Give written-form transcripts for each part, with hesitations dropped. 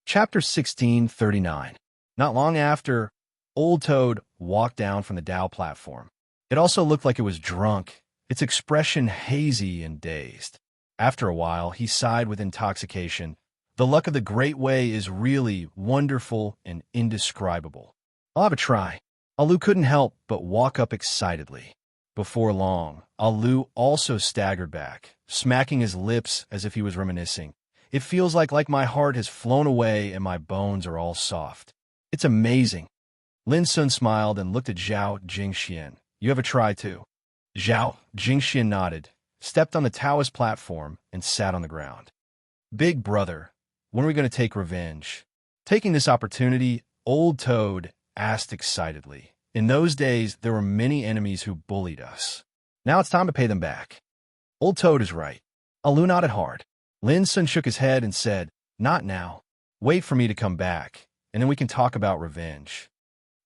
Chapter 1639. Not long after, Old Toad walked down from the Dow platform. It also looked like it was drunk, its expression hazy and dazed. After a while, he sighed with intoxication. The luck of the Great Way is really wonderful and indescribable. I'll have a try. Alu couldn't help but walk up excitedly. Before long, Alu also staggered back, smacking his lips as if he was reminiscing. It feels like my heart has flown away and my bones are all soft. It's amazing. Lin Sun smiled and looked at Zhao Jingxian. You have a try too. Zhao Jingxian nodded, stepped on the Taoist platform, and sat on the ground. Big brother, when are we going to take revenge? Taking this opportunity, Old Toad asked excitedly. In those days, there were many enemies who bullied us. Now it's time to pay them back. Old Toad is right. Alu nodded hard. Lin Sun shook his head and said, Not now. Wait for me to come back, and then we can talk about revenge.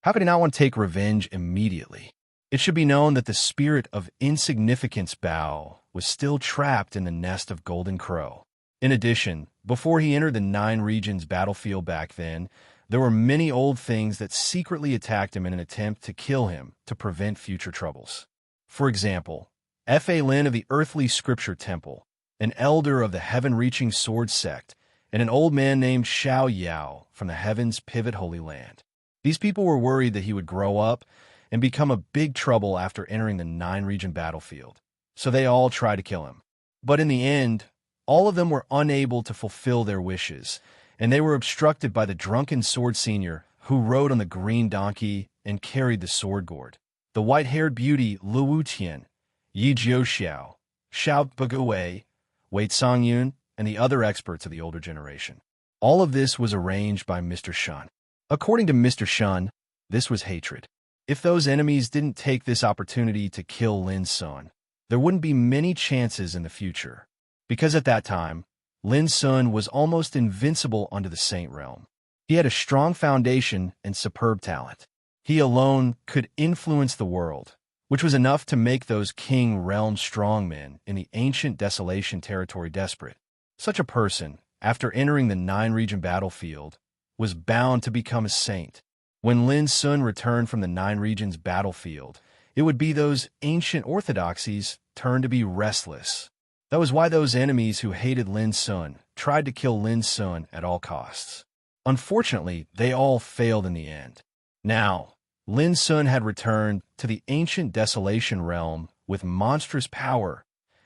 How could he not want to take revenge immediately? It should be known that the spirit of insignificance Bao was still trapped in the nest of Golden Crow. In addition, before he entered the Nine Regions battlefield back then, there were many old things that secretly attacked him in an attempt to kill him to prevent future troubles. For example, Fa Lin of the Earthly Scripture Temple, an elder of the heaven-reaching sword sect, and an old man named Xiao Yao from the Heaven's Pivot Holy Land. These people were worried that he would grow up and become a big trouble after entering the Nine-Region battlefield, so they all tried to kill him. But in the end, all of them were unable to fulfill their wishes, and they were obstructed by the drunken sword senior who rode on the green donkey and carried the sword gourd. The white-haired beauty Lu Wuqian, Yi Jiuxiao, Xiao Begui, Wei Songyun, and the other experts of the older generation. All of this was arranged by Mr. Shun. According to Mr. Shun, this was hatred. If those enemies didn't take this opportunity to kill Lin Sun, there wouldn't be many chances in the future. Because at that time, Lin Sun was almost invincible under the Saint Realm. He had a strong foundation and superb talent. He alone could influence the world, which was enough to make those King Realm strongmen in the ancient Desolation territory desperate. Such a person, after entering the Nine-Region battlefield, was bound to become a saint. When Lin Sun returned from the Nine Regions battlefield, it would be those ancient orthodoxies turned to be restless. That was why those enemies who hated Lin Sun tried to kill Lin Sun at all costs. Unfortunately, they all failed in the end. Now, Lin Sun had returned to the ancient Desolation realm with monstrous power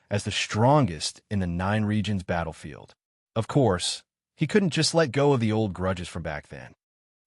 as the strongest in the Nine Regions battlefield. Of course, he couldn't just let go of the old grudges from back then.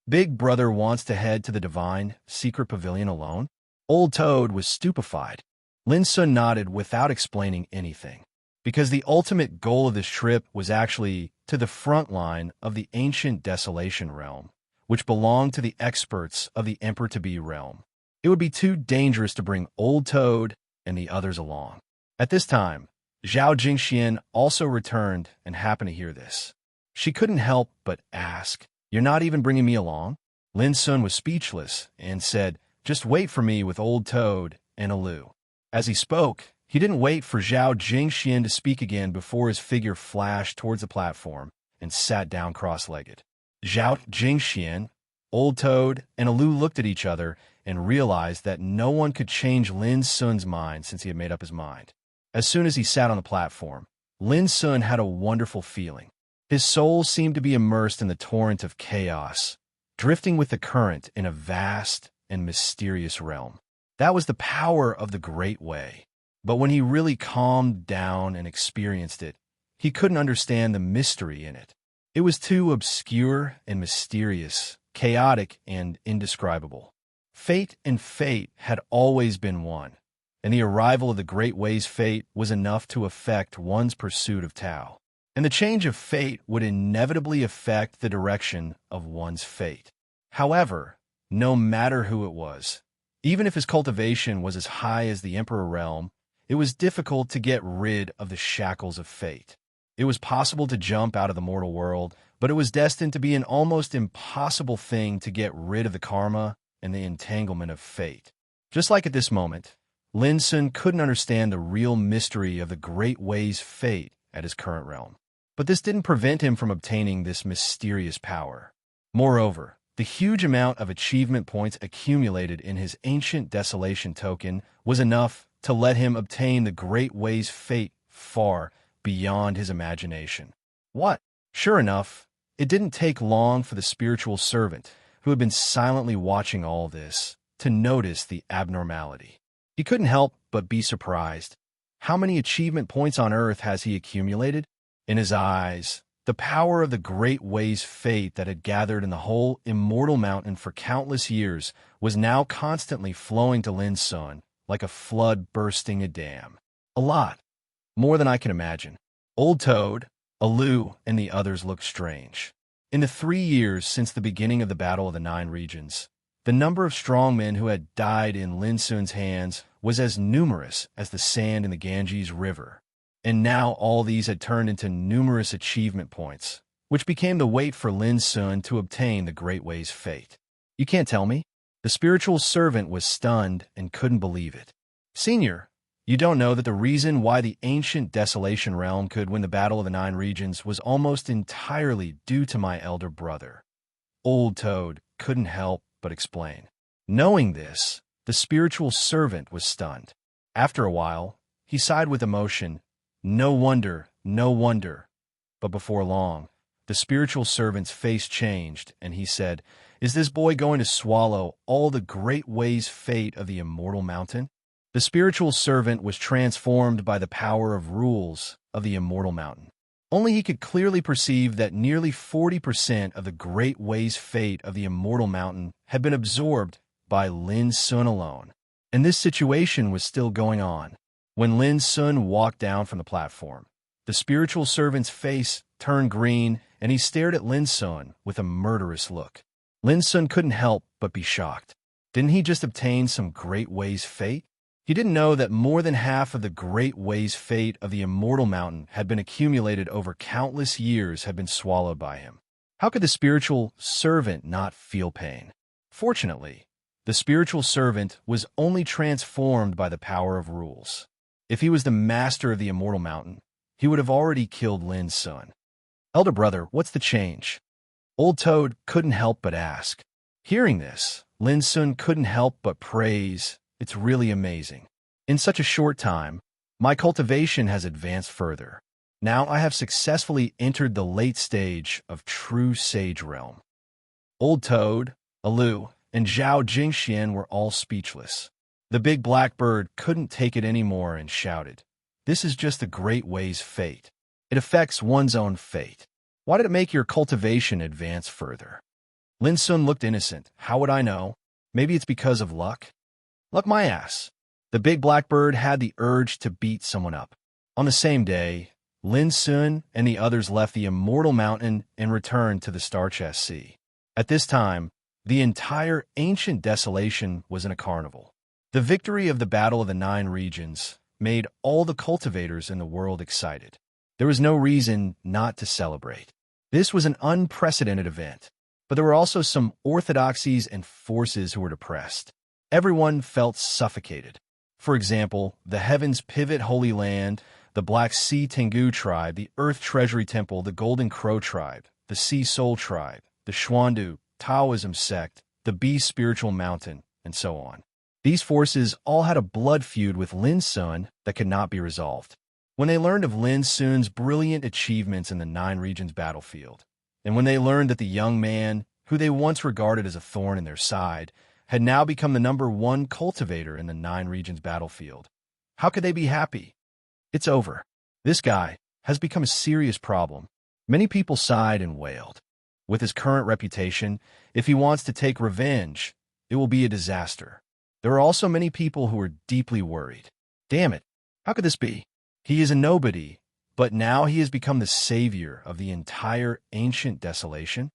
Big Brother wants to head to the Divine Secret Pavilion alone? Old Toad was stupefied. Lin Sun nodded without explaining anything, because the ultimate goal of this trip was actually to the front line of the ancient Desolation realm, which belonged to the experts of the Emperor-to-be realm. It would be too dangerous to bring Old Toad and the others along. At this time, Zhao Jingxian also returned and happened to hear this. She couldn't help but ask, You're not even bringing me along? Lin Sun was speechless and said, Just wait for me with Old Toad and Alu. As he spoke, he didn't wait for Zhao Jingxian to speak again before his figure flashed towards the platform and sat down cross-legged. Zhao Jingxian, Old Toad, and Alu looked at each other and realized that no one could change Lin Sun's mind since he had made up his mind. As soon as he sat on the platform, Lin Sun had a wonderful feeling. His soul seemed to be immersed in the torrent of chaos, drifting with the current in a vast and mysterious realm. That was the power of the Great Way. But when he really calmed down and experienced it, he couldn't understand the mystery in it. It was too obscure and mysterious, chaotic and indescribable. Fate and fate had always been one, and the arrival of the Great Way's fate was enough to affect one's pursuit of Tao. And the change of fate would inevitably affect the direction of one's fate. However, no matter who it was, even if his cultivation was as high as the Emperor realm, it was difficult to get rid of the shackles of fate. It was possible to jump out of the mortal world, but it was destined to be an almost impossible thing to get rid of the karma and the entanglement of fate. Just like at this moment, Lin Sun couldn't understand the real mystery of the Great Way's fate at his current realm. But this didn't prevent him from obtaining this mysterious power. Moreover, the huge amount of achievement points accumulated in his ancient desolation token was enough to let him obtain the Great Way's fate far beyond his imagination. What? Sure enough, it didn't take long for the spiritual servant, who had been silently watching all this, to notice the abnormality. He couldn't help but be surprised. How many achievement points on Earth has he accumulated? In his eyes, the power of the Great Way's fate that had gathered in the whole immortal mountain for countless years was now constantly flowing to Lin Sun like a flood bursting a dam. A lot. More than I can imagine. Old Toad, Alu, and the others looked strange. In the 3 years since the beginning of the Battle of the Nine Regions, the number of strong men who had died in Lin Sun's hands was as numerous as the sand in the Ganges River. And now all these had turned into numerous achievement points, which became the weight for Lin Sun to obtain the Great Way's fate. You can't tell me? The spiritual servant was stunned and couldn't believe it. Senior, you don't know that the reason why the ancient Desolation Realm could win the Battle of the Nine Regions was almost entirely due to my elder brother. Old Toad couldn't help but explain. Knowing this, the spiritual servant was stunned. After a while, he sighed with emotion. No wonder, no wonder. But before long, the spiritual servant's face changed, and he said, "Is this boy going to swallow all the Great Way's fate of the immortal mountain?" The spiritual servant was transformed by the power of rules of the immortal mountain. Only he could clearly perceive that nearly 40% of the Great Way's fate of the immortal mountain had been absorbed by Lin Sun alone. And this situation was still going on. When Lin Sun walked down from the platform, the spiritual servant's face turned green, and he stared at Lin Sun with a murderous look. Lin Sun couldn't help but be shocked. Didn't he just obtain some Great Way's fate? He didn't know that more than half of the Great Way's fate of the immortal mountain had been accumulated over countless years had been swallowed by him. How could the spiritual servant not feel pain? Fortunately, the spiritual servant was only transformed by the power of rules. If he was the master of the immortal mountain, he would have already killed Lin Sun. Elder brother, what's the change? Old Toad couldn't help but ask. Hearing this, Lin Sun couldn't help but praise. It's really amazing. In such a short time, my cultivation has advanced further. Now I have successfully entered the late stage of true sage realm. Old Toad, Alu, and Zhao Jingxian were all speechless. The big blackbird couldn't take it anymore and shouted, "This is just the Great Way's fate. It affects one's own fate. Why did it make your cultivation advance further?" Lin Sun looked innocent. How would I know? Maybe it's because of luck? Luck my ass. The big blackbird had the urge to beat someone up. On the same day, Lin Sun and the others left the immortal mountain and returned to the Star-Chest Sea. At this time, the entire ancient desolation was in a carnival. The victory of the Battle of the Nine Regions made all the cultivators in the world excited. There was no reason not to celebrate. This was an unprecedented event, but there were also some orthodoxies and forces who were depressed. Everyone felt suffocated. For example, the Heavens Pivot Holy Land, the Black Sea Tengu tribe, the Earth Treasury Temple, the Golden Crow tribe, the Sea Soul tribe, the Xuandu Taoism sect, the Beast Spiritual Mountain, and so on. These forces all had a blood feud with Lin Sun that could not be resolved. When they learned of Lin Sun's brilliant achievements in the Nine Regions battlefield, and when they learned that the young man, who they once regarded as a thorn in their side, had now become the #1 cultivator in the Nine Regions battlefield, how could they be happy? It's over. This guy has become a serious problem. Many people sighed and wailed. With his current reputation, if he wants to take revenge, it will be a disaster. There are also many people who are deeply worried. Damn it, how could this be? He is a nobody, but now he has become the savior of the entire ancient desolation?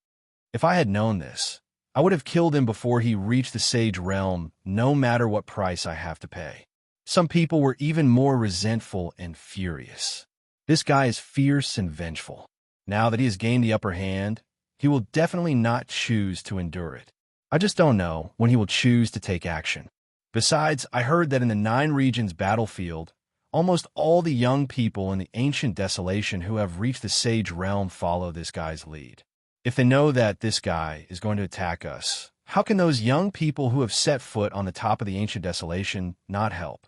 If I had known this, I would have killed him before he reached the sage realm, no matter what price I have to pay. Some people were even more resentful and furious. This guy is fierce and vengeful. Now that he has gained the upper hand, he will definitely not choose to endure it. I just don't know when he will choose to take action. Besides, I heard that in the Nine Regions battlefield, almost all the young people in the ancient desolation who have reached the sage realm follow this guy's lead. If they know that this guy is going to attack us, how can those young people who have set foot on the top of the ancient desolation not help?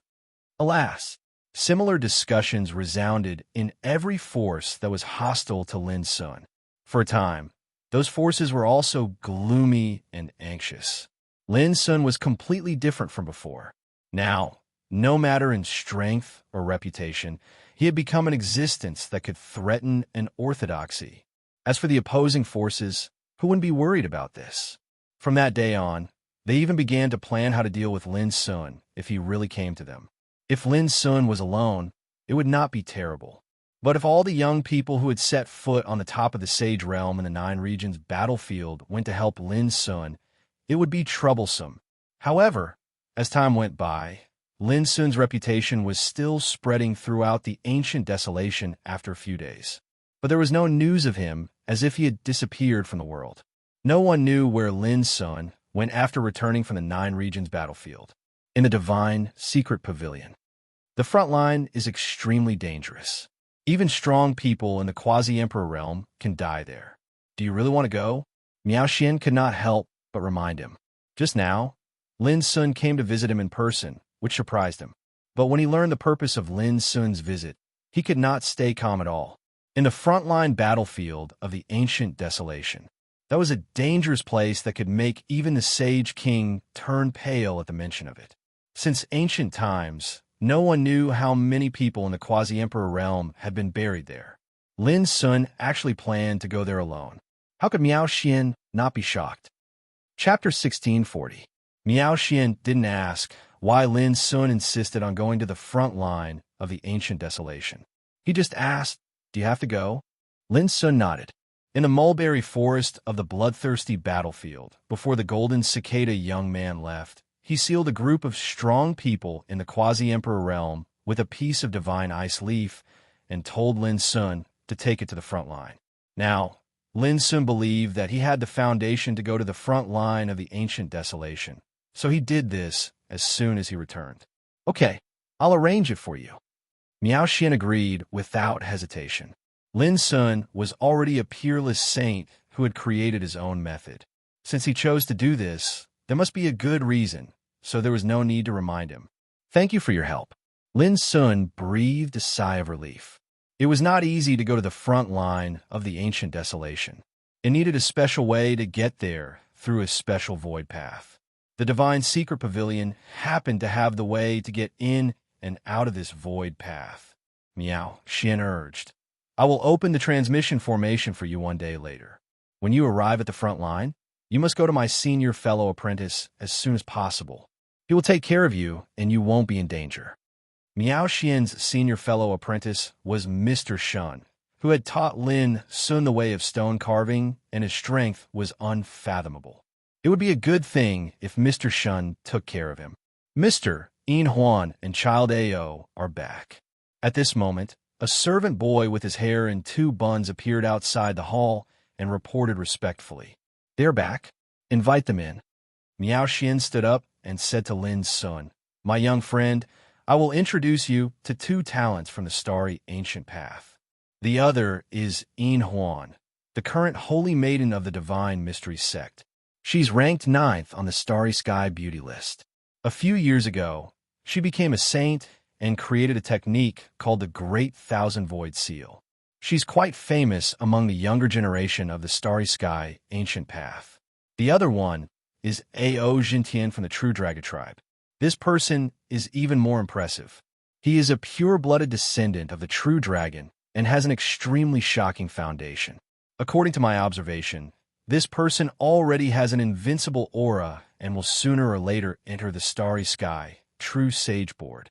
Alas, similar discussions resounded in every force that was hostile to Lin Sun. For a time, those forces were also gloomy and anxious. Lin Sun was completely different from before. Now, no matter in strength or reputation, he had become an existence that could threaten an orthodoxy. As for the opposing forces, who wouldn't be worried about this? From that day on, they even began to plan how to deal with Lin Sun if he really came to them. If Lin Sun was alone, it would not be terrible. But if all the young people who had set foot on the top of the Sage Realm in the Nine Regions battlefield went to help Lin Sun, it would be troublesome. However, as time went by, Lin Sun's reputation was still spreading throughout the ancient desolation after a few days. But there was no news of him, as if he had disappeared from the world. No one knew where Lin Sun went after returning from the Nine Regions battlefield. In the divine secret pavilion, the front line is extremely dangerous. Even strong people in the quasi-emperor realm can die there. Do you really want to go? Miao Xian could not help but remind him. Just now, Lin Sun came to visit him in person, which surprised him. But when he learned the purpose of Lin Sun's visit, he could not stay calm at all. In the frontline battlefield of the ancient desolation, that was a dangerous place that could make even the sage king turn pale at the mention of it. Since ancient times, no one knew how many people in the quasi-emperor realm had been buried there. Lin Sun actually planned to go there alone. How could Miao Xian not be shocked? Chapter 1640. Miao Xian didn't ask why Lin Sun insisted on going to the front line of the ancient desolation. He just asked, "Do you have to go?" Lin Sun nodded. In the mulberry forest of the bloodthirsty battlefield, before the golden cicada young man left, he sealed a group of strong people in the quasi-emperor realm with a piece of divine ice leaf and told Lin Sun to take it to the front line. Now, Lin Sun believed that he had the foundation to go to the front line of the ancient desolation, so he did this as soon as he returned. "Okay, I'll arrange it for you." Miao Xian agreed without hesitation. Lin Sun was already a peerless saint who had created his own method. Since he chose to do this, there must be a good reason, so there was no need to remind him. "Thank you for your help." Lin Sun breathed a sigh of relief. It was not easy to go to the front line of the ancient desolation. It needed a special way to get there through a special void path. The divine secret pavilion happened to have the way to get in and out of this void path. Miao Xian urged, "I will open the transmission formation for you one day later. When you arrive at the front line, you must go to my senior fellow apprentice as soon as possible. He will take care of you, and you won't be in danger." Miao Xian's senior fellow apprentice was Mr. Shun, who had taught Lin Sun the way of stone carving, and his strength was unfathomable. It would be a good thing if Mr. Shun took care of him. Mr. Yin Huan and Child Ao are back. At this moment, a servant boy with his hair in two buns appeared outside the hall and reported respectfully, "They're back. Invite them in." Miao Xian stood up and said to Lin Sun, "My young friend, I will introduce you to two talents from the starry ancient path. The other is Yin Huan, the current holy maiden of the divine mystery sect. She's ranked 9th on the starry sky beauty list. A few years ago, she became a saint and created a technique called the Great Thousand Void Seal. She's quite famous among the younger generation of the starry sky ancient path. The other one is Ao Jintian from the True Dragon tribe. This person is even more impressive. He is a pure-blooded descendant of the True Dragon and has an extremely shocking foundation. According to my observation, this person already has an invincible aura and will sooner or later enter the starry sky, true sage board."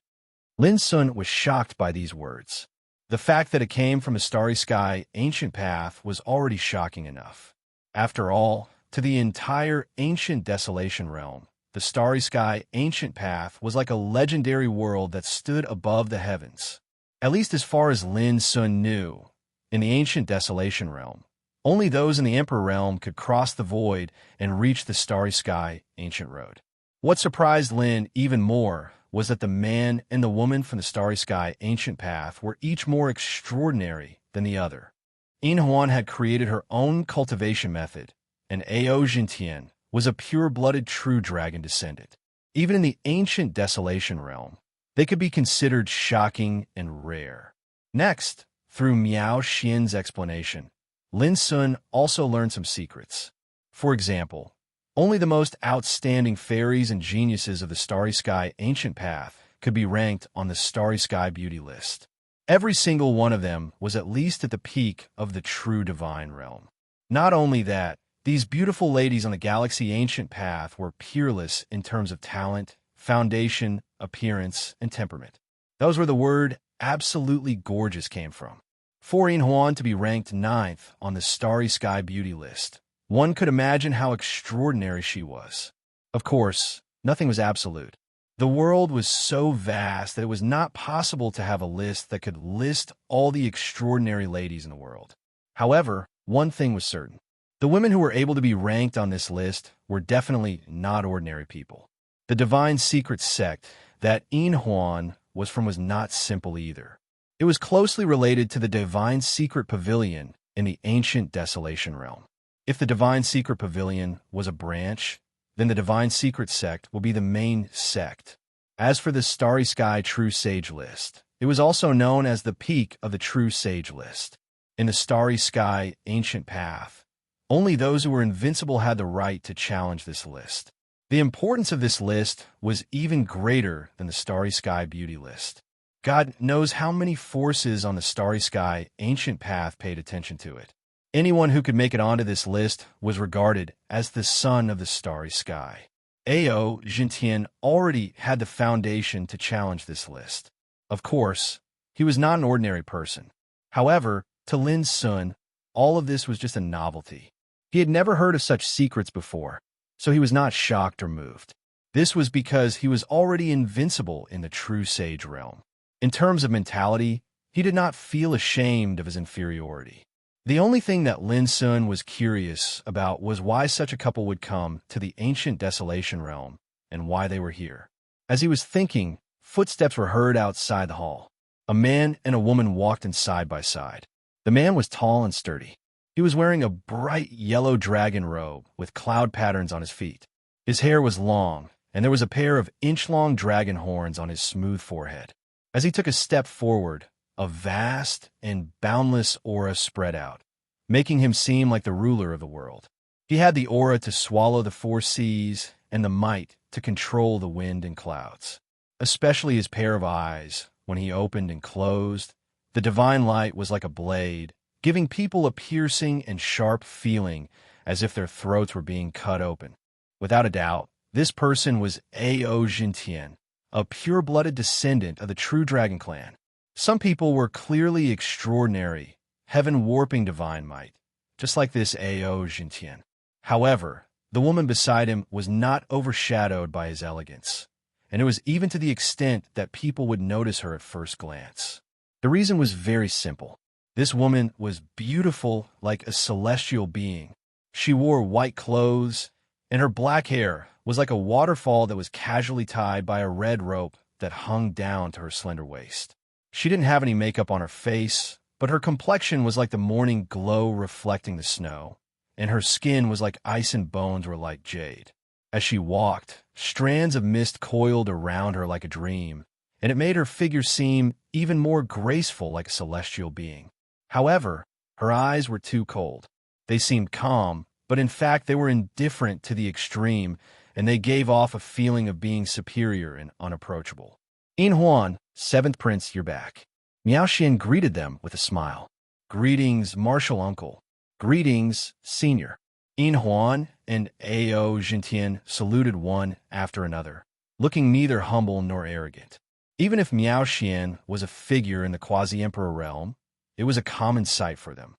Lin Sun was shocked by these words. The fact that it came from a starry sky ancient path was already shocking enough. After all, to the entire ancient desolation realm, the starry sky ancient path was like a legendary world that stood above the heavens. At least as far as Lin Sun knew, in the ancient desolation realm, only those in the emperor realm could cross the void and reach the starry sky ancient road. What surprised Lin even more was that the man and the woman from the starry sky ancient path were each more extraordinary than the other. In Huan had created her own cultivation method, and Ao Jintian was a pure-blooded true dragon descendant. Even in the ancient desolation realm, they could be considered shocking and rare. Next, through Miao Xian's explanation, Lin Sun also learned some secrets. For example, only the most outstanding fairies and geniuses of the Starry Sky Ancient Path could be ranked on the Starry Sky Beauty list. Every single one of them was at least at the peak of the true divine realm. Not only that, these beautiful ladies on the Galaxy Ancient Path were peerless in terms of talent, foundation, appearance, and temperament. Those were the word absolutely gorgeous came from. For In Huan to be ranked 9th on the Starry Sky Beauty list, one could imagine how extraordinary she was. Of course, nothing was absolute. The world was so vast that it was not possible to have a list that could list all the extraordinary ladies in the world. However, one thing was certain. The women who were able to be ranked on this list were definitely not ordinary people. The divine secret sect that In Huan was from was not simple either. It was closely related to the divine secret pavilion in the ancient desolation realm. If the divine secret pavilion was a branch, then the divine secret sect will be the main sect. As for the Starry Sky True Sage list, it was also known as the peak of the True Sage list. In the Starry Sky Ancient Path, only those who were invincible had the right to challenge this list. The importance of this list was even greater than the Starry Sky Beauty list. God knows how many forces on the Starry Sky Ancient Path paid attention to it. Anyone who could make it onto this list was regarded as the son of the starry sky. Ao Jintian already had the foundation to challenge this list. Of course, he was not an ordinary person. However, to Lin Sun, all of this was just a novelty. He had never heard of such secrets before, so he was not shocked or moved. This was because he was already invincible in the true sage realm. In terms of mentality, he did not feel ashamed of his inferiority. The only thing that Lin Sun was curious about was why such a couple would come to the ancient desolation realm and why they were here. As he was thinking, footsteps were heard outside the hall. A man and a woman walked in side by side. The man was tall and sturdy. He was wearing a bright yellow dragon robe with cloud patterns on his feet. His hair was long, and there was a pair of inch-long dragon horns on his smooth forehead. As he took a step forward, a vast and boundless aura spread out, making him seem like the ruler of the world. He had the aura to swallow the 4 seas and the might to control the wind and clouds. Especially his pair of eyes, when he opened and closed, the divine light was like a blade, giving people a piercing and sharp feeling as if their throats were being cut open. Without a doubt, this person was Ao Jintian, a pure-blooded descendant of the true dragon clan. Some people were clearly extraordinary, heaven-warping divine might, just like this Ao Jintian. However, the woman beside him was not overshadowed by his elegance, and it was even to the extent that people would notice her at first glance. The reason was very simple. This woman was beautiful like a celestial being. She wore white clothes, and her black hair was like a waterfall that was casually tied by a red rope that hung down to her slender waist. She didn't have any makeup on her face, but her complexion was like the morning glow reflecting the snow, and her skin was like ice and bones were like jade. As she walked, strands of mist coiled around her like a dream, and it made her figure seem even more graceful like a celestial being. However, her eyes were too cold. They seemed calm, but in fact they were indifferent to the extreme, and they gave off a feeling of being superior and unapproachable. In Huan, 7th Prince, you're back. Miao Xian greeted them with a smile. Greetings, Martial Uncle. Greetings, Senior. In Huan and Ao Jintian saluted one after another, looking neither humble nor arrogant. Even if Miao Xian was a figure in the quasi-emperor realm, it was a common sight for them.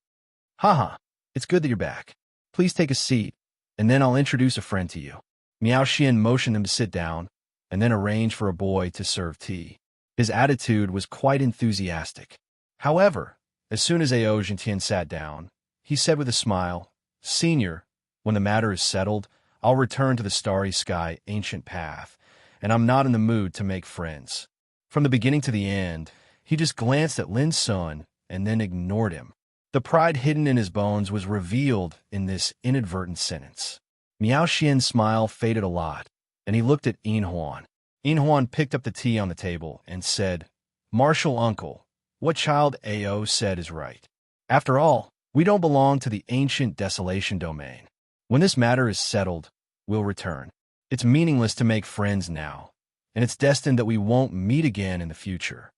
Haha, it's good that you're back. Please take a seat, and then I'll introduce a friend to you. Miao Xian motioned them to sit down, and then arranged for a boy to serve tea. His attitude was quite enthusiastic. However, as soon as Ao Jintian sat down, he said with a smile, Senior, when the matter is settled, I'll return to the Starry Sky Ancient Path, and I'm not in the mood to make friends. From the beginning to the end, he just glanced at Lin Sun and then ignored him. The pride hidden in his bones was revealed in this inadvertent sentence. Miao Xian's smile faded a lot, and he looked at Yin Huan. Yin Huan picked up the tea on the table and said, "Martial uncle, what Child Ao said is right. After all, we don't belong to the ancient desolation domain. When this matter is settled, we'll return. It's meaningless to make friends now, and it's destined that we won't meet again in the future."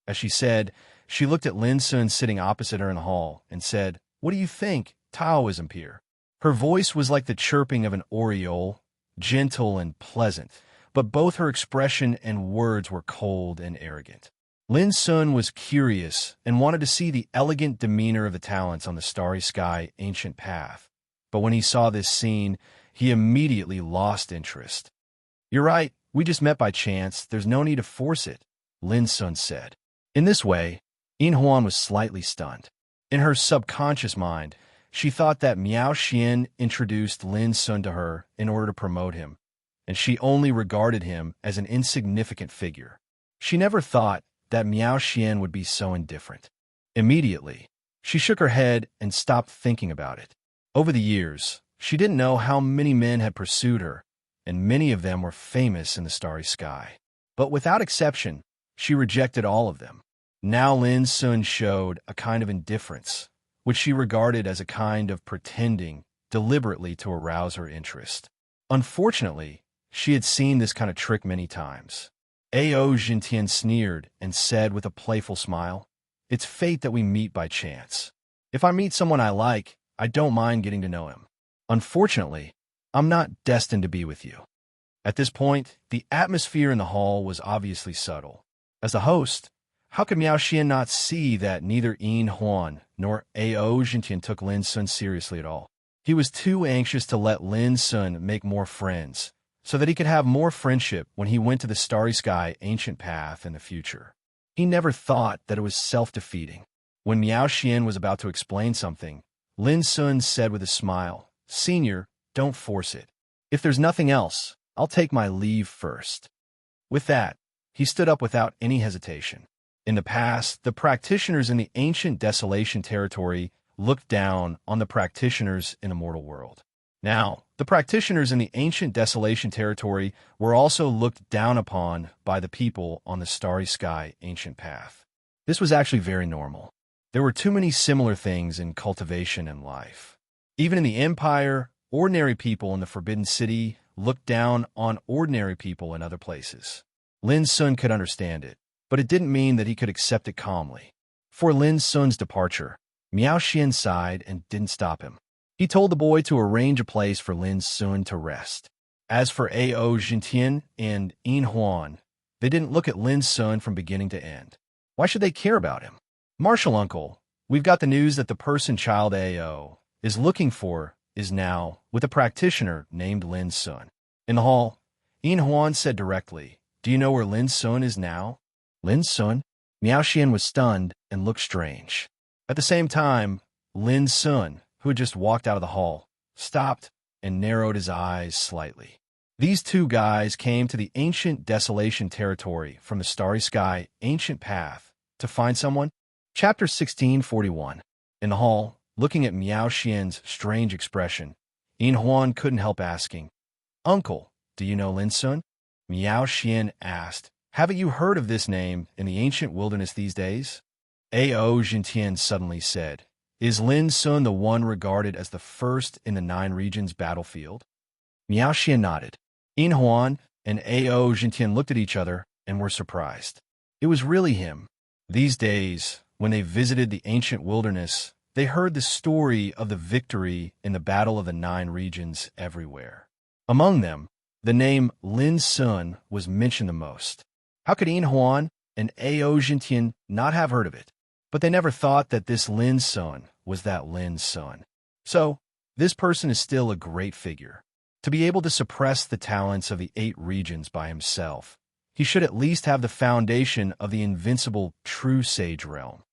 As she said, she looked at Lin Sun sitting opposite her in the hall and said, "What do you think, Taoism here?" Her voice was like the chirping of an oriole, gentle and pleasant, but both her expression and words were cold and arrogant. Lin Sun was curious and wanted to see the elegant demeanor of the talents on the starry sky ancient path, but when he saw this scene, he immediately lost interest. "You're right, we just met by chance, there's no need to force it," Lin Sun said. In this way, Yin Huan was slightly stunned. In her subconscious mind, she thought that Miao Xian introduced Lin Sun to her in order to promote him, and she only regarded him as an insignificant figure. She never thought that Miao Xian would be so indifferent. Immediately, she shook her head and stopped thinking about it. Over the years, she didn't know how many men had pursued her, and many of them were famous in the starry sky. But without exception, she rejected all of them. Now Lin Sun showed a kind of indifference, which she regarded as a kind of pretending deliberately to arouse her interest. Unfortunately, she had seen this kind of trick many times. Ao Jintian sneered and said with a playful smile, "It's fate that we meet by chance. If I meet someone I like, I don't mind getting to know him. Unfortunately, I'm not destined to be with you." At this point, the atmosphere in the hall was obviously subtle. As the host, how could Miao Xian not see that neither Yin Huan nor Ao Jintian took Lin Sun seriously at all? He was too anxious to let Lin Sun make more friends, so that he could have more friendship when he went to the starry sky ancient path in the future. He never thought that it was self-defeating. When Miao Xian was about to explain something, Lin Sun said with a smile, "Senior, don't force it. If there's nothing else, I'll take my leave first." With that, he stood up without any hesitation. In the past, the practitioners in the ancient desolation territory looked down on the practitioners in the mortal world. Now, the practitioners in the ancient desolation territory were also looked down upon by the people on the starry sky ancient path. This was actually very normal. There were too many similar things in cultivation and life. Even in the empire, ordinary people in the Forbidden City looked down on ordinary people in other places. Lin Sun could understand it, but it didn't mean that he could accept it calmly. For Lin Sun's departure, Miao Xian sighed and didn't stop him. He told the boy to arrange a place for Lin Sun to rest. As for Ao Jintian and Yin Huan, they didn't look at Lin Sun from beginning to end. Why should they care about him? "Martial uncle, we've got the news that the person Child Ao is looking for is now with a practitioner named Lin Sun." In the hall, Yin Huan said directly, "Do you know where Lin Sun is now?" "Lin Sun?" Miao Xian was stunned and looked strange. At the same time, Lin Sun, who had just walked out of the hall, stopped and narrowed his eyes slightly. These two guys came to the ancient desolation territory from the starry sky ancient path to find someone. Chapter 1641. In the hall, looking at Miao Xian's strange expression, Yin Huan couldn't help asking, "Uncle, do you know Lin Sun?" Miao Xian asked, "Haven't you heard of this name in the ancient wilderness these days?" Ao Jintian suddenly said, "Is Lin Sun the one regarded as the first in the 9 regions battlefield?" Miao Xian nodded. Yin Huan and Ao Jintian looked at each other and were surprised. It was really him. These days, when they visited the ancient wilderness, they heard the story of the victory in the Battle of the 9 regions everywhere. Among them, the name Lin Sun was mentioned the most. How could Yin Huan and Ao Jintian not have heard of it? But they never thought that this Lin Sun was that Lin Sun. So, this person is still a great figure. To be able to suppress the talents of the 8 regions by himself, he should at least have the foundation of the invincible true sage realm.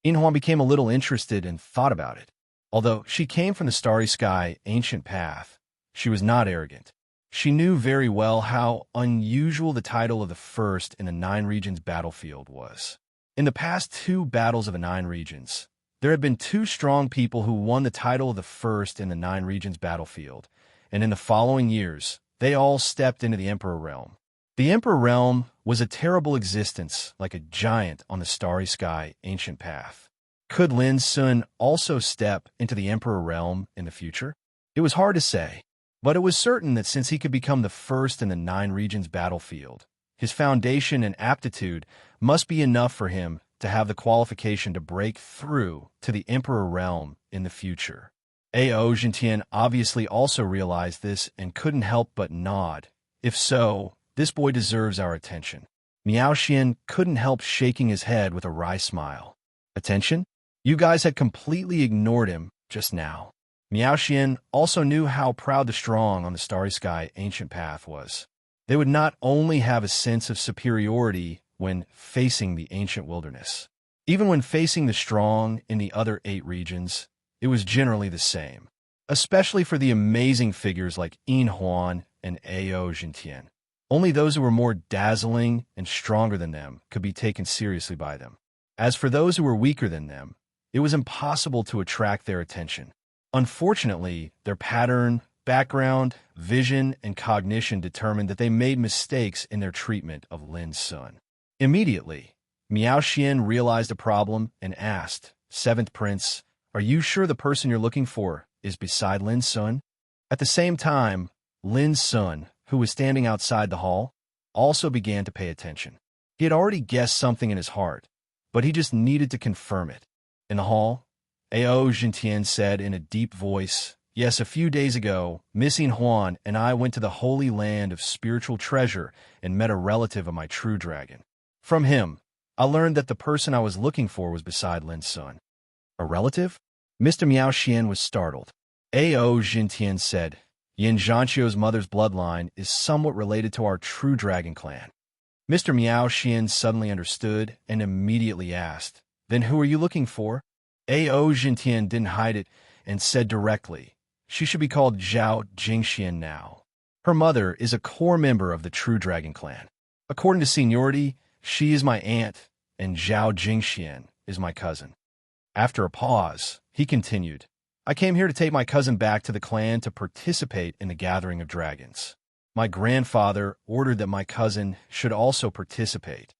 Yin Huan became a little interested and thought about it. Although she came from the starry sky ancient path, she was not arrogant. She knew very well how unusual the title of the first in the Nine Regions battlefield was. In the past two battles of the Nine Regions, there had been two strong people who won the title of the first in the Nine Regions battlefield, and in the following years, they all stepped into the Emperor realm. The Emperor realm was a terrible existence, like a giant on the starry sky ancient path. Could Lin Sun also step into the Emperor realm in the future? It was hard to say, but it was certain that since he could become the first in the Nine Regions battlefield, his foundation and aptitude must be enough for him to have the qualification to break through to the Emperor realm in the future. Ao Jintian obviously also realized this and couldn't help but nod. If so, this boy deserves our attention. Miao Xian couldn't help shaking his head with a wry smile. Attention? You guys had completely ignored him just now. Miao Xian also knew how proud the strong on the starry sky ancient path was. They would not only have a sense of superiority when facing the ancient wilderness. Even when facing the strong in the other 8 regions, it was generally the same, especially for the amazing figures like Yin Huan and Ao Jintian. Only those who were more dazzling and stronger than them could be taken seriously by them. As for those who were weaker than them, it was impossible to attract their attention. Unfortunately, their pattern, background, vision, and cognition determined that they made mistakes in their treatment of Lin Sun. Immediately, Miao Xian realized a problem and asked, "Seventh Prince, are you sure the person you're looking for is beside Lin Sun?" At the same time, Lin Sun, who was standing outside the hall, also began to pay attention. He had already guessed something in his heart, but he just needed to confirm it. In the hall, Ao Jintian said in a deep voice, "Yes, a few days ago, Miss Yin Huan and I went to the holy land of spiritual treasure and met a relative of my true dragon. From him, I learned that the person I was looking for was beside Lin Sun." "A relative?" Mr. Miao Xian was startled. Ao Jintian said, "Yin Zhanqiu's mother's bloodline is somewhat related to our true dragon clan." Mr. Miao Xian suddenly understood and immediately asked, "Then who are you looking for?" Ao Jintian didn't hide it and said directly, "She should be called Zhao Jingxian now. Her mother is a core member of the True Dragon Clan. According to seniority, she is my aunt, and Zhao Jingxian is my cousin." After a pause, he continued, "I came here to take my cousin back to the clan to participate in the Gathering of Dragons. My grandfather ordered that my cousin should also participate."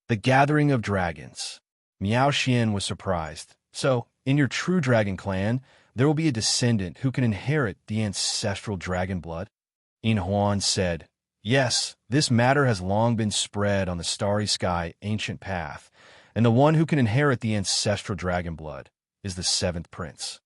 The Gathering of Dragons. Miao Xian was surprised. "So, in your True Dragon Clan, there will be a descendant who can inherit the ancestral dragon blood?" Yin Huan said, "Yes, this matter has long been spread on the starry sky ancient path, and the one who can inherit the ancestral dragon blood is the 7th Prince.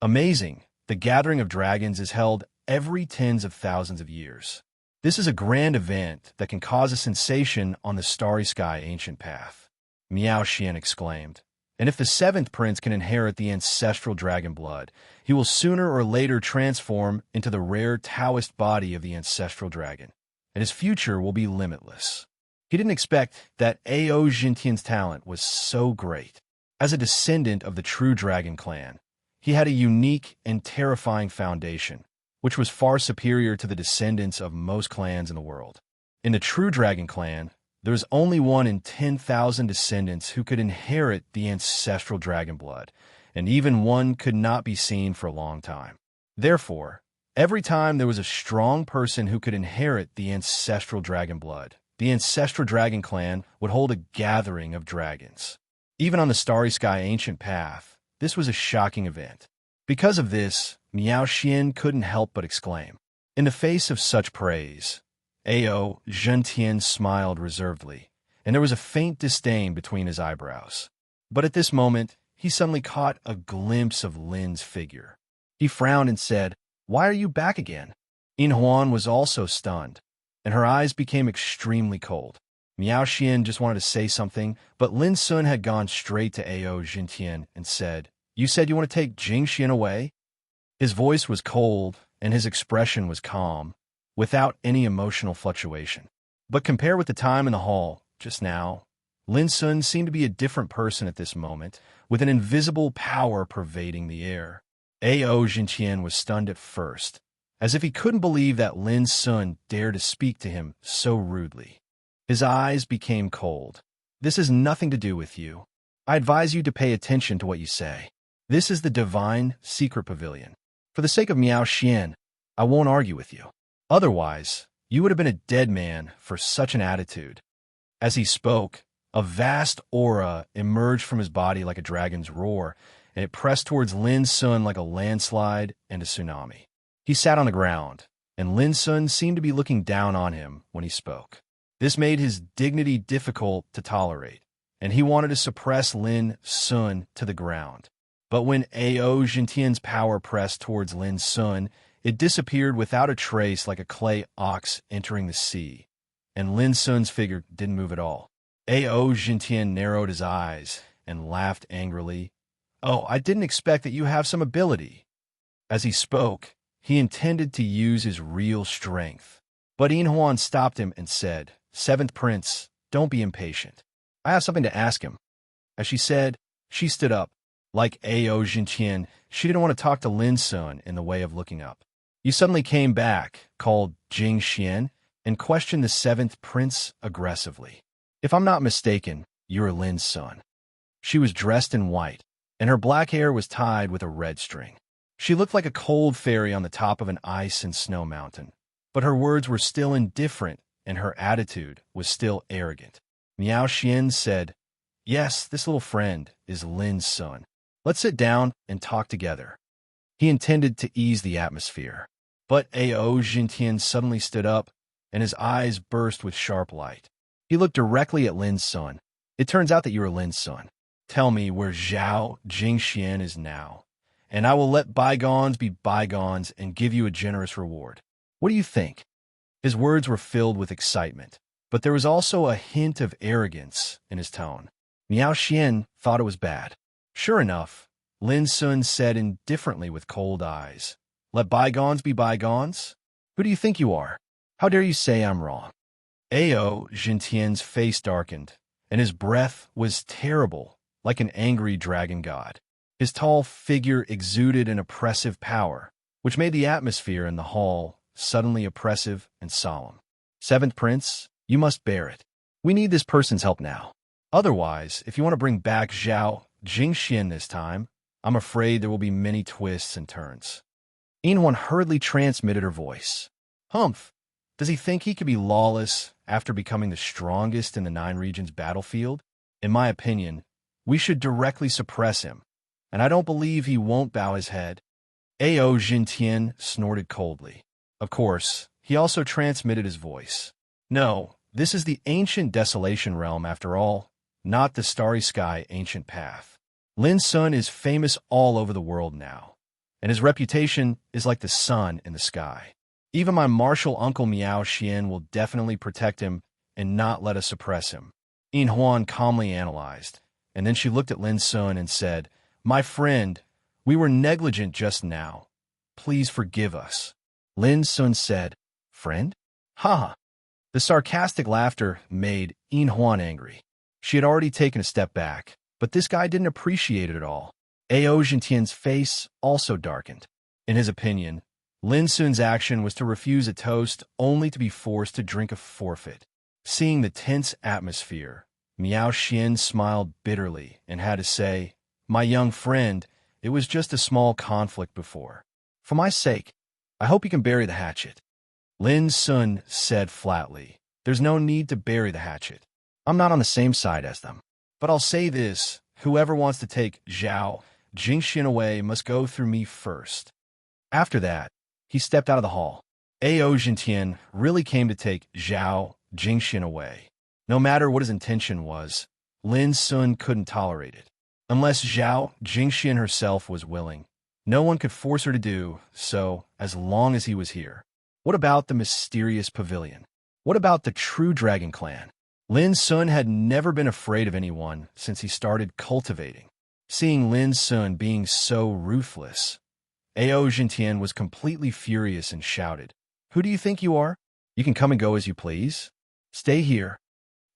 Amazing, the Gathering of Dragons is held every tens of thousands of years. This is a grand event that can cause a sensation on the starry sky ancient path." Miao Xian exclaimed, "And if the 7th Prince can inherit the ancestral dragon blood, he will sooner or later transform into the rare Taoist body of the ancestral dragon, and his future will be limitless." He didn't expect that Ao Jintian's talent was so great. As a descendant of the True Dragon Clan, he had a unique and terrifying foundation, which was far superior to the descendants of most clans in the world. In the True Dragon Clan, there was only 1 in 10,000 descendants who could inherit the ancestral dragon blood, and even one could not be seen for a long time. Therefore, every time there was a strong person who could inherit the ancestral dragon blood, the ancestral dragon clan would hold a gathering of dragons. Even on the starry sky ancient path, this was a shocking event. Because of this, Miao Xian couldn't help but exclaim. In the face of such praise, Ao Jintian smiled reservedly, and there was a faint disdain between his eyebrows. But at this moment, he suddenly caught a glimpse of Lin's figure. He frowned and said, "Why are you back again?" Yin Huan was also stunned, and her eyes became extremely cold. Miao Xian just wanted to say something, but Lin Sun had gone straight to Ao Jintian and said, "You said you want to take Jingxian away?" His voice was cold, and his expression was calm, without any emotional fluctuation. But compared with the time in the hall, just now, Lin Sun seemed to be a different person at this moment, with an invisible power pervading the air. Ao Jintian was stunned at first, as if he couldn't believe that Lin Sun dared to speak to him so rudely. His eyes became cold. This has nothing to do with you. I advise you to pay attention to what you say. This is the divine secret pavilion. For the sake of Miao Xian, I won't argue with you. Otherwise, you would have been a dead man for such an attitude. As he spoke, a vast aura emerged from his body like a dragon's roar, and it pressed towards Lin Sun like a landslide and a tsunami. He sat on the ground, and Lin Sun seemed to be looking down on him when he spoke. This made his dignity difficult to tolerate, and he wanted to suppress Lin Sun to the ground. But when Ao Jintian's power pressed towards Lin Sun, it disappeared without a trace like a clay ox entering the sea, and Lin Sun's figure didn't move at all. Ao Jintian narrowed his eyes and laughed angrily. "Oh, I didn't expect that you have some ability." As he spoke, he intended to use his real strength. But Yin Huan stopped him and said, "Seventh Prince, don't be impatient. I have something to ask him." As she said, she stood up. Like Ao Jintian, she didn't want to talk to Lin Sun in the way of looking up. "You suddenly came back," called Jing Xian, and questioned the seventh prince aggressively. "If I'm not mistaken, you're Lin Sun." She was dressed in white, and her black hair was tied with a red string. She looked like a cold fairy on the top of an ice and snow mountain, but her words were still indifferent, and her attitude was still arrogant. Miao Xian said, "Yes, this little friend is Lin Sun. Let's sit down and talk together." He intended to ease the atmosphere, but Ao Jintian suddenly stood up, and his eyes burst with sharp light. He looked directly at Lin Sun. "It turns out that you are Lin Sun. Tell me where Zhao Jingxian is now, and I will let bygones be bygones and give you a generous reward. What do you think?" His words were filled with excitement, but there was also a hint of arrogance in his tone. Miao Xian thought it was bad. Sure enough, Lin Sun said indifferently with cold eyes, "Let bygones be bygones? Who do you think you are? How dare you say I'm wrong?" Ao Jintian's face darkened, and his breath was terrible, like an angry dragon god. His tall figure exuded an oppressive power, which made the atmosphere in the hall suddenly oppressive and solemn. "Seventh Prince, you must bear it. We need this person's help now. Otherwise, if you want to bring back Zhao Jingxian this time, I'm afraid there will be many twists and turns." Yin Huan hurriedly transmitted her voice. "Humph! Does he think he could be lawless after becoming the strongest in the 9 regions battlefield? In my opinion, we should directly suppress him, and I don't believe he won't bow his head." Ao Jintian snorted coldly. Of course, he also transmitted his voice. "No, this is the ancient desolation realm after all, not the starry sky ancient path. Lin Sun is famous all over the world now, and his reputation is like the sun in the sky. Even my martial uncle Miao Xian will definitely protect him and not let us suppress him." Yin Huan calmly analyzed, and then she looked at Lin Sun and said, "My friend, we were negligent just now. Please forgive us." Lin Sun said, "Friend? Ha!" The sarcastic laughter made Yin Huan angry. She had already taken a step back, but this guy didn't appreciate it at all. Ao Jintian's face also darkened. In his opinion, Lin Sun's action was to refuse a toast only to be forced to drink a forfeit. Seeing the tense atmosphere, Miao Xian smiled bitterly and had to say, "My young friend, it was just a small conflict before. For my sake, I hope you can bury the hatchet." Lin Sun said flatly, "There's no need to bury the hatchet. I'm not on the same side as them. But I'll say this, whoever wants to take Zhao Jingxian away must go through me first." After that, he stepped out of the hall. Ao Jintian really came to take Zhao Jingxian away. No matter what his intention was, Lin Sun couldn't tolerate it. Unless Zhao Jingxian herself was willing, no one could force her to do so as long as he was here. What about the mysterious pavilion? What about the true dragon clan? Lin Sun had never been afraid of anyone since he started cultivating. Seeing Lin Sun being so ruthless, Ao Jintian was completely furious and shouted, "Who do you think you are? You can come and go as you please. Stay here."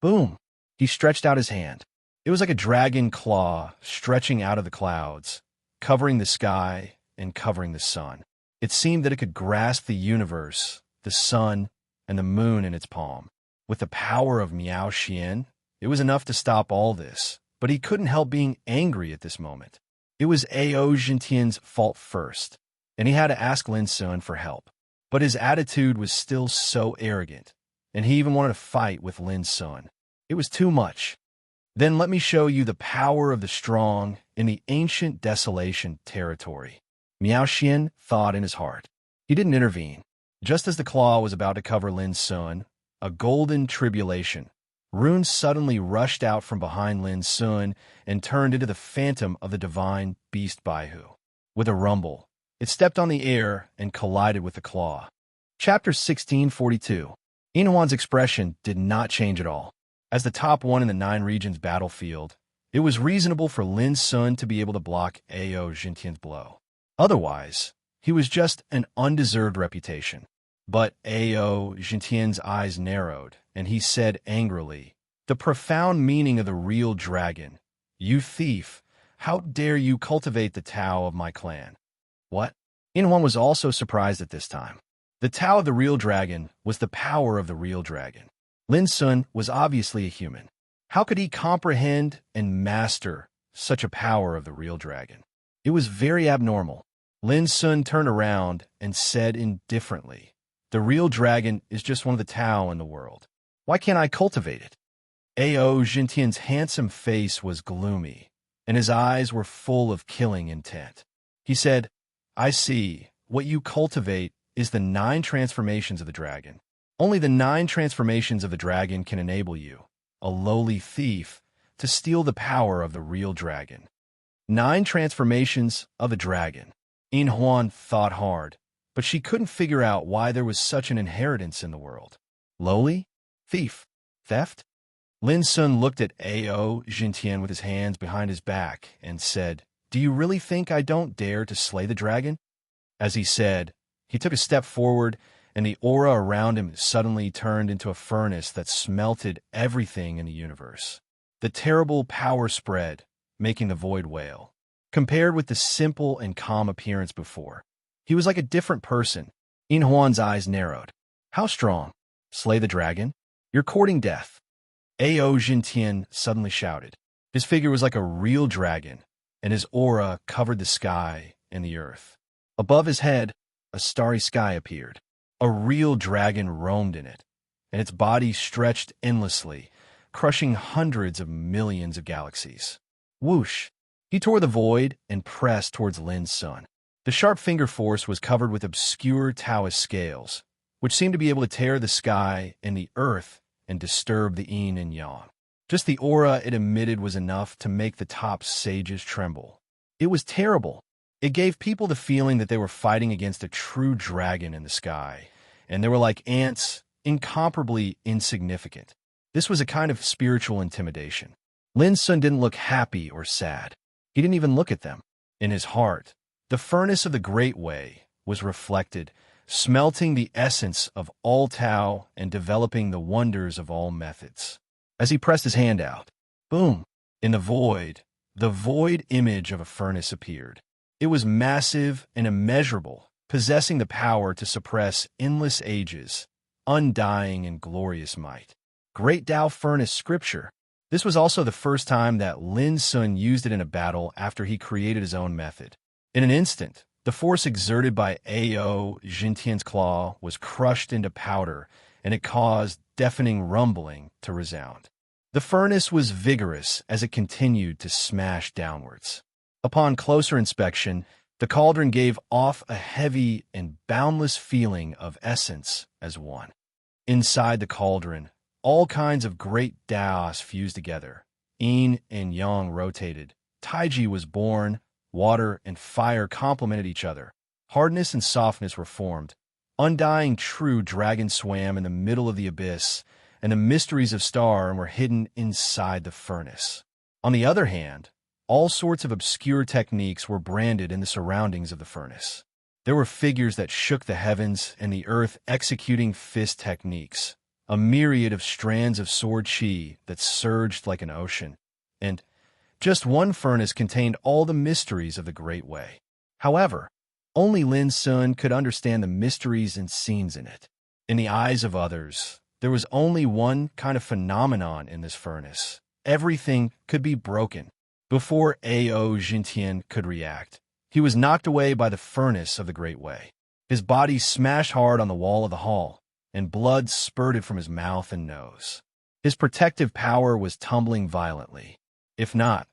Boom! He stretched out his hand. It was like a dragon claw stretching out of the clouds, covering the sky and covering the sun. It seemed that it could grasp the universe, the sun, and the moon in its palm. With the power of Miao Xian, it was enough to stop all this, but he couldn't help being angry at this moment. It was Ao Jintian's fault first, and he had to ask Lin Sun for help. But his attitude was still so arrogant, and he even wanted to fight with Lin Sun. It was too much. Then let me show you the power of the strong in the ancient desolation territory. Miao Xian thought in his heart. He didn't intervene. Just as the claw was about to cover Lin Sun, a golden tribulation, runes suddenly rushed out from behind Lin Sun and turned into the phantom of the divine beast Baihu. With a rumble, it stepped on the air and collided with the claw. Chapter 1642. Inhuan's expression did not change at all. As the top one in the 9 regions battlefield, it was reasonable for Lin Sun to be able to block Ao Jintian's blow. Otherwise, he was just an undeserved reputation. But Ao Jintian's eyes narrowed, and he said angrily, "The profound meaning of the real dragon. You thief, how dare you cultivate the Tao of my clan?" What? Inhuan was also surprised at this time. The Tao of the real dragon was the power of the real dragon. Lin Sun was obviously a human. How could he comprehend and master such a power of the real dragon? It was very abnormal. Lin Sun turned around and said indifferently, "The real dragon is just one of the Tao in the world. Why can't I cultivate it?" Ao Jintian's handsome face was gloomy, and his eyes were full of killing intent. He said, "I see. What you cultivate is the 9 transformations of the dragon. Only the 9 transformations of the dragon can enable you, a lowly thief, to steal the power of the real dragon." 9 transformations of the dragon. Inhuan thought hard, but she couldn't figure out why there was such an inheritance in the world. Lowly? Thief? Theft? Lin Sun looked at Ao Jintian with his hands behind his back and said, "Do you really think I don't dare to slay the dragon?" As he said, he took a step forward, and the aura around him suddenly turned into a furnace that smelted everything in the universe. The terrible power spread, making the void wail. Compared with the simple and calm appearance before, he was like a different person. Inhuan's eyes narrowed. "How strong? Slay the dragon? You're courting death." Ao Jintian suddenly shouted. His figure was like a real dragon, and his aura covered the sky and the earth. Above his head, a starry sky appeared. A real dragon roamed in it, and its body stretched endlessly, crushing hundreds of millions of galaxies. Whoosh! He tore the void and pressed towards Lin Sun. The sharp finger force was covered with obscure Taoist scales, which seemed to be able to tear the sky and the earth and disturb the yin and yang. Just the aura it emitted was enough to make the top sages tremble. It was terrible. It gave people the feeling that they were fighting against a true dragon in the sky, and they were like ants, incomparably insignificant. This was a kind of spiritual intimidation. Lin Sun didn't look happy or sad. He didn't even look at them. In his heart, the furnace of the Great Way was reflected, smelting the essence of all Tao and developing the wonders of all methods. As he pressed his hand out, boom! In the void image of a furnace appeared. It was massive and immeasurable, possessing the power to suppress endless ages, undying and glorious might. Great Tao Furnace Scripture. This was also the first time that Lin Sun used it in a battle after he created his own method. In an instant, the force exerted by Ao Jintian's claw was crushed into powder, and it caused deafening rumbling to resound. The furnace was vigorous as it continued to smash downwards. Upon closer inspection, the cauldron gave off a heavy and boundless feeling of essence as one. Inside the cauldron, all kinds of great Taos fused together. Yin and yang rotated. Taiji was born. Water and fire complemented each other. Hardness and softness were formed. Undying true dragon swam in the middle of the abyss, and the mysteries of Star were hidden inside the furnace. On the other hand, all sorts of obscure techniques were branded in the surroundings of the furnace. There were figures that shook the heavens and the earth executing fist techniques, a myriad of strands of sword chi that surged like an ocean, and just one furnace contained all the mysteries of the Great Way. However, Only Lin Sun could understand the mysteries and scenes in it. In the eyes of others, there was only one kind of phenomenon in this furnace. Everything could be broken. Before Ao Jintian could react, he was knocked away by the furnace of the Great Way. His body smashed hard on the wall of the hall, and blood spurted from his mouth and nose. His protective power was tumbling violently. If not,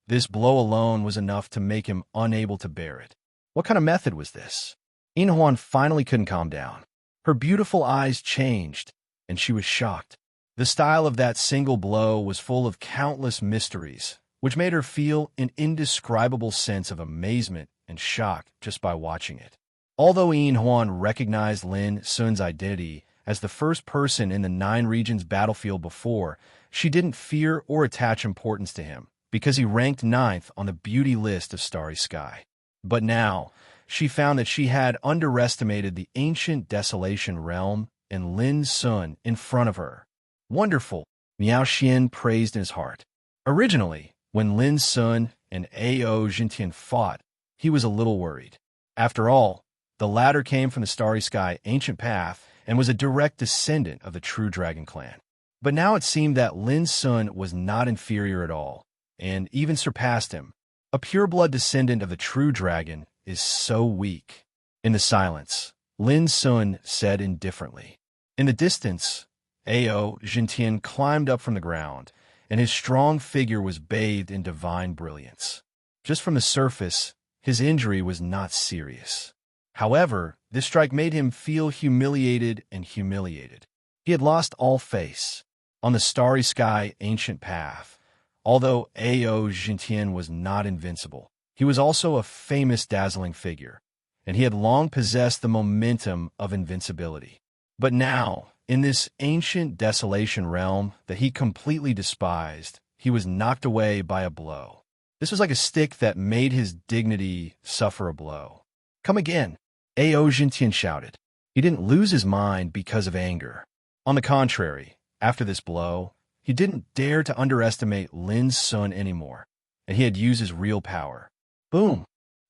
this blow alone was enough to make him unable to bear it. What kind of method was this? Inhuan finally couldn't calm down. Her beautiful eyes changed, and she was shocked. The style of that single blow was full of countless mysteries, which made her feel an indescribable sense of amazement and shock just by watching it. Although Inhuan recognized Lin Sun's identity as the first person in the 9 regions battlefield before, she didn't fear or attach importance to him, because he ranked 9th on the beauty list of Starry Sky. But now, she found that she had underestimated the ancient desolation realm and Lin Sun in front of her. Wonderful, Miao Xian praised in his heart. Originally, when Lin Sun and Ao Jintian fought, he was a little worried. After all, the latter came from the Starry Sky ancient path and was a direct descendant of the true Dragon Clan. But now it seemed that Lin Sun was not inferior at all, and even surpassed him. A pure-blood descendant of the true dragon is so weak. In the silence, Lin Sun said indifferently. In the distance, Ao Jintian climbed up from the ground, and his strong figure was bathed in divine brilliance. Just from the surface, his injury was not serious. However, this strike made him feel humiliated and humiliated. He had lost all face. On the Starry Sky ancient path, although Ao Jintian was not invincible, he was also a famous dazzling figure, and he had long possessed the momentum of invincibility. But now, in this ancient desolation realm that he completely despised, he was knocked away by a blow. This was like a stick that made his dignity suffer a blow. Come again, Ao Jintian shouted. He didn't lose his mind because of anger. On the contrary, after this blow, he didn't dare to underestimate Lin Sun anymore, and he had used his real power. Boom!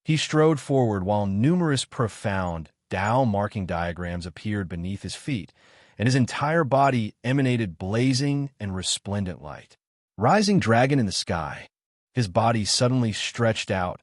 He strode forward while numerous profound Tao marking diagrams appeared beneath his feet, and his entire body emanated blazing and resplendent light. Rising dragon in the sky, his body suddenly stretched out,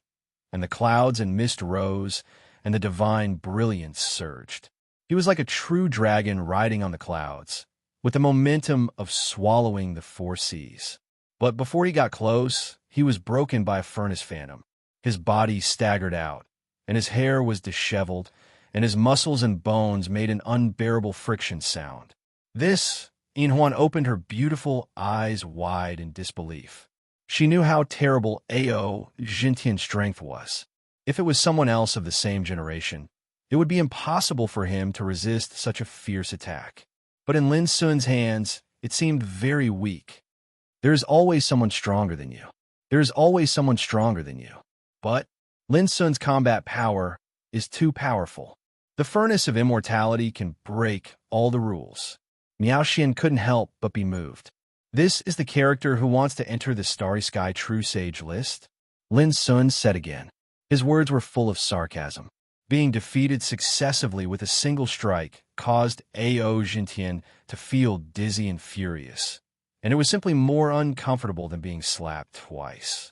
and the clouds and mist rose, and the divine brilliance surged. He was like a true dragon riding on the clouds, with the momentum of swallowing the 4 seas. But before he got close, he was broken by a furnace phantom. His body staggered out, and his hair was disheveled, and his muscles and bones made an unbearable friction sound. This, Inhuan opened her beautiful eyes wide in disbelief. She knew how terrible Ao Jintian's strength was. If it was someone else of the same generation, it would be impossible for him to resist such a fierce attack. But in Lin Sun's hands, it seemed very weak. There is always someone stronger than you. There is always someone stronger than you. But Lin Sun's combat power is too powerful. The furnace of immortality can break all the rules. Miao Xian couldn't help but be moved. This is the character who wants to enter the Starry Sky True Sage list? Lin Sun said again. His words were full of sarcasm. Being defeated successively with a single strike caused Ao Jintian to feel dizzy and furious, and it was simply more uncomfortable than being slapped twice.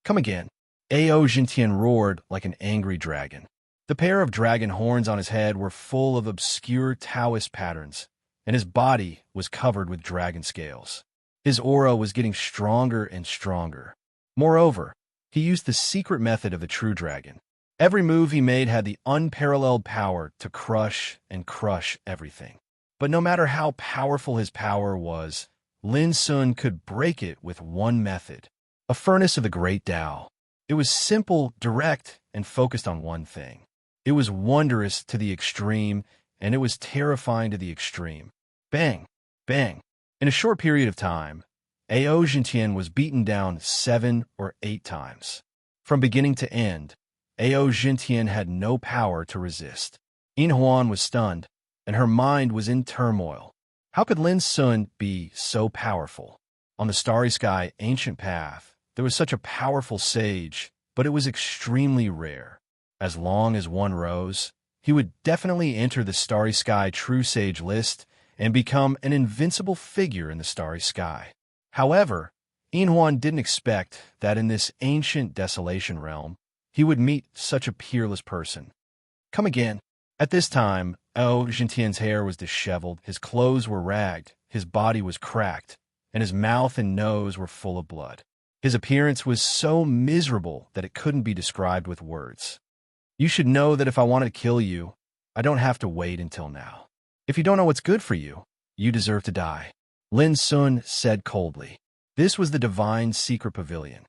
Come again. Ao Jintian roared like an angry dragon. The pair of dragon horns on his head were full of obscure Taoist patterns, and his body was covered with dragon scales. His aura was getting stronger and stronger. Moreover, he used the secret method of the true dragon. Every move he made had the unparalleled power to crush and crush everything. But no matter how powerful his power was, Lin Sun could break it with one method, a furnace of the great Tao. It was simple, direct, and focused on one thing. It was wondrous to the extreme, and it was terrifying to the extreme. Bang! Bang! In a short period of time, Ao Jintian was beaten down 7 or 8 times. From beginning to end, Ao Jintian had no power to resist. Inhuan was stunned, and her mind was in turmoil. How could Lin Sun be so powerful? On the Starry Sky ancient path, there was such a powerful sage, but it was extremely rare. As long as one rose, he would definitely enter the Starry Sky True Sage list and become an invincible figure in the starry sky. However, Huan didn't expect that in this ancient desolation realm, he would meet such a peerless person. Come again. At this time, Gentien's hair was disheveled, his clothes were ragged, his body was cracked, and his mouth and nose were full of blood. His appearance was so miserable that it couldn't be described with words. You should know that if I wanted to kill you, I don't have to wait until now. If you don't know what's good for you, you deserve to die, Lin Sun said coldly. This was the divine secret pavilion.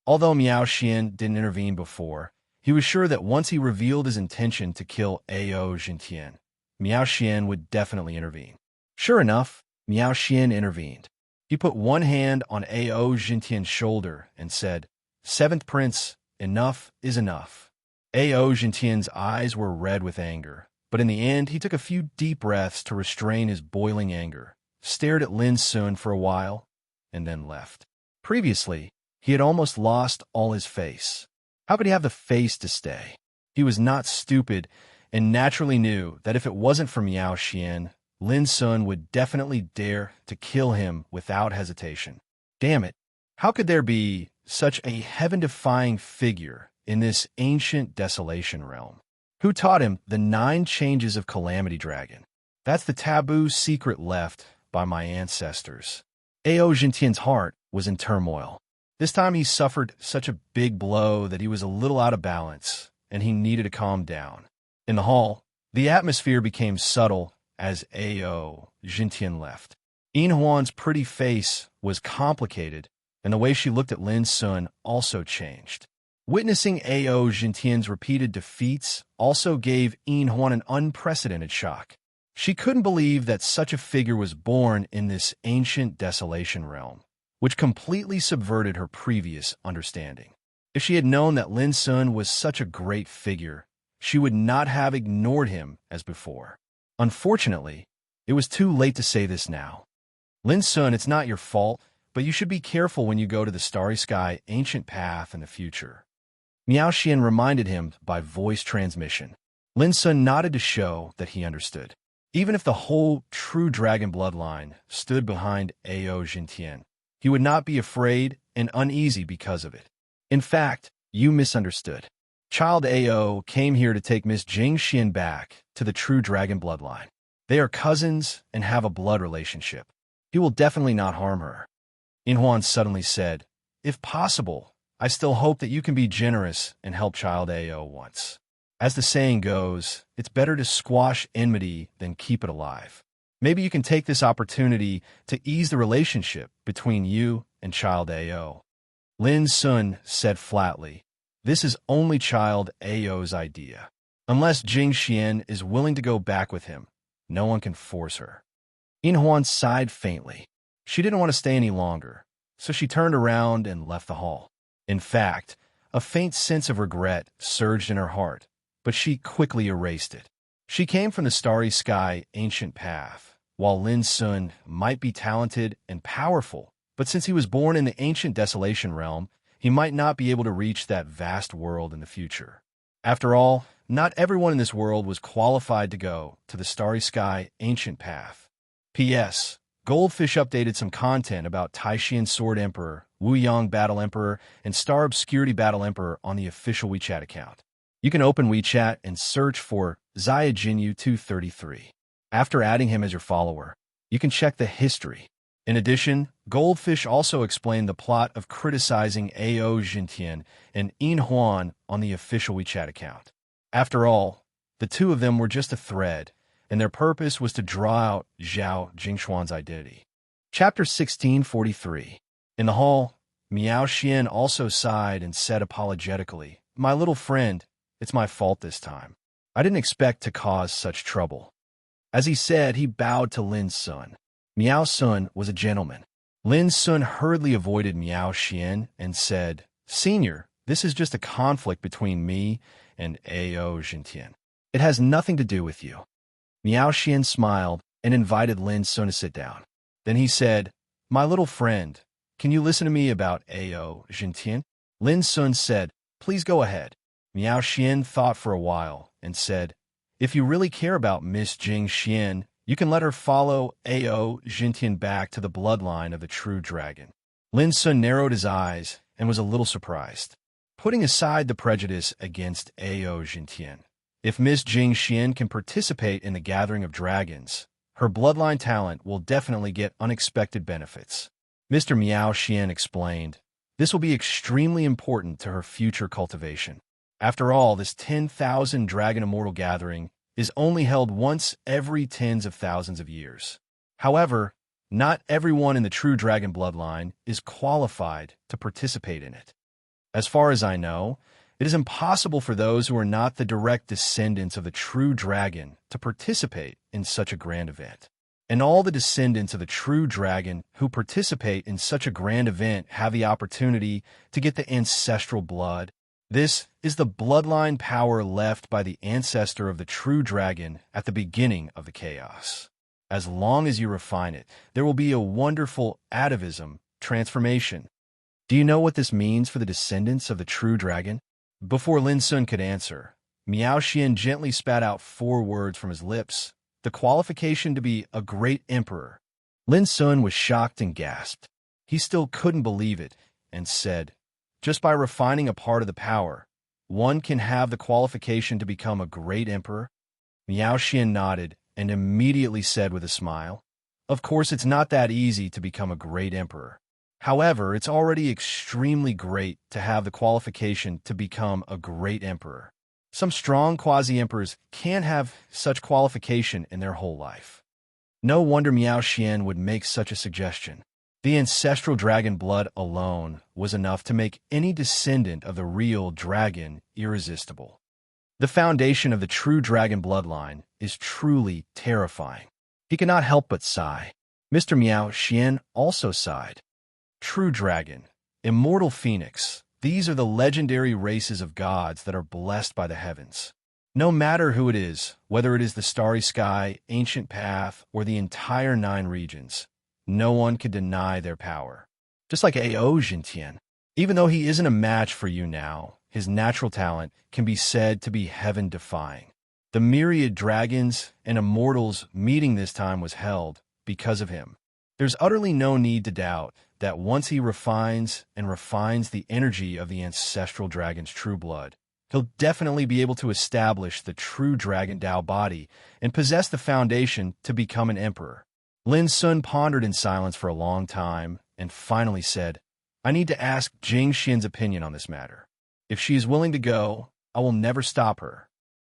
Although Miao Xian didn't intervene before, he was sure that once he revealed his intention to kill Ao Jintien, Miao Xian would definitely intervene. Sure enough, Miao Xian intervened. He put one hand on Ao Jintian's shoulder and said, "Seventh Prince, enough is enough." Ao Jintian's eyes were red with anger, but in the end he took a few deep breaths to restrain his boiling anger, stared at Lin Sun for a while, and then left. Previously, he had almost lost all his face. How could he have the face to stay? He was not stupid and naturally knew that if it wasn't for Miao Xian, Lin Sun would definitely dare to kill him without hesitation. Damn it, how could there be such a heaven-defying figure in this ancient desolation realm? Who taught him the 9 changes of Calamity Dragon? That's the taboo secret left by my ancestors. Ao Jintian's heart was in turmoil. This time he suffered such a big blow that he was a little out of balance, and he needed to calm down. In the hall, the atmosphere became subtle as Ao Jintian left. Huan's pretty face was complicated, and the way she looked at Lin Sun also changed. Witnessing Ao Jintian's repeated defeats also gave Huan an unprecedented shock. She couldn't believe that such a figure was born in this ancient desolation realm, which completely subverted her previous understanding. If she had known that Lin Sun was such a great figure, she would not have ignored him as before. Unfortunately, it was too late to say this now. Lin Sun, it's not your fault, but you should be careful when you go to the Starry Sky ancient path in the future. Miao Xian reminded him by voice transmission. Lin Sun nodded to show that he understood. Even if the whole true dragon bloodline stood behind Ao Jintian, he would not be afraid and uneasy because of it. In fact, you misunderstood. Child Ao came here to take Miss Jing Xian back to the true dragon bloodline. They are cousins and have a blood relationship. He will definitely not harm her. Huan suddenly said, "If possible, I still hope that you can be generous and help Child Ao once. As the saying goes, it's better to squash enmity than keep it alive. Maybe you can take this opportunity to ease the relationship between you and Child Ao." Lin Sun said flatly, "This is only Child Ao's idea. Unless Jing Xian is willing to go back with him, no one can force her." Huan sighed faintly. She didn't want to stay any longer, so she turned around and left the hall. In fact, a faint sense of regret surged in her heart, but she quickly erased it. She came from the Starry Sky ancient path. While Lin Sun might be talented and powerful, but since he was born in the ancient desolation realm, he might not be able to reach that vast world in the future. After all, not everyone in this world was qualified to go to the Starry Sky ancient path. P.S. Goldfish updated some content about Taishian Sword Emperor, Wu Yang Battle Emperor, and Star Obscurity Battle Emperor on the official WeChat account. You can open WeChat and search for Zaya Jinyu 233. After adding him as your follower, you can check the history. In addition, Goldfish also explained the plot of criticizing Ao Jintian and Huan on the official WeChat account. After all, the two of them were just a thread, and their purpose was to draw out Zhao Jingshuan's identity. Chapter 1643. In the hall, Miao Xian also sighed and said apologetically, "My little friend, it's my fault this time. I didn't expect to cause such trouble." As he said, he bowed to Lin Sun. Miao Sun was a gentleman. Lin Sun hurriedly avoided Miao Xian and said, "Senior, this is just a conflict between me and Ao Jintian. It has nothing to do with you." Miao Xian smiled and invited Lin Sun to sit down. Then he said, "My little friend, can you listen to me about Ao Jintian?" Lin Sun said, "Please go ahead." Miao Xian thought for a while and said, "If you really care about Miss Jing Xian, you can let her follow Ao Jintian back to the bloodline of the true dragon." Lin Sun narrowed his eyes and was a little surprised. Putting aside the prejudice against Ao Jintian, if Miss Jing Xian can participate in the gathering of dragons, her bloodline talent will definitely get unexpected benefits. Mr. Miao Xian explained, "This will be extremely important to her future cultivation. After all, this 10,000 Dragon Immortal gathering is only held once every tens of thousands of years. However, not everyone in the true dragon bloodline is qualified to participate in it. As far as I know, it is impossible for those who are not the direct descendants of the true dragon to participate in such a grand event. And all the descendants of the true dragon who participate in such a grand event have the opportunity to get the ancestral blood. This is the bloodline power left by the ancestor of the true dragon at the beginning of the chaos. As long as you refine it, there will be a wonderful atavism transformation. Do you know what this means for the descendants of the true dragon?" Before Lin Sun could answer, Miao Xian gently spat out 4 words from his lips: the qualification to be a great emperor. Lin Sun was shocked and gasped. He still couldn't believe it and said, "Just by refining a part of the power, one can have the qualification to become a great emperor?" Miao Xian nodded and immediately said with a smile, "Of course, it's not that easy to become a great emperor. However, it's already extremely great to have the qualification to become a great emperor. Some strong quasi-emperors can't have such qualification in their whole life." No wonder Miao Xian would make such a suggestion. The ancestral dragon blood alone was enough to make any descendant of the real dragon irresistible. The foundation of the true dragon bloodline is truly terrifying. He could not help but sigh. Mr. Miao Xian also sighed. True dragon, immortal phoenix, these are the legendary races of gods that are blessed by the heavens. No matter who it is, whether it is the starry sky, ancient path, or the entire 9 regions, no one can deny their power. Just like Ao Jintian, even though he isn't a match for you now, his natural talent can be said to be heaven-defying. The myriad dragons and immortals meeting this time was held because of him. There's utterly no need to doubt that once he refines the energy of the ancestral dragon's true blood, he'll definitely be able to establish the true dragon Tao body and possess the foundation to become an emperor. Lin Sun pondered in silence for a long time and finally said, "I need to ask Jing Xian's opinion on this matter. If she is willing to go, I will never stop her."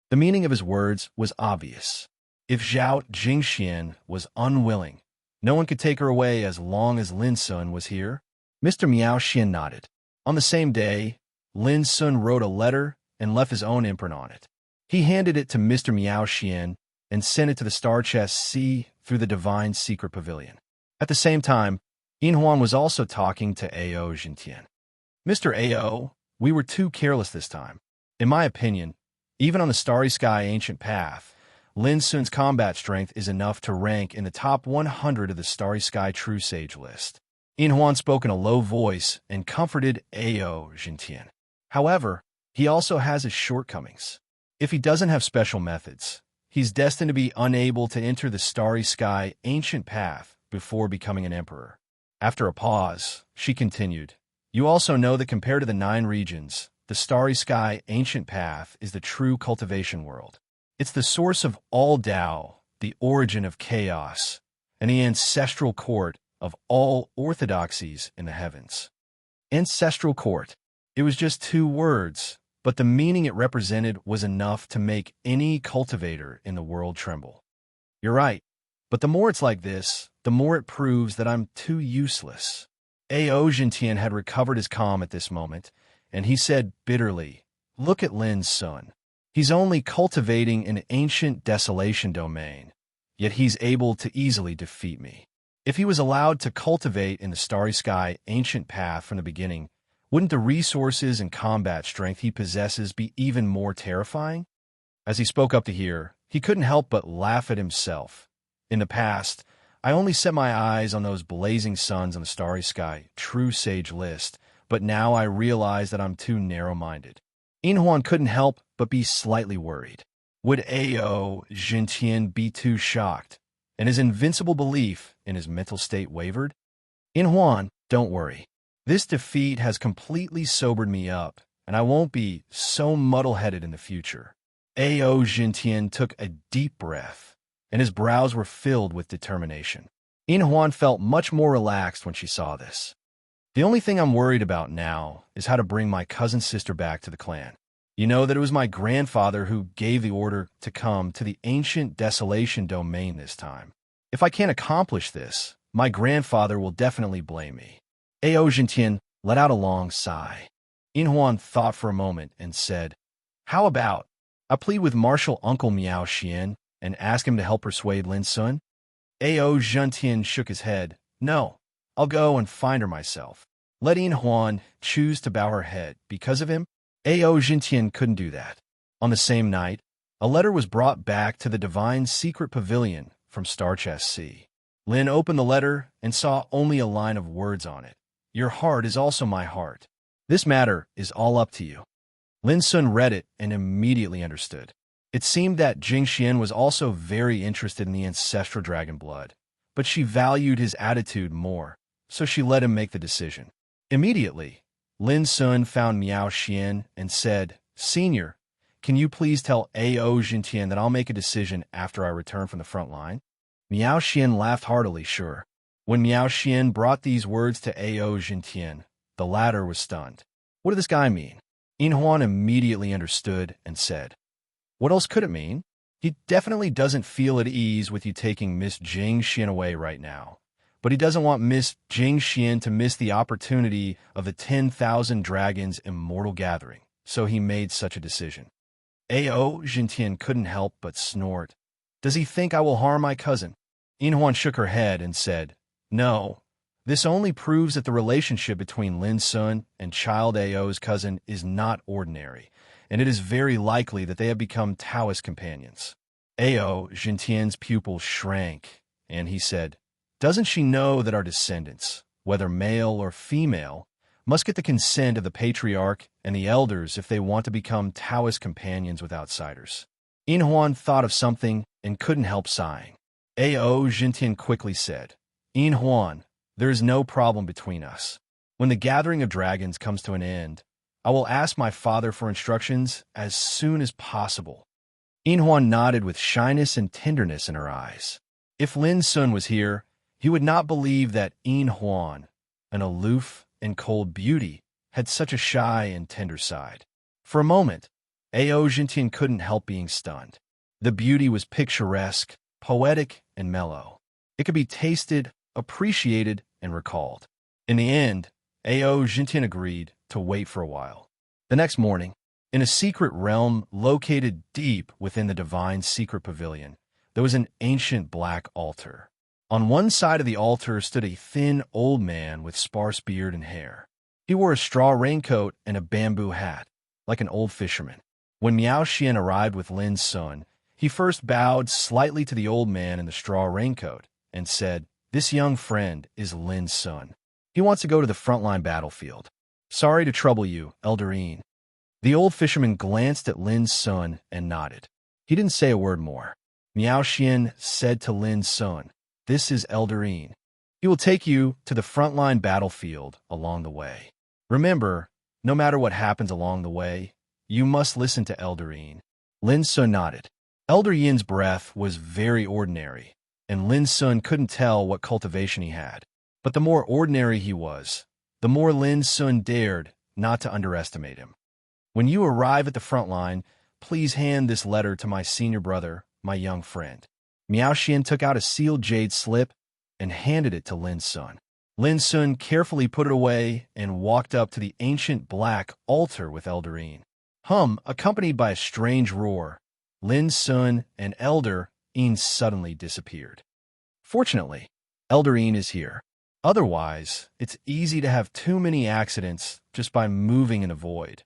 The meaning of his words was obvious. If Zhao Jingxian was unwilling, no one could take her away as long as Lin Sun was here. Mr. Miao Xian nodded. On the same day, Lin Sun wrote a letter and left his own imprint on it. He handed it to Mr. Miao Xian and sent it to the star chest C through the divine secret pavilion. At the same time, Yin Huan was also talking to Ao Jintian. "Mr. Ao, we were too careless this time. In my opinion, even on the starry sky ancient path, Lin Sun's combat strength is enough to rank in the top 100 of the Starry Sky True Sage list." Yin Huan spoke in a low voice and comforted Ao Jintian. However, he also has his shortcomings. If he doesn't have special methods, he's destined to be unable to enter the Starry Sky ancient path before becoming an emperor. After a pause, she continued, "You also know that compared to the 9 regions, the Starry Sky ancient path is the true cultivation world. It's the source of all Tao, the origin of chaos, and the ancestral court of all orthodoxies in the heavens." Ancestral court. It was just 2 words, but the meaning it represented was enough to make any cultivator in the world tremble. "You're right, but the more it's like this, the more it proves that I'm too useless." Ao Jintian had recovered his calm at this moment, and he said bitterly, "Look at Lin Sun. He's only cultivating an ancient desolation domain, yet he's able to easily defeat me. If he was allowed to cultivate in the Starry Sky ancient path from the beginning, wouldn't the resources and combat strength he possesses be even more terrifying?" As he spoke up to here, he couldn't help but laugh at himself. In the past, I only set my eyes on those blazing suns on the Starry Sky True Sage list, but now I realize that I'm too narrow-minded. Huan couldn't help but be slightly worried. Would Ao Jintian be too shocked, and his invincible belief in his mental state wavered? Huan, don't worry. This defeat has completely sobered me up, and I won't be so muddle-headed in the future. Ao Jintian took a deep breath, and his brows were filled with determination. Huan felt much more relaxed when she saw this. The only thing I'm worried about now is how to bring my cousin's sister back to the clan. You know that it was my grandfather who gave the order to come to the ancient desolation domain this time. If I can't accomplish this, my grandfather will definitely blame me. Ao Jintian let out a long sigh. Huan thought for a moment and said, "How about I plead with martial uncle Miao Xian and ask him to help persuade Lin Sun?" Ao Jintian shook his head. "No, I'll go and find her myself." Let Huan choose to bow her head because of him? Ao Jintian couldn't do that. On the same night, a letter was brought back to the divine secret pavilion from Starchest Sea. Lin opened the letter and saw only a line of words on it. "Your heart is also my heart. This matter is all up to you." Lin Sun read it and immediately understood. It seemed that Jing Xian was also very interested in the ancestral dragon blood, but she valued his attitude more, so she let him make the decision. Immediately, Lin Sun found Miao Xian and said, "Senior, can you please tell Ao Jintian that I'll make a decision after I return from the front line?" Miao Xian laughed heartily, sure. When Miao Xian brought these words to Ao Jintian, the latter was stunned. What did this guy mean? Huan immediately understood and said, "What else could it mean? He definitely doesn't feel at ease with you taking Miss Jing Xian away right now. But he doesn't want Miss Jing Xian to miss the opportunity of the 10,000 Dragons Immortal Gathering, so he made such a decision." Ao Jintian couldn't help but snort. "Does he think I will harm my cousin?" Huan shook her head and said, "No. This only proves that the relationship between Lin Sun and Child Ao's cousin is not ordinary, and it is very likely that they have become Taoist companions." Ao Jintian's pupil shrank, and he said, "Doesn't she know that our descendants, whether male or female, must get the consent of the patriarch and the elders if they want to become Taoist companions with outsiders?" Huan thought of something and couldn't help sighing. Ao Jintian quickly said, "Huan, there is no problem between us. When the gathering of dragons comes to an end, I will ask my father for instructions as soon as possible." Huan nodded with shyness and tenderness in her eyes. If Lin Sun was here, he would not believe that Huan, an aloof and cold beauty, had such a shy and tender side. For a moment, Ao Jintian couldn't help being stunned. The beauty was picturesque, poetic, and mellow. It could be tasted, appreciated, and recalled. In the end, Ao Jintian agreed to wait for a while. The next morning, in a secret realm located deep within the divine secret pavilion, there was an ancient black altar. On one side of the altar stood a thin old man with sparse beard and hair. He wore a straw raincoat and a bamboo hat, like an old fisherman. When Miao Xian arrived with Lin Sun, he first bowed slightly to the old man in the straw raincoat and said, "This young friend is Lin Sun. He wants to go to the frontline battlefield. Sorry to trouble you, Elderine." The old fisherman glanced at Lin Sun and nodded. He didn't say a word more. Miao Xian said to Lin Sun, "This is Elderine. He will take you to the frontline battlefield along the way. Remember, no matter what happens along the way, you must listen to Elderine." Lin Sun nodded. Elder Yin's breath was very ordinary, and Lin Sun couldn't tell what cultivation he had. But the more ordinary he was, the more Lin Sun dared not to underestimate him. "When you arrive at the front line, please hand this letter to my senior brother, my young friend." Miao Xian took out a sealed jade slip and handed it to Lin Sun. Lin Sun carefully put it away and walked up to the ancient black altar with Elderine. Accompanied by a strange roar, Lin Sun and Elder Yin suddenly disappeared. Fortunately, Elderine is here. Otherwise, it's easy to have too many accidents just by moving in a void.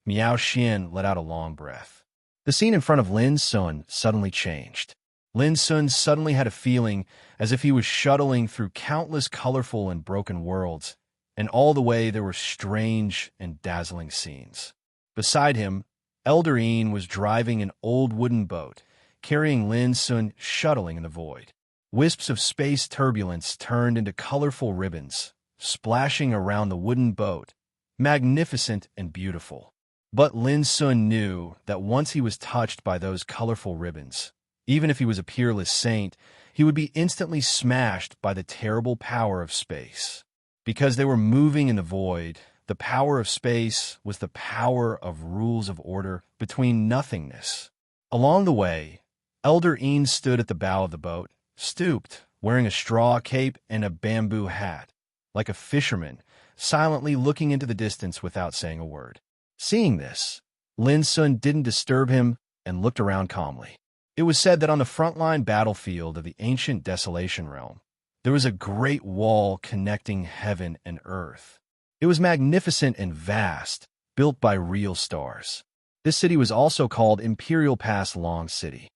Miao Xian let out a long breath. The scene in front of Lin Sun suddenly changed. Lin Sun suddenly had a feeling as if he was shuttling through countless colorful and broken worlds, and all the way there were strange and dazzling scenes. Beside him, Elder Een was driving an old wooden boat, carrying Lin Sun shuttling in the void. Wisps of space turbulence turned into colorful ribbons, splashing around the wooden boat, magnificent and beautiful. But Lin Sun knew that once he was touched by those colorful ribbons, even if he was a peerless saint, he would be instantly smashed by the terrible power of space. Because they were moving in the void, the power of space was the power of rules of order between nothingness. Along the way, Elder Een stood at the bow of the boat, stooped, wearing a straw cape and a bamboo hat, like a fisherman, silently looking into the distance without saying a word. Seeing this, Lin Sun didn't disturb him and looked around calmly. It was said that on the frontline battlefield of the ancient Desolation Realm, there was a great wall connecting heaven and earth. It was magnificent and vast, built by real stars. This city was also called Imperial Pass Long City.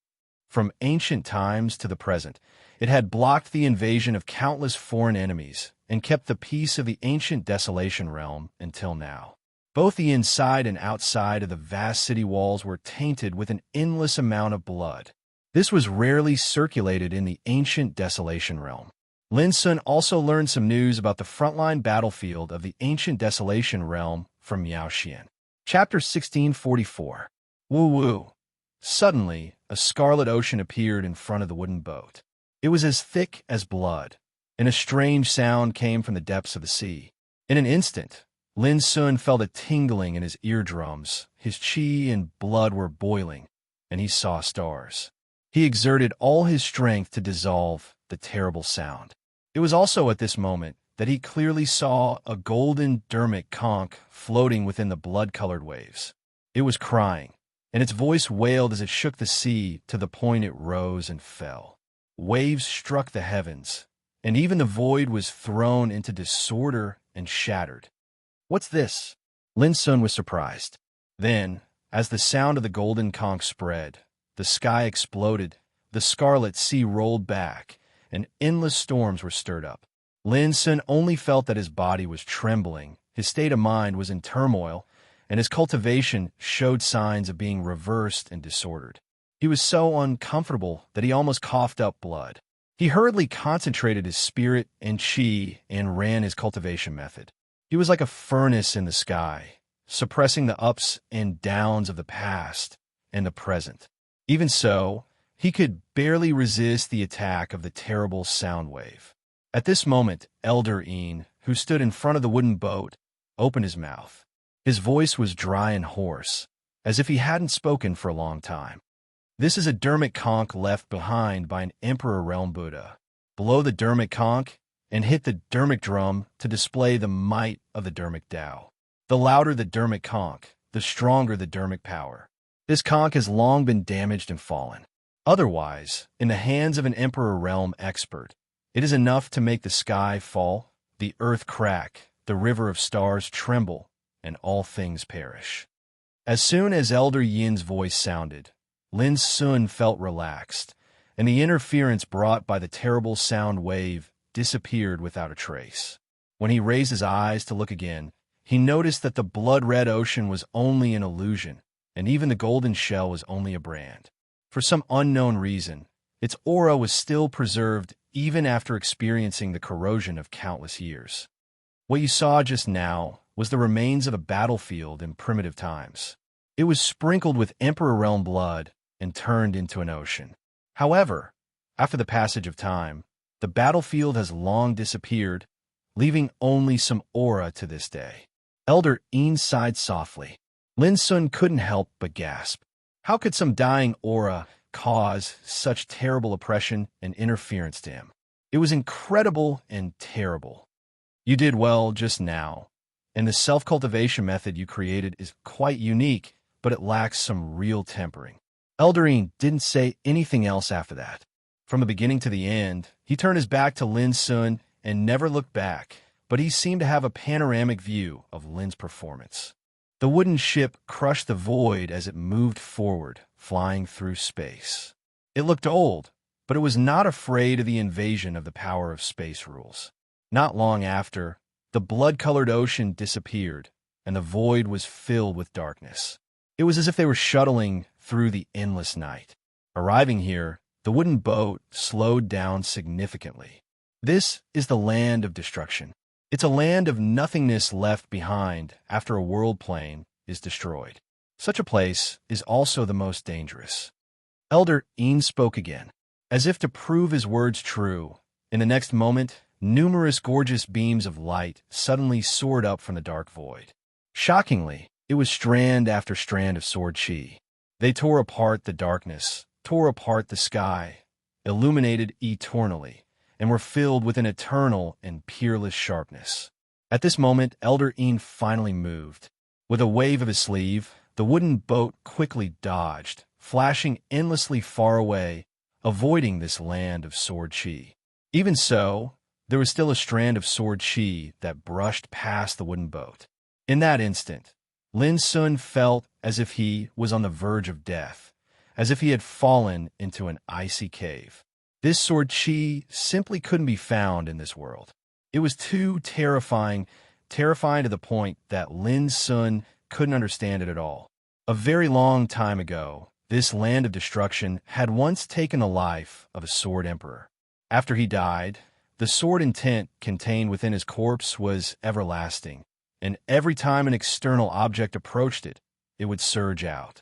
From ancient times to the present, it had blocked the invasion of countless foreign enemies and kept the peace of the ancient Desolation Realm until now. Both the inside and outside of the vast city walls were tainted with an endless amount of blood. This was rarely circulated in the ancient Desolation Realm. Lin Sun also learned some news about the frontline battlefield of the ancient Desolation Realm from Miao Xian. Chapter 1644. Woo Woo. Suddenly, a scarlet ocean appeared in front of the wooden boat. It was as thick as blood, and a strange sound came from the depths of the sea. In an instant, Lin Sun felt a tingling in his eardrums, his qi and blood were boiling, and he saw stars. He exerted all his strength to dissolve the terrible sound. It was also at this moment that he clearly saw a golden dermic conch floating within the blood-colored waves. It was crying, and its voice wailed as it shook the sea to the point it rose and fell. Waves struck the heavens, and even the void was thrown into disorder and shattered. "What's this?" Lin Sun was surprised. Then, as the sound of the golden conch spread, the sky exploded, the scarlet sea rolled back, and endless storms were stirred up. Lin Sun only felt that his body was trembling, his state of mind was in turmoil, and his cultivation showed signs of being reversed and disordered. He was so uncomfortable that he almost coughed up blood. He hurriedly concentrated his spirit and qi and ran his cultivation method. He was like a furnace in the sky, suppressing the ups and downs of the past and the present. Even so, he could barely resist the attack of the terrible sound wave. At this moment, Elder Een, who stood in front of the wooden boat, opened his mouth. His voice was dry and hoarse, as if he hadn't spoken for a long time. "This is a dermic conch left behind by an Emperor Realm Buddha. Blow the dermic conch and hit the dermic drum to display the might of the dermic Tao. The louder the dermic conch, the stronger the dermic power. This conch has long been damaged and fallen. Otherwise, in the hands of an Emperor Realm expert, it is enough to make the sky fall, the earth crack, the river of stars tremble, and all things perish." As soon as Elder Yin's voice sounded, Lin Sun felt relaxed, and the interference brought by the terrible sound wave disappeared without a trace. When he raised his eyes to look again, he noticed that the blood-red ocean was only an illusion, and even the golden shell was only a brand. For some unknown reason, its aura was still preserved even after experiencing the corrosion of countless years. What you saw just now was the remains of a battlefield in primitive times. It was sprinkled with Emperor Realm blood and turned into an ocean. However, after the passage of time, the battlefield has long disappeared, leaving only some aura to this day. Elder Een sighed softly. Lin Sun couldn't help but gasp. How could some dying aura cause such terrible oppression and interference to him? It was incredible and terrible. "You did well just now, and the self-cultivation method you created is quite unique, but it lacks some real tempering." Elder Een didn't say anything else after that. From the beginning to the end, he turned his back to Lin Sun and never looked back, but he seemed to have a panoramic view of Lin's performance. The wooden ship crushed the void as it moved forward, flying through space. It looked old, but it was not afraid of the invasion of the power of space rules. Not long after, the blood-colored ocean disappeared, and the void was filled with darkness. It was as if they were shuttling through the endless night. Arriving here, the wooden boat slowed down significantly. This is the land of destruction. It's a land of nothingness left behind after a world plane is destroyed. Such a place is also the most dangerous. Elder Een spoke again, as if to prove his words true. In the next moment, numerous gorgeous beams of light suddenly soared up from the dark void. Shockingly, it was strand after strand of sword chi. They tore apart the darkness, tore apart the sky, illuminated eternally, and were filled with an eternal and peerless sharpness. At this moment, Elder Een finally moved. With a wave of his sleeve, the wooden boat quickly dodged, flashing endlessly far away, avoiding this land of sword chi. Even so, there was still a strand of sword chi that brushed past the wooden boat. In that instant, Lin Sun felt as if he was on the verge of death, as if he had fallen into an icy cave. This sword chi simply couldn't be found in this world. It was too terrifying to the point that Lin Sun couldn't understand it at all. A very long time ago, this land of destruction had once taken the life of a sword emperor. After he died, the sword intent contained within his corpse was everlasting, and every time an external object approached it, it would surge out.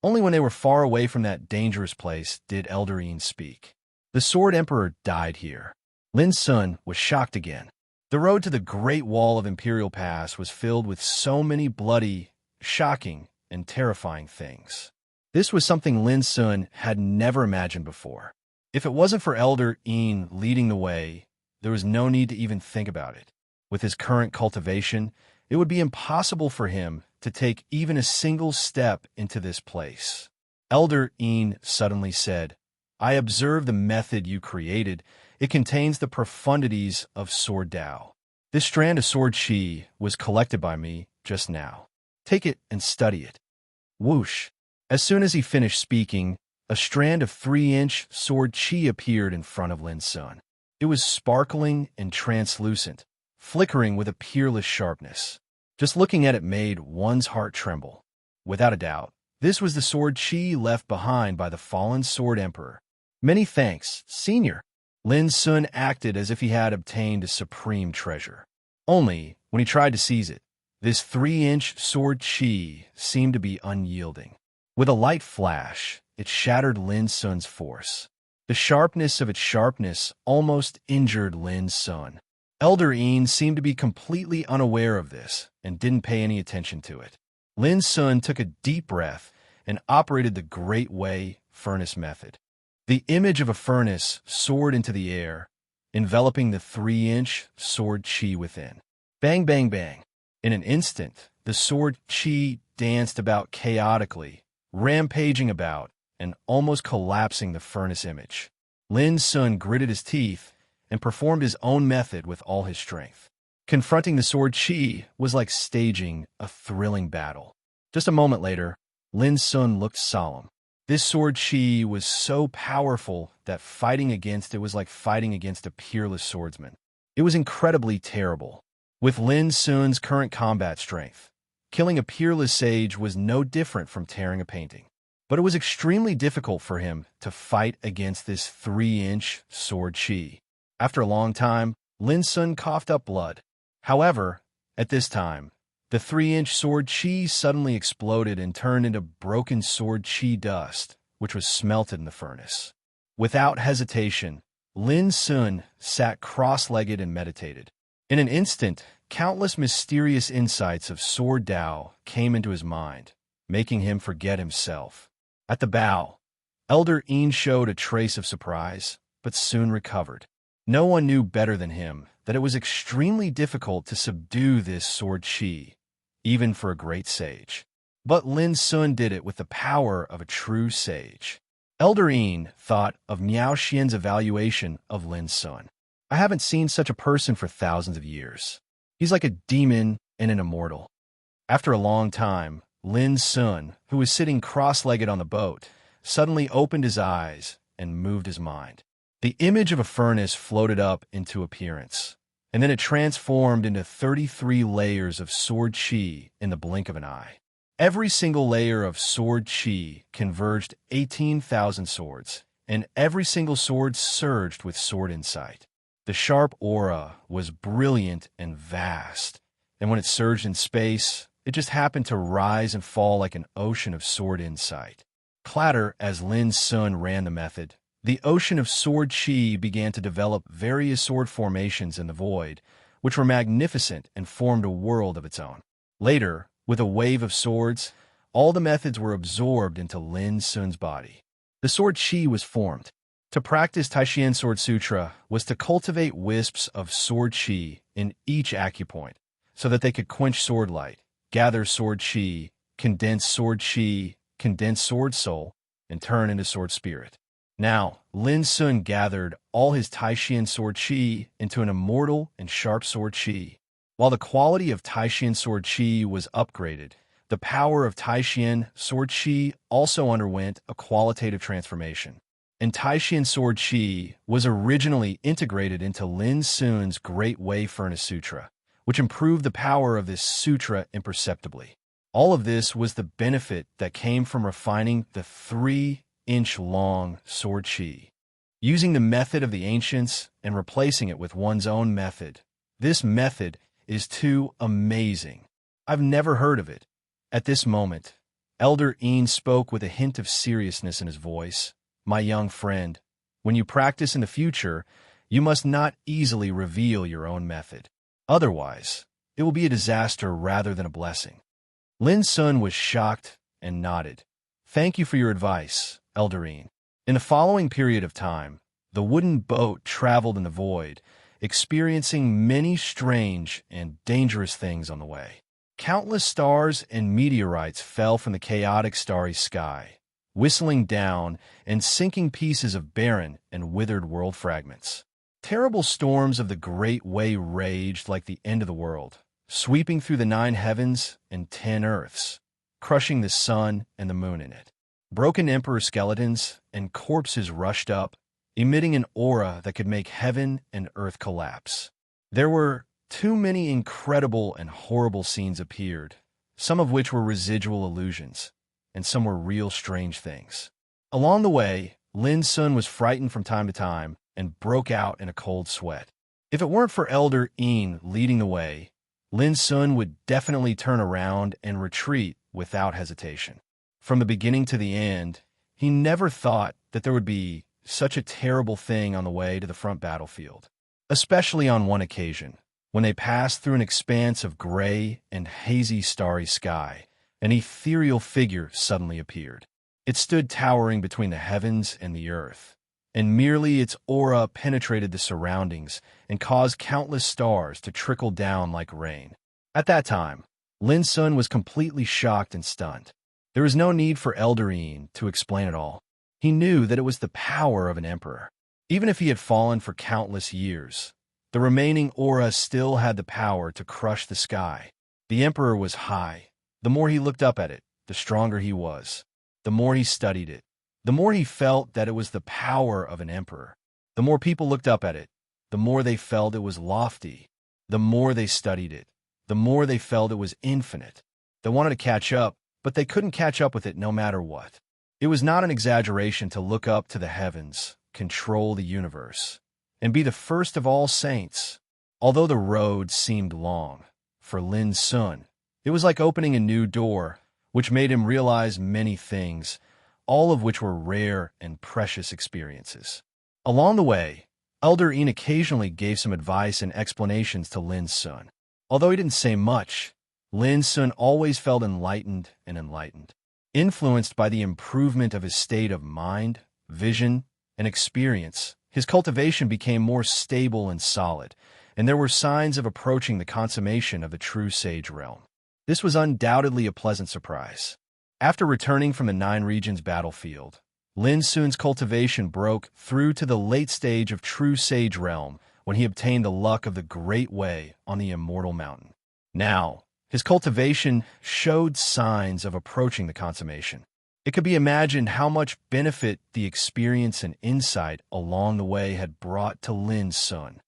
Only when they were far away from that dangerous place did Elder Een speak. The sword emperor died here. Lin Sun was shocked again. The road to the Great Wall of Imperial Pass was filled with so many bloody, shocking, and terrifying things. This was something Lin Sun had never imagined before. If it wasn't for Elder Een leading the way, there was no need to even think about it. With his current cultivation, it would be impossible for him to take even a single step into this place. Elder Een suddenly said, "I observe the method you created. It contains the profundities of Sword Tao. This strand of Sword Chi was collected by me just now. Take it and study it." Whoosh! As soon as he finished speaking, a strand of 3-inch Sword Chi appeared in front of Lin Sun. It was sparkling and translucent, flickering with a peerless sharpness. Just looking at it made one's heart tremble. Without a doubt, this was the Sword Chi left behind by the fallen Sword Emperor. "Many thanks, Senior." Lin Sun acted as if he had obtained a supreme treasure. Only, when he tried to seize it, this 3-inch Sword Chi seemed to be unyielding. With a light flash, it shattered Lin Sun's force. The sharpness of its sharpness almost injured Lin Sun. Elder Een seemed to be completely unaware of this and didn't pay any attention to it. Lin Sun took a deep breath and operated the Great Way furnace method. The image of a furnace soared into the air, enveloping the 3-inch Sword Chi within. Bang, bang, bang. In an instant, the Sword Chi danced about chaotically, rampaging about, and almost collapsing the furnace image. Lin Sun gritted his teeth and performed his own method with all his strength. Confronting the Sword Chi was like staging a thrilling battle. Just a moment later, Lin Sun looked solemn. This Sword Chi was so powerful that fighting against it was like fighting against a peerless swordsman. It was incredibly terrible. With Lin Sun's current combat strength, killing a peerless sage was no different from tearing a painting. But it was extremely difficult for him to fight against this 3-inch Sword Chi. After a long time, Lin Sun coughed up blood. However, at this time, the 3-inch Sword Chi suddenly exploded and turned into broken Sword Chi dust, which was smelted in the furnace. Without hesitation, Lin Sun sat cross-legged and meditated. In an instant, countless mysterious insights of Sword Tao came into his mind, making him forget himself. At the bow, Elder Een showed a trace of surprise, but soon recovered. No one knew better than him that it was extremely difficult to subdue this Sword Chi, even for a great sage. But Lin Sun did it with the power of a true sage. Elder Een thought of Miao Xian's evaluation of Lin Sun. "I haven't seen such a person for thousands of years. He's like a demon and an immortal." After a long time, Lin Sun, who was sitting cross-legged on the boat, suddenly opened his eyes and moved his mind. The image of a furnace floated up into appearance. and then it transformed into 33 layers of sword chi in the blink of an eye. Every single layer of sword chi converged 18,000 swords, and every single sword surged with sword insight. The sharp aura was brilliant and vast, and when it surged in space, it just happened to rise and fall like an ocean of sword insight. Clatter as Lin Sun ran the method. The ocean of sword chi began to develop various sword formations in the void, which were magnificent and formed a world of its own. Later, with a wave of swords, all the methods were absorbed into Lin Sun's body. The sword chi was formed. To practice Taishan Sword Sutra was to cultivate wisps of sword chi in each acupoint, so that they could quench sword light, gather sword chi, condense sword soul, and turn into sword spirit. Now, Lin Sun gathered all his Taishan sword chi into an immortal and sharp sword chi. While the quality of Taishan sword chi was upgraded, the power of Taishan sword chi also underwent a qualitative transformation. And Taishan sword chi was originally integrated into Lin Sun's Great Way Furnace Sutra, which improved the power of this sutra imperceptibly. All of this was the benefit that came from refining the 3-inch-long sword chi. Using the method of the ancients and replacing it with one's own method. This method is too amazing. I've never heard of it. At this moment, Elder Een spoke with a hint of seriousness in his voice. My young friend, when you practice in the future, you must not easily reveal your own method. Otherwise, it will be a disaster rather than a blessing. Lin Sun was shocked and nodded. Thank you for your advice, Elder Een. In the following period of time, the wooden boat traveled in the void, experiencing many strange and dangerous things on the way. Countless stars and meteorites fell from the chaotic starry sky, whistling down and sinking pieces of barren and withered world fragments. Terrible storms of the Great Way raged like the end of the world, sweeping through the 9 heavens and 10 earths, crushing the sun and the moon in it. Broken emperor skeletons and corpses rushed up, emitting an aura that could make heaven and earth collapse. There were too many incredible and horrible scenes appeared, some of which were residual illusions, and some were real strange things. Along the way, Lin Sun was frightened from time to time and broke out in a cold sweat. If it weren't for Elder Een leading the way, Lin Sun would definitely turn around and retreat without hesitation. From the beginning to the end, he never thought that there would be such a terrible thing on the way to the front battlefield, especially on one occasion, when they passed through an expanse of gray and hazy starry sky. An ethereal figure suddenly appeared. It stood towering between the heavens and the earth, and merely its aura penetrated the surroundings and caused countless stars to trickle down like rain. At that time, Lin Sun was completely shocked and stunned. There was no need for Elder Een to explain it all. He knew that it was the power of an emperor. Even if he had fallen for countless years, the remaining aura still had the power to crush the sky. The emperor was high. The more he looked up at it, the stronger he was. The more he studied it, the more he felt that it was the power of an emperor. The more people looked up at it, the more they felt it was lofty. The more they studied it, the more they felt it was infinite. They wanted to catch up, but they couldn't catch up with it no matter what. It was not an exaggeration to look up to the heavens, control the universe, and be the first of all saints. Although the road seemed long, for Lin Sun, it was like opening a new door, which made him realize many things, all of which were rare and precious experiences. Along the way, Elder Een occasionally gave some advice and explanations to Lin Sun. Although he didn't say much, Lin Sun always felt enlightened, influenced by the improvement of his state of mind, vision, and experience. His cultivation became more stable and solid, and there were signs of approaching the consummation of the true sage realm. This was undoubtedly a pleasant surprise. After returning from the 9 regions battlefield, Lin Sun's cultivation broke through to the late stage of true sage realm when he obtained the luck of the Great Way on the Immortal Mountain. Now, his cultivation showed signs of approaching the consummation. It could be imagined how much benefit the experience and insight along the way had brought to Lin Sun.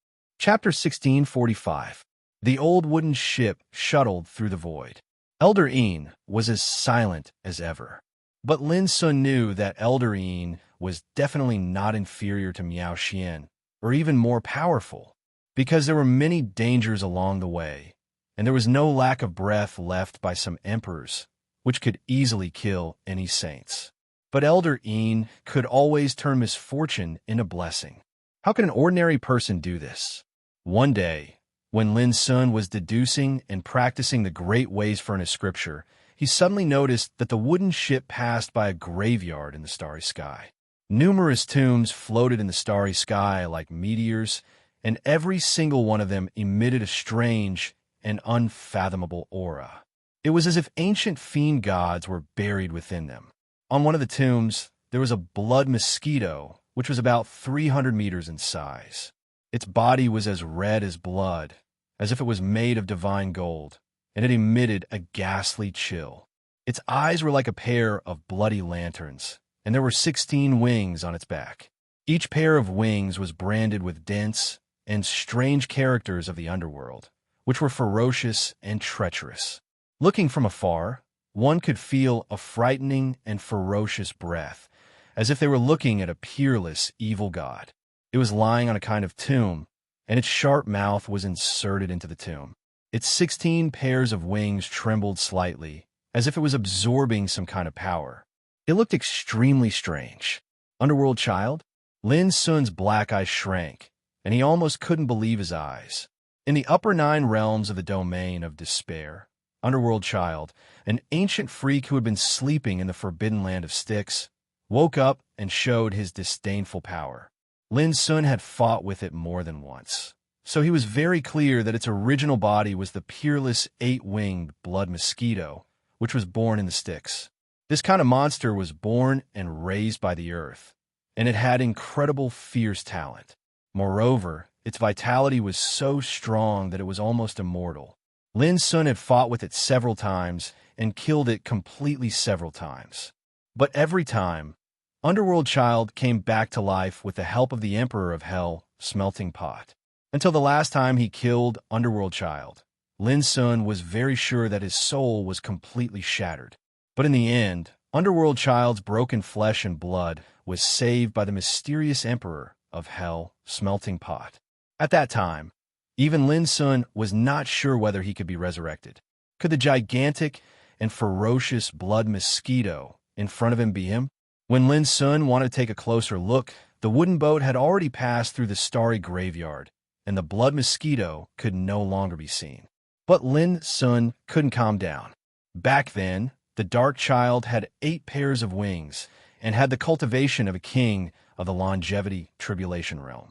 Chapter 1645. The old wooden ship shuttled through the void. Elder Een was as silent as ever. But Lin Sun knew that Elder Een was definitely not inferior to Miao Xian, or even more powerful, because there were many dangers along the way, and there was no lack of breath left by some emperors, which could easily kill any saints. But Elder Een could always turn misfortune into blessing. How could an ordinary person do this? One day, when Lin Sun was deducing and practicing the great ways for in scripture, he suddenly noticed that the wooden ship passed by a graveyard in the starry sky. Numerous tombs floated in the starry sky like meteors, and every single one of them emitted a strange and unfathomable aura. It was as if ancient fiend gods were buried within them. On one of the tombs, there was a blood mosquito, which was about 300 meters in size. Its body was as red as blood, as if it was made of divine gold, and it emitted a ghastly chill. Its eyes were like a pair of bloody lanterns, and there were 16 wings on its back. Each pair of wings was branded with dense and strange characters of the underworld, which were ferocious and treacherous. Looking from afar, one could feel a frightening and ferocious breath, as if they were looking at a peerless, evil god. It was lying on a kind of tomb, and its sharp mouth was inserted into the tomb. Its 16 pairs of wings trembled slightly, as if it was absorbing some kind of power. It looked extremely strange. Underworld child? Lin Sun's black eyes shrank, and he almost couldn't believe his eyes. In the upper 9 realms of the domain of despair, Underworld child, an ancient freak who had been sleeping in the forbidden land of Styx, woke up and showed his disdainful power. Lin Sun had fought with it more than once, so he was very clear that its original body was the peerless 8-winged blood mosquito, which was born in the Styx. This kind of monster was born and raised by the earth, and it had incredible fierce talent. Moreover, its vitality was so strong that it was almost immortal. Lin Sun had fought with it several times and killed it completely several times. But every time, Underworld Child came back to life with the help of the Emperor of Hell, Smelting Pot. Until the last time he killed Underworld Child, Lin Sun was very sure that his soul was completely shattered. But in the end, Underworld Child's broken flesh and blood was saved by the mysterious Emperor of Hell, Smelting Pot. At that time, even Lin Sun was not sure whether he could be resurrected. Could the gigantic and ferocious blood mosquito in front of him be him? When Lin Sun wanted to take a closer look, the wooden boat had already passed through the starry graveyard, and the blood mosquito could no longer be seen. But Lin Sun couldn't calm down. Back then, the Dark Child had 8 pairs of wings and had the cultivation of a king of the longevity tribulation realm.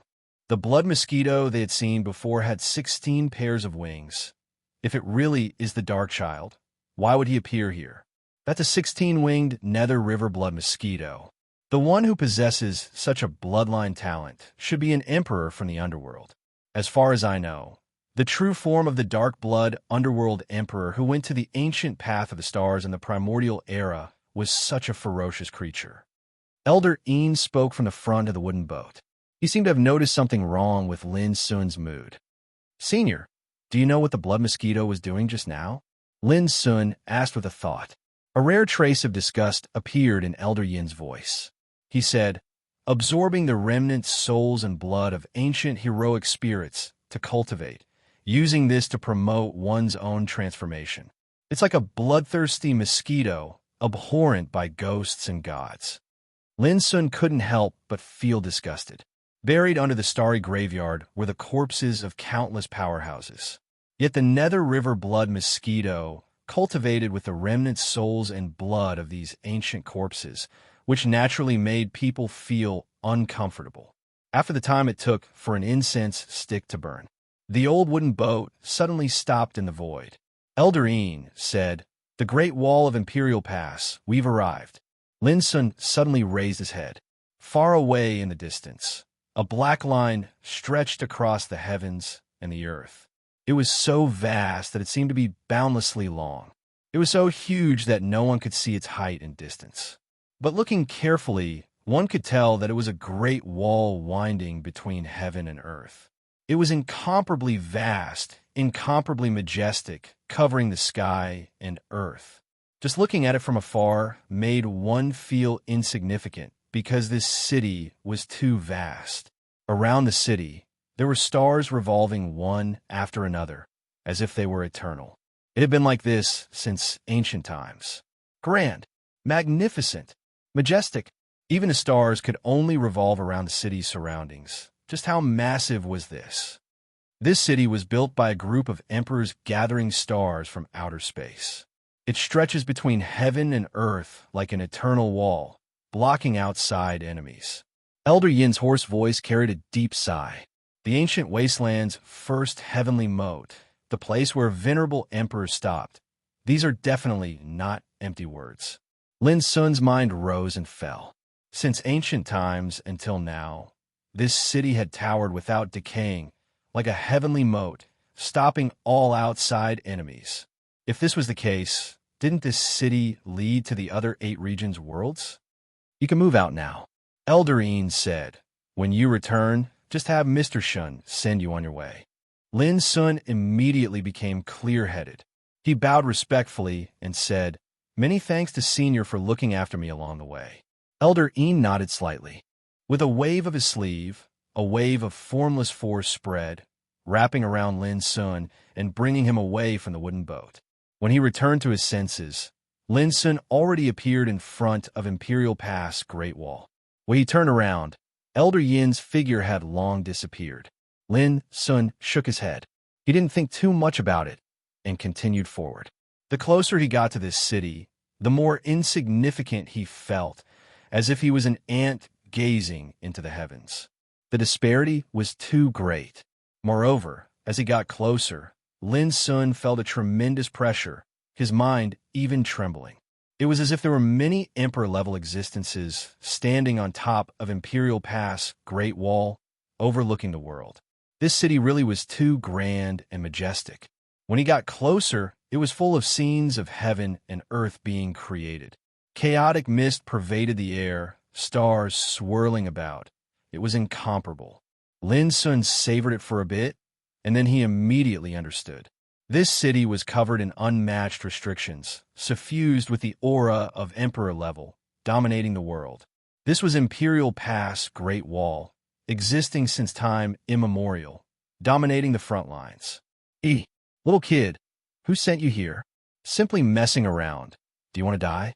The blood mosquito they had seen before had 16 pairs of wings. If it really is the Dark Child, why would he appear here? That's a 16-winged Nether River blood mosquito. The one who possesses such a bloodline talent should be an emperor from the underworld. As far as I know, the true form of the dark blood underworld emperor who went to the ancient path of the stars in the primordial era was such a ferocious creature. Elder Een spoke from the front of the wooden boat. He seemed to have noticed something wrong with Lin Sun's mood. Senior, do you know what the blood mosquito was doing just now? Lin Sun asked with a thought. A rare trace of disgust appeared in Elder Yin's voice. He said, absorbing the remnant souls and blood of ancient heroic spirits to cultivate, using this to promote one's own transformation. It's like a bloodthirsty mosquito, abhorrent by ghosts and gods. Lin Sun couldn't help but feel disgusted. Buried under the starry graveyard were the corpses of countless powerhouses. Yet the Nether River blood mosquito cultivated with the remnant souls and blood of these ancient corpses, which naturally made people feel uncomfortable. After the time it took for an incense stick to burn, the old wooden boat suddenly stopped in the void. Elder Een said, "The Great Wall of Imperial Pass, we've arrived." Lin Sun suddenly raised his head. Far away in the distance, a black line stretched across the heavens and the earth. It was so vast that it seemed to be boundlessly long. It was so huge that no one could see its height and distance. But looking carefully, one could tell that it was a great wall winding between heaven and earth. It was incomparably vast, incomparably majestic, covering the sky and earth. Just looking at it from afar made one feel insignificant because this city was too vast. Around the city, there were stars revolving one after another, as if they were eternal. It had been like this since ancient times. Grand, magnificent, majestic. Even the stars could only revolve around the city's surroundings. Just how massive was this? This city was built by a group of emperors gathering stars from outer space. It stretches between heaven and earth like an eternal wall, blocking outside enemies. Elder Yin's hoarse voice carried a deep sigh. The ancient wasteland's first heavenly moat, the place where venerable emperors stopped. These are definitely not empty words. Lin Sun's mind rose and fell. Since ancient times until now, this city had towered without decaying, like a heavenly moat, stopping all outside enemies. If this was the case, didn't this city lead to the other 8 regions' worlds? You can move out now, Elder Yin said. When you return, just have Mr. Shun send you on your way. Lin Sun immediately became clear-headed. He bowed respectfully and said, "Many thanks to Senior for looking after me along the way." Elder Yin nodded slightly. With a wave of his sleeve, a wave of formless force spread, wrapping around Lin Sun and bringing him away from the wooden boat. When he returned to his senses, Lin Sun already appeared in front of Imperial Pass Great Wall. When he turned around, Elder Yin's figure had long disappeared. Lin Sun shook his head. He didn't think too much about it and continued forward. The closer he got to this city, the more insignificant he felt, as if he was an ant gazing into the heavens. The disparity was too great. Moreover, as he got closer, Lin Sun felt a tremendous pressure, his mind even trembling. It was as if there were many emperor-level existences standing on top of Imperial Pass Great Wall, overlooking the world. This city really was too grand and majestic. When he got closer, it was full of scenes of heaven and earth being created. Chaotic mist pervaded the air, stars swirling about. It was incomparable. Lin Sun savored it for a bit, and then he immediately understood. This city was covered in unmatched restrictions, suffused with the aura of emperor level, dominating the world. This was Imperial Pass Great Wall, existing since time immemorial, dominating the front lines. Little kid, who sent you here? Simply messing around. Do you want to die?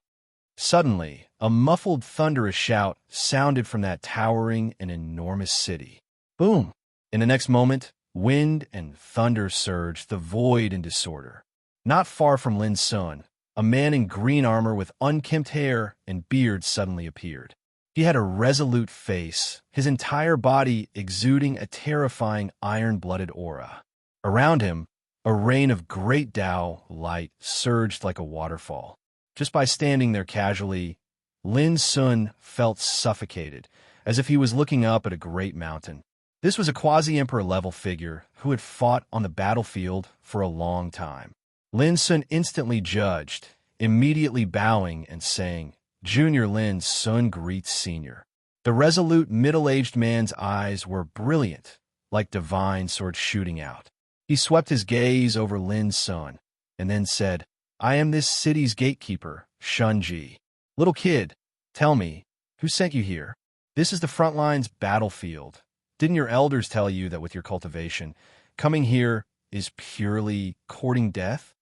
Suddenly, a muffled thunderous shout sounded from that towering and enormous city. Boom! In the next moment, wind and thunder surged the void in disorder. Not far from Lin Sun, a man in green armor with unkempt hair and beard suddenly appeared. He had a resolute face, his entire body exuding a terrifying iron-blooded aura. Around him, a rain of great Tao light surged like a waterfall. Just by standing there casually, Lin Sun felt suffocated, as if he was looking up at a great mountain. This was a quasi-emperor level figure who had fought on the battlefield for a long time. Lin Sun instantly judged, immediately bowing and saying, "Junior Lin Sun greets Senior." The resolute middle-aged man's eyes were brilliant, like divine swords shooting out. He swept his gaze over Lin Sun, and then said, "I am this city's gatekeeper, Shunji. Little kid, tell me, who sent you here? This is the front line's battlefield. Didn't your elders tell you that with your cultivation, coming here is purely courting death?"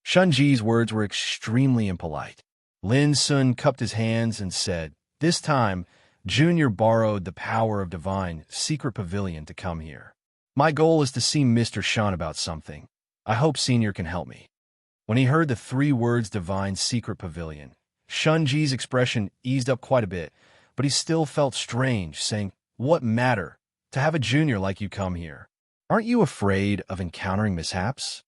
Shunji's words were extremely impolite. Lin Sun cupped his hands and said, "This time, Junior borrowed the power of divine secret pavilion to come here. My goal is to see Mr. Shun about something. I hope Senior can help me." When he heard the 3 words divine secret pavilion, Shunji's expression eased up quite a bit, but he still felt strange, saying, "What matter? To have a junior like you come here. Aren't you afraid of encountering mishaps?"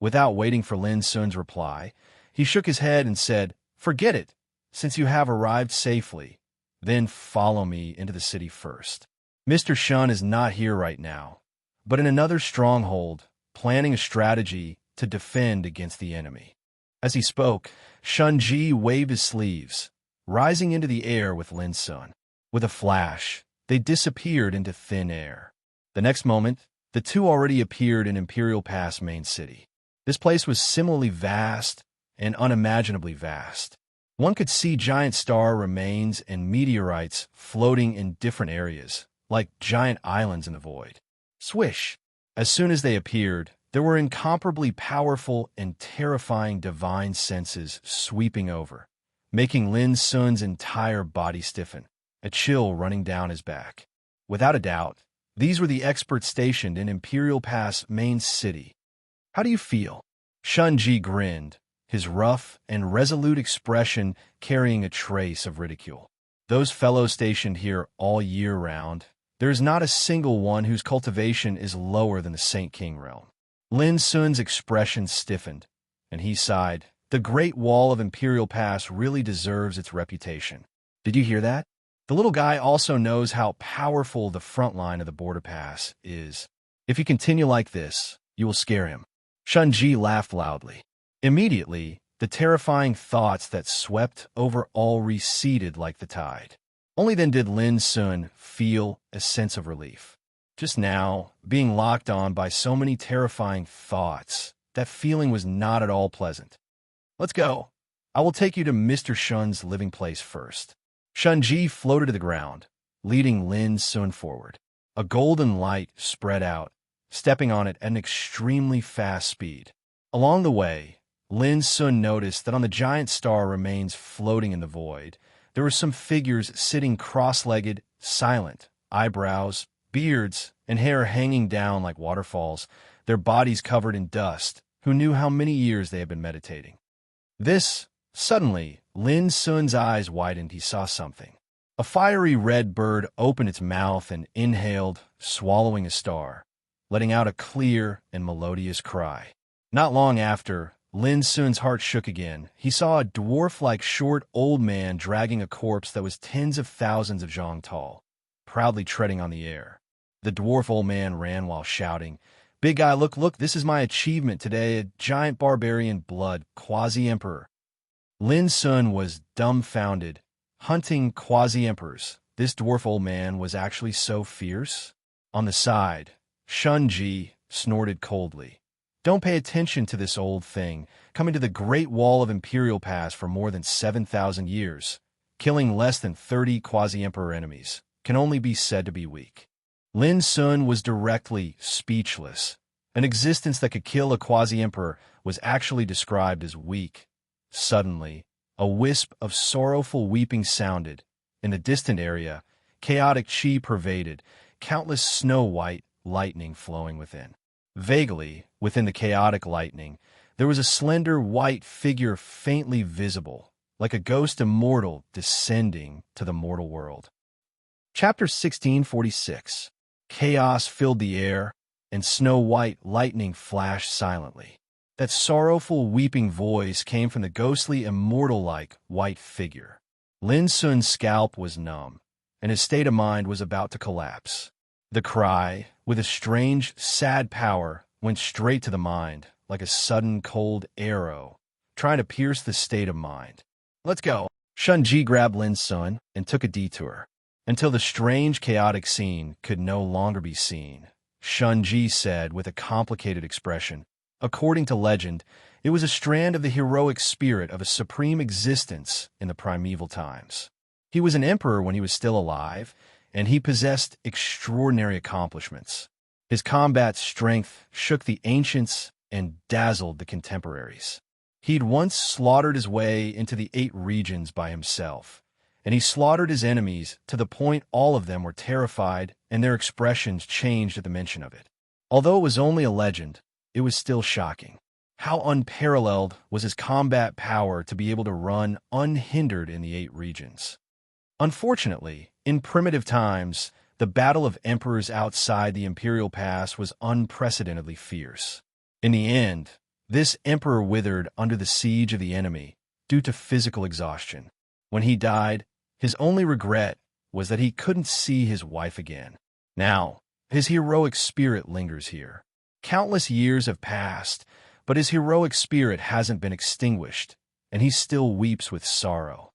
Without waiting for Lin Sun's reply, he shook his head and said, "Forget it, since you have arrived safely. Then follow me into the city first. Mr. Shun is not here right now, but in another stronghold, planning a strategy to defend against the enemy." As he spoke, Shunji waved his sleeves, rising into the air with Lin Sun. With a flash, they disappeared into thin air. The next moment, The two already appeared in Imperial Pass main city. This place was similarly vast and unimaginably vast. One could see giant star remains and meteorites floating in different areas, like giant islands in the void. Swish! As soon as they appeared, there were incomparably powerful and terrifying divine senses sweeping over, making Lin Sun's entire body stiffen, a chill running down his back. Without a doubt, these were the experts stationed in Imperial Pass main city. How do you feel? Shun-Ji grinned, his rough and resolute expression carrying a trace of ridicule. Those fellows stationed here all year round, there is not a single one whose cultivation is lower than the Saint King realm. Lin Sun's expression stiffened, and he sighed. The Great Wall of Imperial Pass really deserves its reputation. Did you hear that? The little guy also knows how powerful the front line of the border pass is. If you continue like this, you will scare him. Shun-Ji laughed loudly. Immediately, the terrifying thoughts that swept over all receded like the tide. Only then did Lin Sun feel a sense of relief. Just now, being locked on by so many terrifying thoughts, that feeling was not at all pleasant. Let's go. I will take you to Mr. Shun's living place first. Shun-Ji floated to the ground, leading Lin Sun forward. A golden light spread out, stepping on it at an extremely fast speed. Along the way, Lin Sun noticed that on the giant star remains floating in the void, there were some figures sitting cross-legged, silent, eyebrows, beards, and hair hanging down like waterfalls, their bodies covered in dust, who knew how many years they had been meditating. Suddenly, Lin Sun's eyes widened. He saw something. A fiery red bird opened its mouth and inhaled, swallowing a star, letting out a clear and melodious cry. Not long after, Lin Sun's heart shook again. He saw a dwarf-like short old man dragging a corpse that was tens of thousands of zhang tall, proudly treading on the air. The dwarf old man ran while shouting, "Big guy, look, this is my achievement today, a giant barbarian blood, quasi-emperor." Lin Sun was dumbfounded. Hunting quasi-emperors, this dwarf old man was actually so fierce? On the side, Shun-Ji snorted coldly. Don't pay attention to this old thing, coming to the Great Wall of Imperial Pass for more than 7,000 years, killing less than 30 quasi-emperor enemies, can only be said to be weak. Lin Sun was directly speechless. An existence that could kill a quasi-emperor was actually described as weak. Suddenly, a wisp of sorrowful weeping sounded. In the distant area, chaotic chi pervaded, countless snow-white lightning flowing within. Vaguely, within the chaotic lightning, there was a slender white figure faintly visible, like a ghost immortal descending to the mortal world. Chapter 1646. Chaos filled the air, and snow-white lightning flashed silently. That sorrowful weeping voice came from the ghostly immortal-like white figure. Lin Sun's scalp was numb, and his state of mind was about to collapse. The cry, with a strange, sad power, went straight to the mind, like a sudden cold arrow, trying to pierce the state of mind. Let's go. Shun-Ji grabbed Lin Sun and took a detour, until the strange, chaotic scene could no longer be seen. Shun-Ji said with a complicated expression, according to legend, it was a strand of the heroic spirit of a supreme existence in the primeval times. He was an emperor when he was still alive, and he possessed extraordinary accomplishments. His combat strength shook the ancients and dazzled the contemporaries. He'd once slaughtered his way into the 8 regions by himself, and he slaughtered his enemies to the point all of them were terrified and their expressions changed at the mention of it. Although it was only a legend, it was still shocking. How unparalleled was his combat power to be able to run unhindered in the 8 regions. Unfortunately, in primitive times, the battle of emperors outside the Imperial Pass was unprecedentedly fierce. In the end, this emperor withered under the siege of the enemy due to physical exhaustion. When he died, his only regret was that he couldn't see his wife again. Now, his heroic spirit lingers here. Countless years have passed, but his heroic spirit hasn't been extinguished, and he still weeps with sorrow.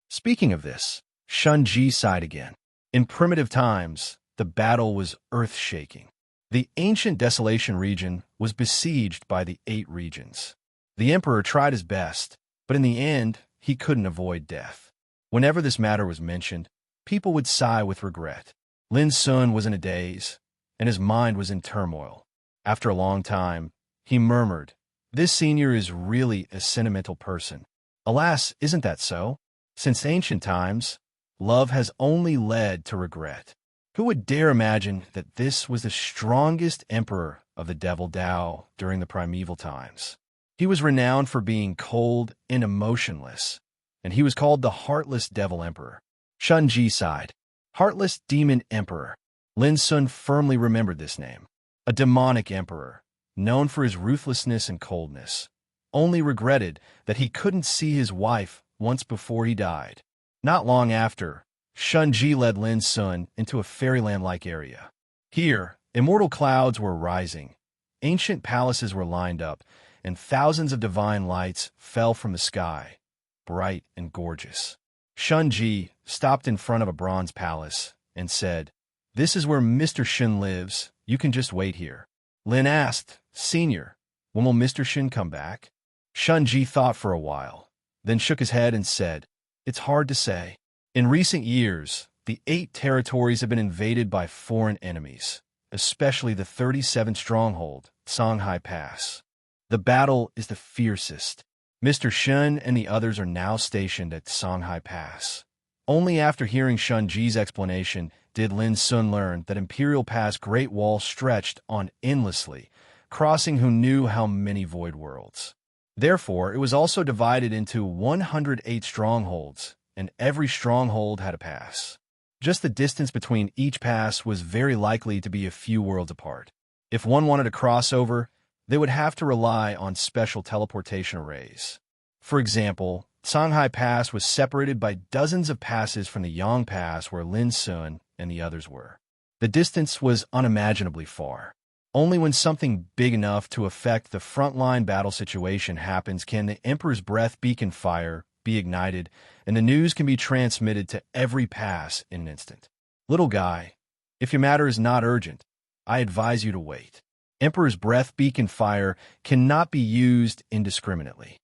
Speaking of this, Shun-Ji sighed again. In primitive times, the battle was earth-shaking. The ancient desolation region was besieged by the 8 regions. The emperor tried his best, but in the end, he couldn't avoid death. Whenever this matter was mentioned, people would sigh with regret. Lin Sun was in a daze, and his mind was in turmoil. After a long time, he murmured, "This senior is really a sentimental person. Alas, isn't that so? Since ancient times, love has only led to regret." Who would dare imagine that this was the strongest emperor of the Devil Tao during the primeval times? He was renowned for being cold and emotionless, and he was called the Heartless Devil Emperor. Shun Ji sighed. Heartless Demon Emperor. Lin Sun firmly remembered this name. A demonic emperor, known for his ruthlessness and coldness, only regretted that he couldn't see his wife once before he died. Not long after, Shun Ji led Lin Sun into a fairyland-like area. Here, immortal clouds were rising, ancient palaces were lined up, and thousands of divine lights fell from the sky, bright and gorgeous. Shun Ji stopped in front of a bronze palace and said, "This is where Mr. Shen lives. You can just wait here." Lin asked, "Senior, when will Mr. Shen come back?" Shun Ji thought for a while, then shook his head and said, "It's hard to say. In recent years, the 8 territories have been invaded by foreign enemies, especially the 37 stronghold, Songhai Pass. The battle is the fiercest. Mr. Shen and the others are now stationed at Songhai Pass." Only after hearing Shun Ji's explanation did Lin Sun learn that Imperial Pass Great Wall stretched on endlessly, crossing who knew how many void worlds. Therefore, it was also divided into 108 strongholds, and every stronghold had a pass. Just the distance between each pass was very likely to be a few worlds apart. If one wanted to cross over, they would have to rely on special teleportation arrays. For example, Songhai Pass was separated by dozens of passes from the Yang Pass where Lin Sun and the others were. The distance was unimaginably far. Only when something big enough to affect the frontline battle situation happens can the Emperor's Breath beacon fire be ignited, and the news can be transmitted to every pass in an instant. Little guy, if your matter is not urgent, I advise you to wait. Emperor's Breath beacon fire cannot be used indiscriminately.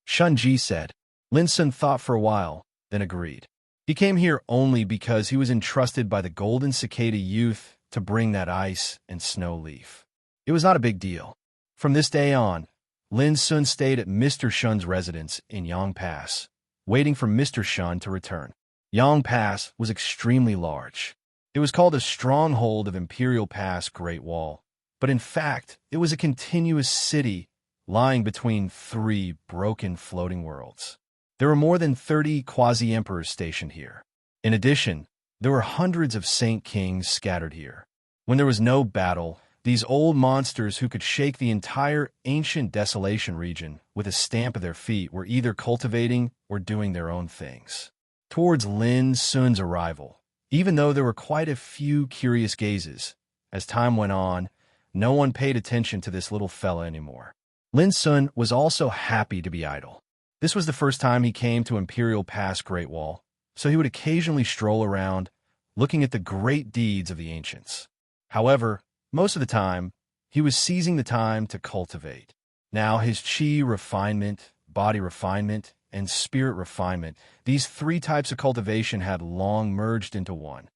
Shun Ji said. Lin Sun thought for a while, then agreed. He came here only because he was entrusted by the Golden Cicada youth to bring that ice and snow leaf. It was not a big deal. From this day on, Lin Sun stayed at Mr. Shun's residence in Yang Pass, waiting for Mr. Shun to return. Yang Pass was extremely large. It was called a stronghold of Imperial Pass Great Wall, but in fact, it was a continuous city lying between 3 broken floating worlds. There were more than 30 quasi-emperors stationed here. In addition, there were hundreds of Saint Kings scattered here. When there was no battle, these old monsters who could shake the entire ancient desolation region with a stamp of their feet were either cultivating or doing their own things. Towards Lin Sun's arrival, even though there were quite a few curious gazes, as time went on, no one paid attention to this little fella anymore. Lin Sun was also happy to be idle. This was the first time he came to Imperial Pass Great Wall, so he would occasionally stroll around, looking at the great deeds of the ancients. However, most of the time, he was seizing the time to cultivate. Now his chi refinement, body refinement, and spirit refinement, these 3 types of cultivation had long merged into one.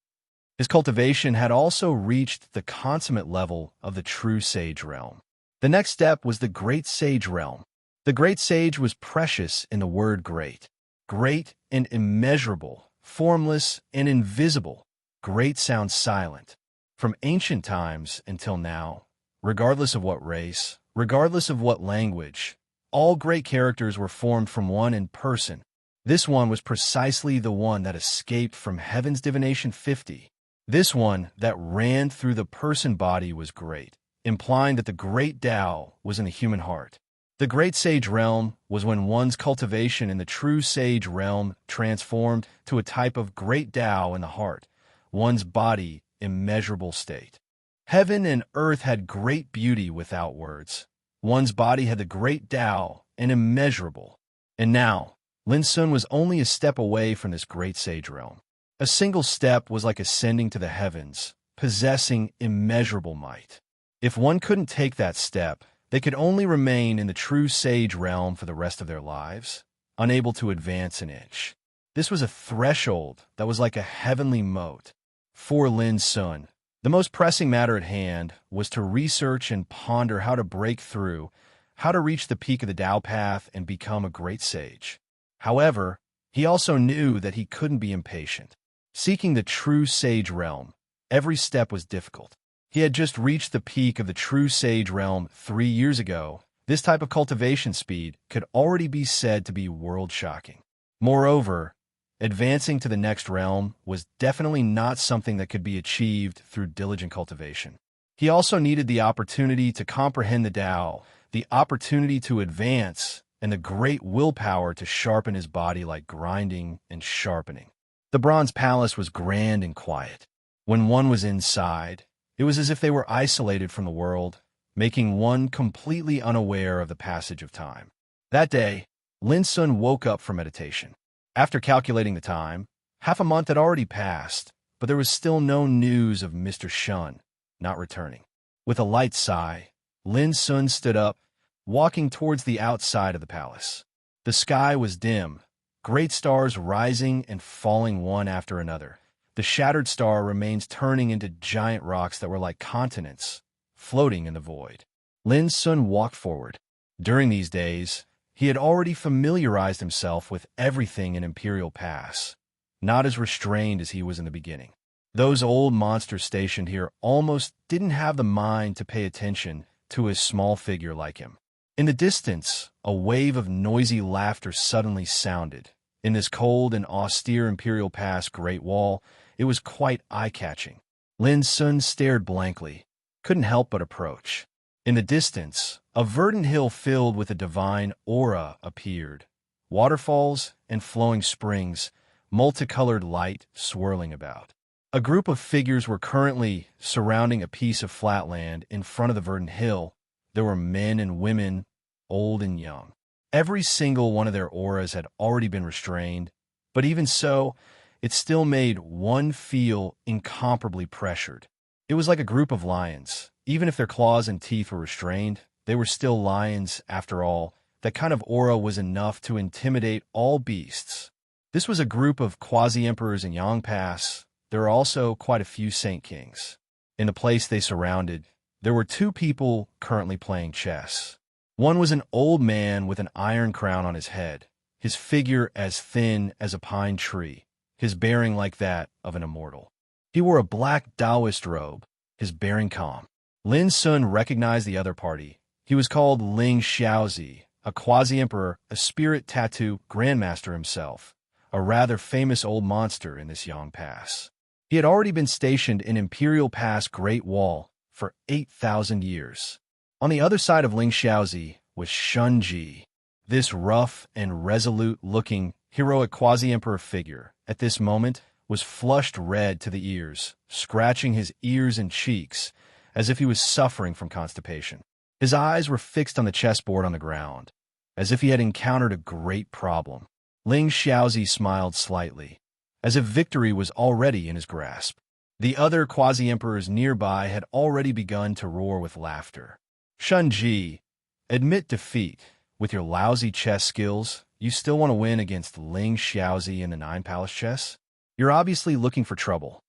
His cultivation had also reached the consummate level of the true sage realm. The next step was the great sage realm. The great sage was precious in the word great. Great and immeasurable, formless and invisible. Great sounds silent. From ancient times until now, regardless of what race, regardless of what language, all great characters were formed from one in person. This one was precisely the one that escaped from Heaven's Divination 50. This one that ran through the person body was great, implying that the great Tao was in the human heart. The great sage realm was when one's cultivation in the true sage realm transformed to a type of great Tao in the heart, one's body immeasurable state. Heaven and earth had great beauty without words. One's body had the great Tao and immeasurable. And now, Lin Sun was only a step away from this great sage realm. A single step was like ascending to the heavens, possessing immeasurable might. If one couldn't take that step, they could only remain in the true sage realm for the rest of their lives, unable to advance an inch. This was a threshold that was like a heavenly moat. For Lin Sun, the most pressing matter at hand was to research and ponder how to break through, how to reach the peak of the Tao path and become a great sage. However, he also knew that he couldn't be impatient. Seeking the true sage realm, every step was difficult. He had just reached the peak of the true sage realm 3 years ago. This type of cultivation speed could already be said to be world-shocking. Moreover, advancing to the next realm was definitely not something that could be achieved through diligent cultivation. He also needed the opportunity to comprehend the Tao, the opportunity to advance, and the great willpower to sharpen his body like grinding and sharpening. The Bronze Palace was grand and quiet. When one was inside, it was as if they were isolated from the world, making one completely unaware of the passage of time. That day, Lin Sun woke up for meditation. After calculating the time, half a month had already passed, but there was still no news of Mr. Shun not returning. With a light sigh, Lin Sun stood up, walking towards the outside of the palace. The sky was dim, great stars rising and falling one after another. The shattered star remains turning into giant rocks that were like continents, floating in the void. Lin Sun walked forward. During these days, he had already familiarized himself with everything in Imperial Pass, not as restrained as he was in the beginning. Those old monsters stationed here almost didn't have the mind to pay attention to a small figure like him. In the distance, a wave of noisy laughter suddenly sounded. In this cold and austere Imperial Pass Great Wall, it was quite eye-catching. Lin Sun stared blankly, couldn't help but approach. In the distance, a verdant hill filled with a divine aura appeared. Waterfalls and flowing springs, multicolored light swirling about. A group of figures were currently surrounding a piece of flat land in front of the verdant hill. There were men and women, old and young. Every single one of their auras had already been restrained, but even so, it still made one feel incomparably pressured. It was like a group of lions. Even if their claws and teeth were restrained, they were still lions after all. That kind of aura was enough to intimidate all beasts. This was a group of quasi-emperors in Yang Pass. There were also quite a few Saint Kings. In the place they surrounded, there were 2 people currently playing chess. One was an old man with an iron crown on his head, his figure as thin as a pine tree, his bearing like that of an immortal. He wore a black Taoist robe, his bearing calm. Lin Sun recognized the other party. He was called Ling Xiaozi, a quasi-emperor, a spirit tattoo grandmaster himself, a rather famous old monster in this Yang Pass. He had already been stationed in Imperial Pass Great Wall for 8,000 years. On the other side of Ling Xiaozi was Shun Ji, this rough and resolute-looking, heroic quasi-emperor figure. At this moment, was flushed red to the ears, scratching his ears and cheeks, as if he was suffering from constipation. His eyes were fixed on the chessboard on the ground, as if he had encountered a great problem. Ling Xiaozi smiled slightly, as if victory was already in his grasp. The other quasi-emperors nearby had already begun to roar with laughter. Shun Ji, admit defeat. With your lousy chess skills, you still want to win against Ling Xiaozi in the 9 Palace chess? You're obviously looking for trouble.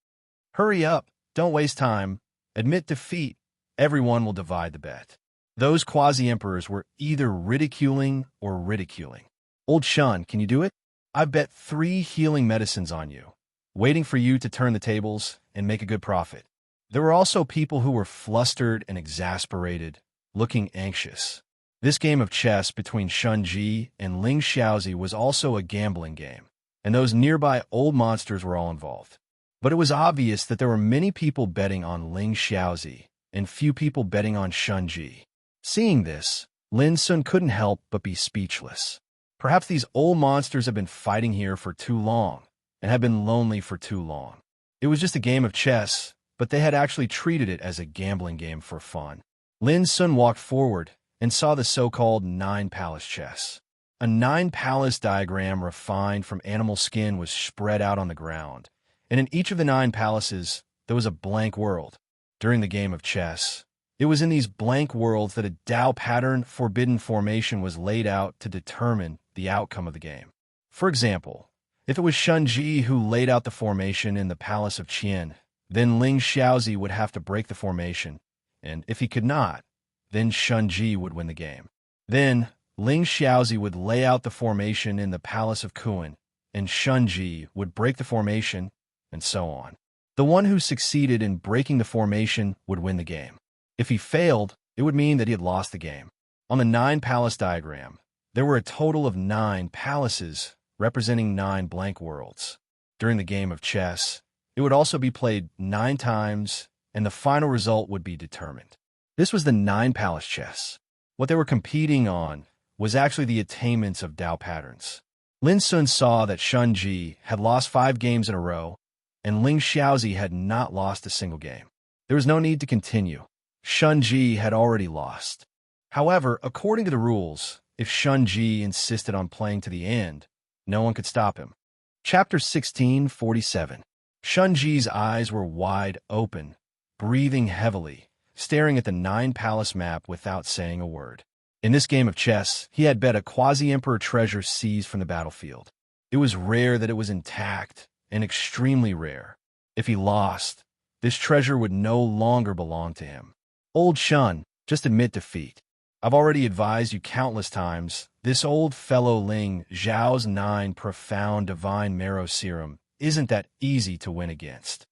Hurry up, don't waste time. Admit defeat, everyone will divide the bet. Those quasi-emperors were either ridiculing or ridiculing. Old Shun, can you do it? I bet 3 healing medicines on you, waiting for you to turn the tables and make a good profit. There were also people who were flustered and exasperated, looking anxious. This game of chess between Shun Ji and Ling Xiaozi was also a gambling game, and those nearby old monsters were all involved. But it was obvious that there were many people betting on Ling Xiaozi and few people betting on Shun Ji. Seeing this, Lin Sun couldn't help but be speechless. Perhaps these old monsters have been fighting here for too long and have been lonely for too long. It was just a game of chess, but they had actually treated it as a gambling game for fun. Lin Sun walked forward and saw the so-called 9 Palace chess. A 9 Palace diagram refined from animal skin was spread out on the ground, and in each of the 9 palaces there was a blank world. During the game of chess, It was in these blank worlds that a Tao pattern forbidden formation was laid out to determine the outcome of the game. For example, if it was Shunji who laid out the formation in the Palace of Qian, then Ling Xiaozi would have to break the formation, and if he could not, then Shunji would win the game. Then, Ling Xiaozi would lay out the formation in the Palace of Kuan, and Shunji would break the formation, and so on. The one who succeeded in breaking the formation would win the game. If he failed, it would mean that he had lost the game. On the 9-palace diagram, there were a total of 9 palaces representing 9 blank worlds. During the game of chess, it would also be played 9 times, and the final result would be determined. This was the 9-palace chess. What they were competing on was actually the attainments of Tao patterns. Lin Sun saw that Shunji had lost 5 games in a row, and Ling Xiaozi had not lost a single game. There was no need to continue. Shunji had already lost. However, according to the rules, if Shunji insisted on playing to the end, no one could stop him. Chapter 1647. Shunji's eyes were wide open, breathing heavily, staring at the 9-palace map without saying a word. In this game of chess, he had bet a quasi-emperor treasure seized from the battlefield. It was rare that it was intact, and extremely rare. If he lost, this treasure would no longer belong to him. Old Shun, just admit defeat. I've already advised you countless times, this old fellow Ling Zhao's 9 profound divine marrow serum isn't that easy to win against.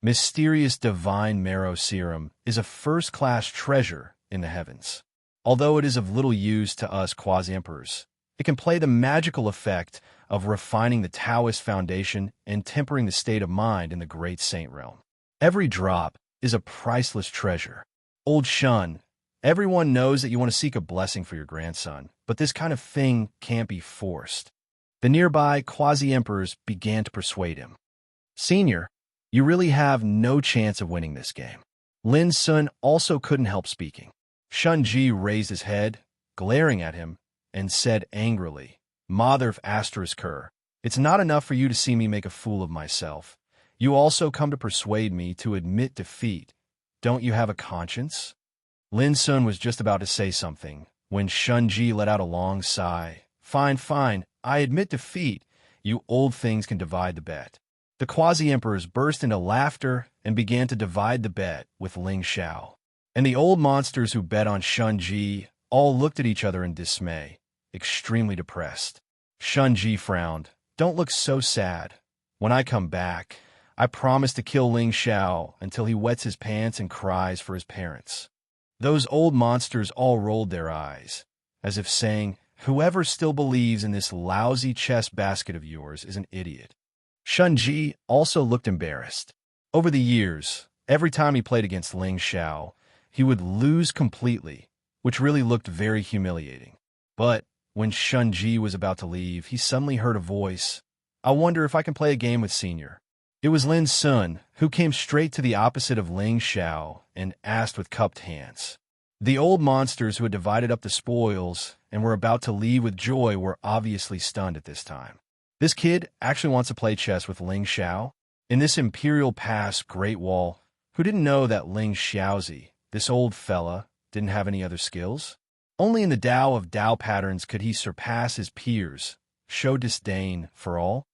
Mysterious divine marrow serum is a first-class treasure in the heavens. Although it is of little use to us quasi-emperors, it can play the magical effect of refining the Taoist foundation and tempering the state of mind in the great saint realm. Every drop is a priceless treasure. Old Shun, everyone knows that you want to seek a blessing for your grandson, but this kind of thing can't be forced. The nearby quasi-emperors began to persuade him. Senior, you really have no chance of winning this game. Lin Sun also couldn't help speaking. Shunji raised his head, glaring at him, and said angrily, Mother of Asterisker, it's not enough for you to see me make a fool of myself. You also come to persuade me to admit defeat. Don't you have a conscience? Lin Sun was just about to say something, when Shunji let out a long sigh. Fine, fine, I admit defeat. You old things can divide the bet. The quasi-emperors burst into laughter and began to divide the bet with Ling Xiao. And the old monsters who bet on Shunji all looked at each other in dismay, extremely depressed. Shunji frowned. Don't look so sad. When I come back, I promise to kill Ling Xiao until he wets his pants and cries for his parents. Those old monsters all rolled their eyes, as if saying, whoever still believes in this lousy chess basket of yours is an idiot. Shunji also looked embarrassed. Over the years, every time he played against Ling Xiao, he would lose completely, which really looked very humiliating. But when Shunji was about to leave, he suddenly heard a voice. I wonder if I can play a game with Senior. It was Lin Sun, who came straight to the opposite of Ling Xiao and asked with cupped hands. The old monsters who had divided up the spoils and were about to leave with joy were obviously stunned at this time. This kid actually wants to play chess with Ling Xiao? In this Imperial Pass Great Wall, who didn't know that Ling Xiaozi, this old fella, didn't have any other skills? Only in the Tao of Tao patterns could he surpass his peers, show disdain for all.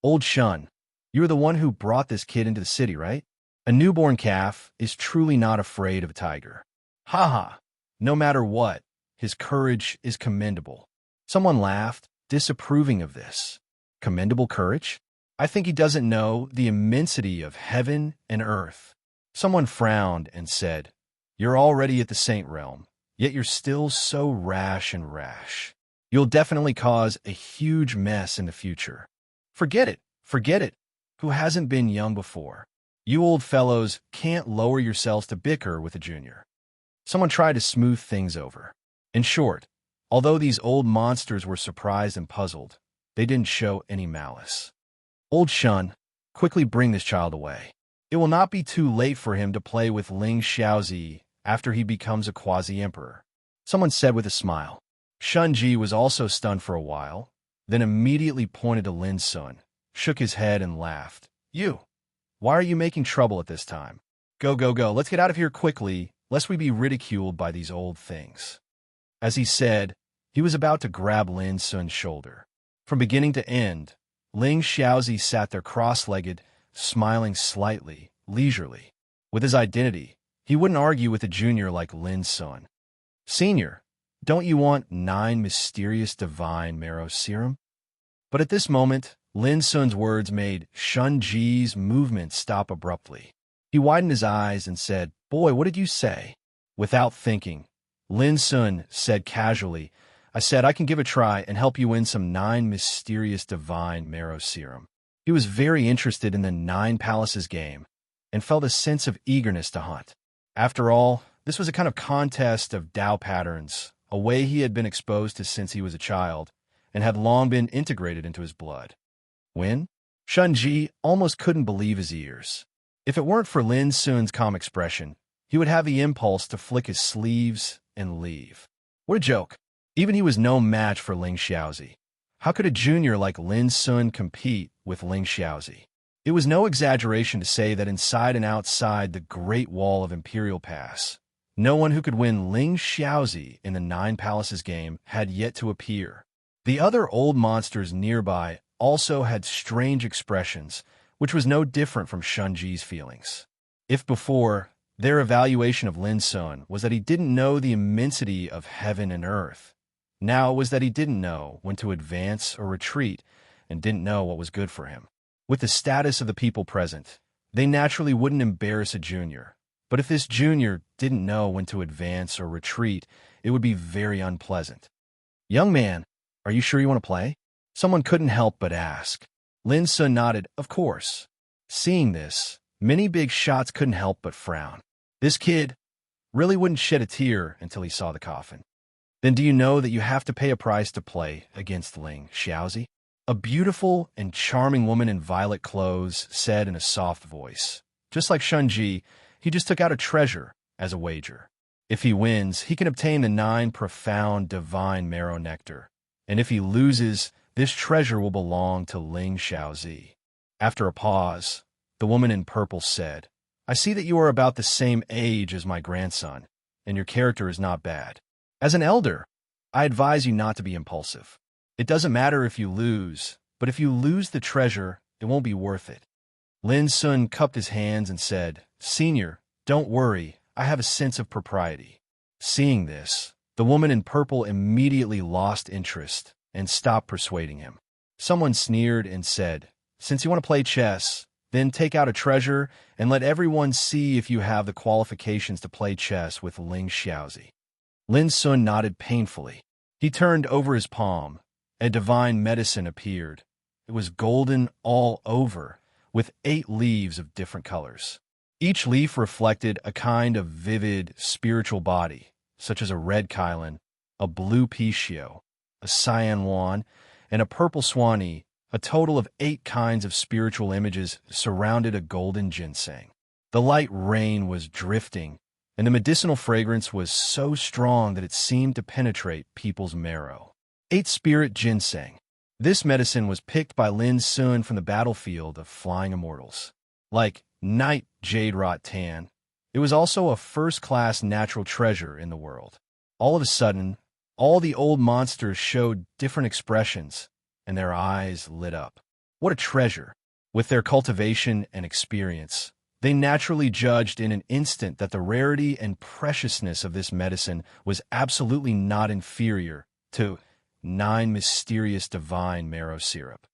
Old Shun, you are the one who brought this kid into the city, right? A newborn calf is truly not afraid of a tiger. Ha ha! No matter what, his courage is commendable. Someone laughed, disapproving of this. Commendable courage? I think he doesn't know the immensity of heaven and earth. Someone frowned and said, You're already at the saint realm, yet you're still so rash and rash. You'll definitely cause a huge mess in the future. Forget it, forget it. Who hasn't been young before? You old fellows can't lower yourselves to bicker with a junior. Someone tried to smooth things over. In short, although these old monsters were surprised and puzzled, they didn't show any malice. Old Shun, quickly bring this child away. It will not be too late for him to play with Ling Xiaozi after he becomes a quasi-emperor, someone said with a smile. Shunji was also stunned for a while, then immediately pointed to Lin Sun, shook his head and laughed. You! Why are you making trouble at this time? Go, go, go, let's get out of here quickly. lest we be ridiculed by these old things." As he said, he was about to grab Lin Sun's shoulder. From beginning to end, Ling Xiaozi sat there cross-legged, smiling slightly, leisurely. With his identity, he wouldn't argue with a junior like Lin Sun. "Senior, don't you want 9 mysterious divine marrow serum?" But at this moment, Lin Sun's words made Shun Ji's movement stop abruptly. He widened his eyes and said, "Boy, what did you say?" Without thinking, Lin Sun said casually, "I said I can give a try and help you win some 9 mysterious divine marrow serum." He was very interested in the 9 Palaces game and felt a sense of eagerness to hunt. After all, this was a kind of contest of Tao patterns, a way he had been exposed to since he was a child, and had long been integrated into his blood. Win? Shun Ji almost couldn't believe his ears. If it weren't for Lin Sun's calm expression, he would have the impulse to flick his sleeves and leave. What a joke. Even he was no match for Ling Xiaozi. How could a junior like Lin Sun compete with Ling Xiaozi? It was no exaggeration to say that inside and outside the Great Wall of Imperial Pass, no one who could win Ling Xiaozi in the 9 Palaces game had yet to appear. The other old monsters nearby also had strange expressions, which was no different from Shun Ji's feelings. If before, their evaluation of Lin Sun was that he didn't know the immensity of heaven and earth, now it was that he didn't know when to advance or retreat and didn't know what was good for him. With the status of the people present, they naturally wouldn't embarrass a junior. But if this junior didn't know when to advance or retreat, it would be very unpleasant. "Young man, are you sure you want to play?" Someone couldn't help but ask. Lin Sun nodded, "Of course." Seeing this, many big shots couldn't help but frown. This kid really wouldn't shed a tear until he saw the coffin. "Then do you know that you have to pay a price to play against Ling Xiaozi?" A beautiful and charming woman in violet clothes said in a soft voice. Just like Shun Ji, he just took out a treasure as a wager. If he wins, he can obtain the 9 profound divine marrow nectar. And if he loses, this treasure will belong to Ling Xiaozi. After a pause, the woman in purple said, "I see that you are about the same age as my grandson, and your character is not bad. As an elder, I advise you not to be impulsive. It doesn't matter if you lose, but if you lose the treasure, it won't be worth it." Lin Sun cupped his hands and said, "Senior, don't worry, I have a sense of propriety." Seeing this, the woman in purple immediately lost interest and stopped persuading him. Someone sneered and said, "Since you want to play chess, then take out a treasure and let everyone see if you have the qualifications to play chess with Ling Xiaozi." Lin Sun nodded painfully. He turned over his palm. A divine medicine appeared. It was golden all over, with 8 leaves of different colors. Each leaf reflected a kind of vivid spiritual body, such as a red Kylan, a blue Pishio, a cyan Wan, and a purple Swanee. A total of 8 kinds of spiritual images surrounded a golden ginseng. The light rain was drifting, and the medicinal fragrance was so strong that it seemed to penetrate people's marrow. 8 spirit ginseng. This medicine was picked by Lin Sun from the battlefield of flying immortals. Like night jade rot tan, it was also a first-class natural treasure in the world. All of a sudden, all the old monsters showed different expressions, and their eyes lit up. What a treasure! With their cultivation and experience, they naturally judged in an instant that the rarity and preciousness of this medicine was absolutely not inferior to 9 mysterious divine marrow syrup.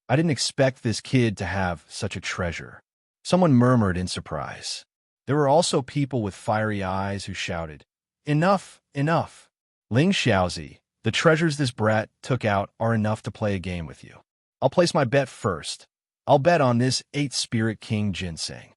"I didn't expect this kid to have such a treasure," someone murmured in surprise. There were also people with fiery eyes who shouted, "Enough, enough! Ling Xiaozi, the treasures this brat took out are enough to play a game with you. I'll place my bet first. I'll bet on this 8 Spirit King ginseng."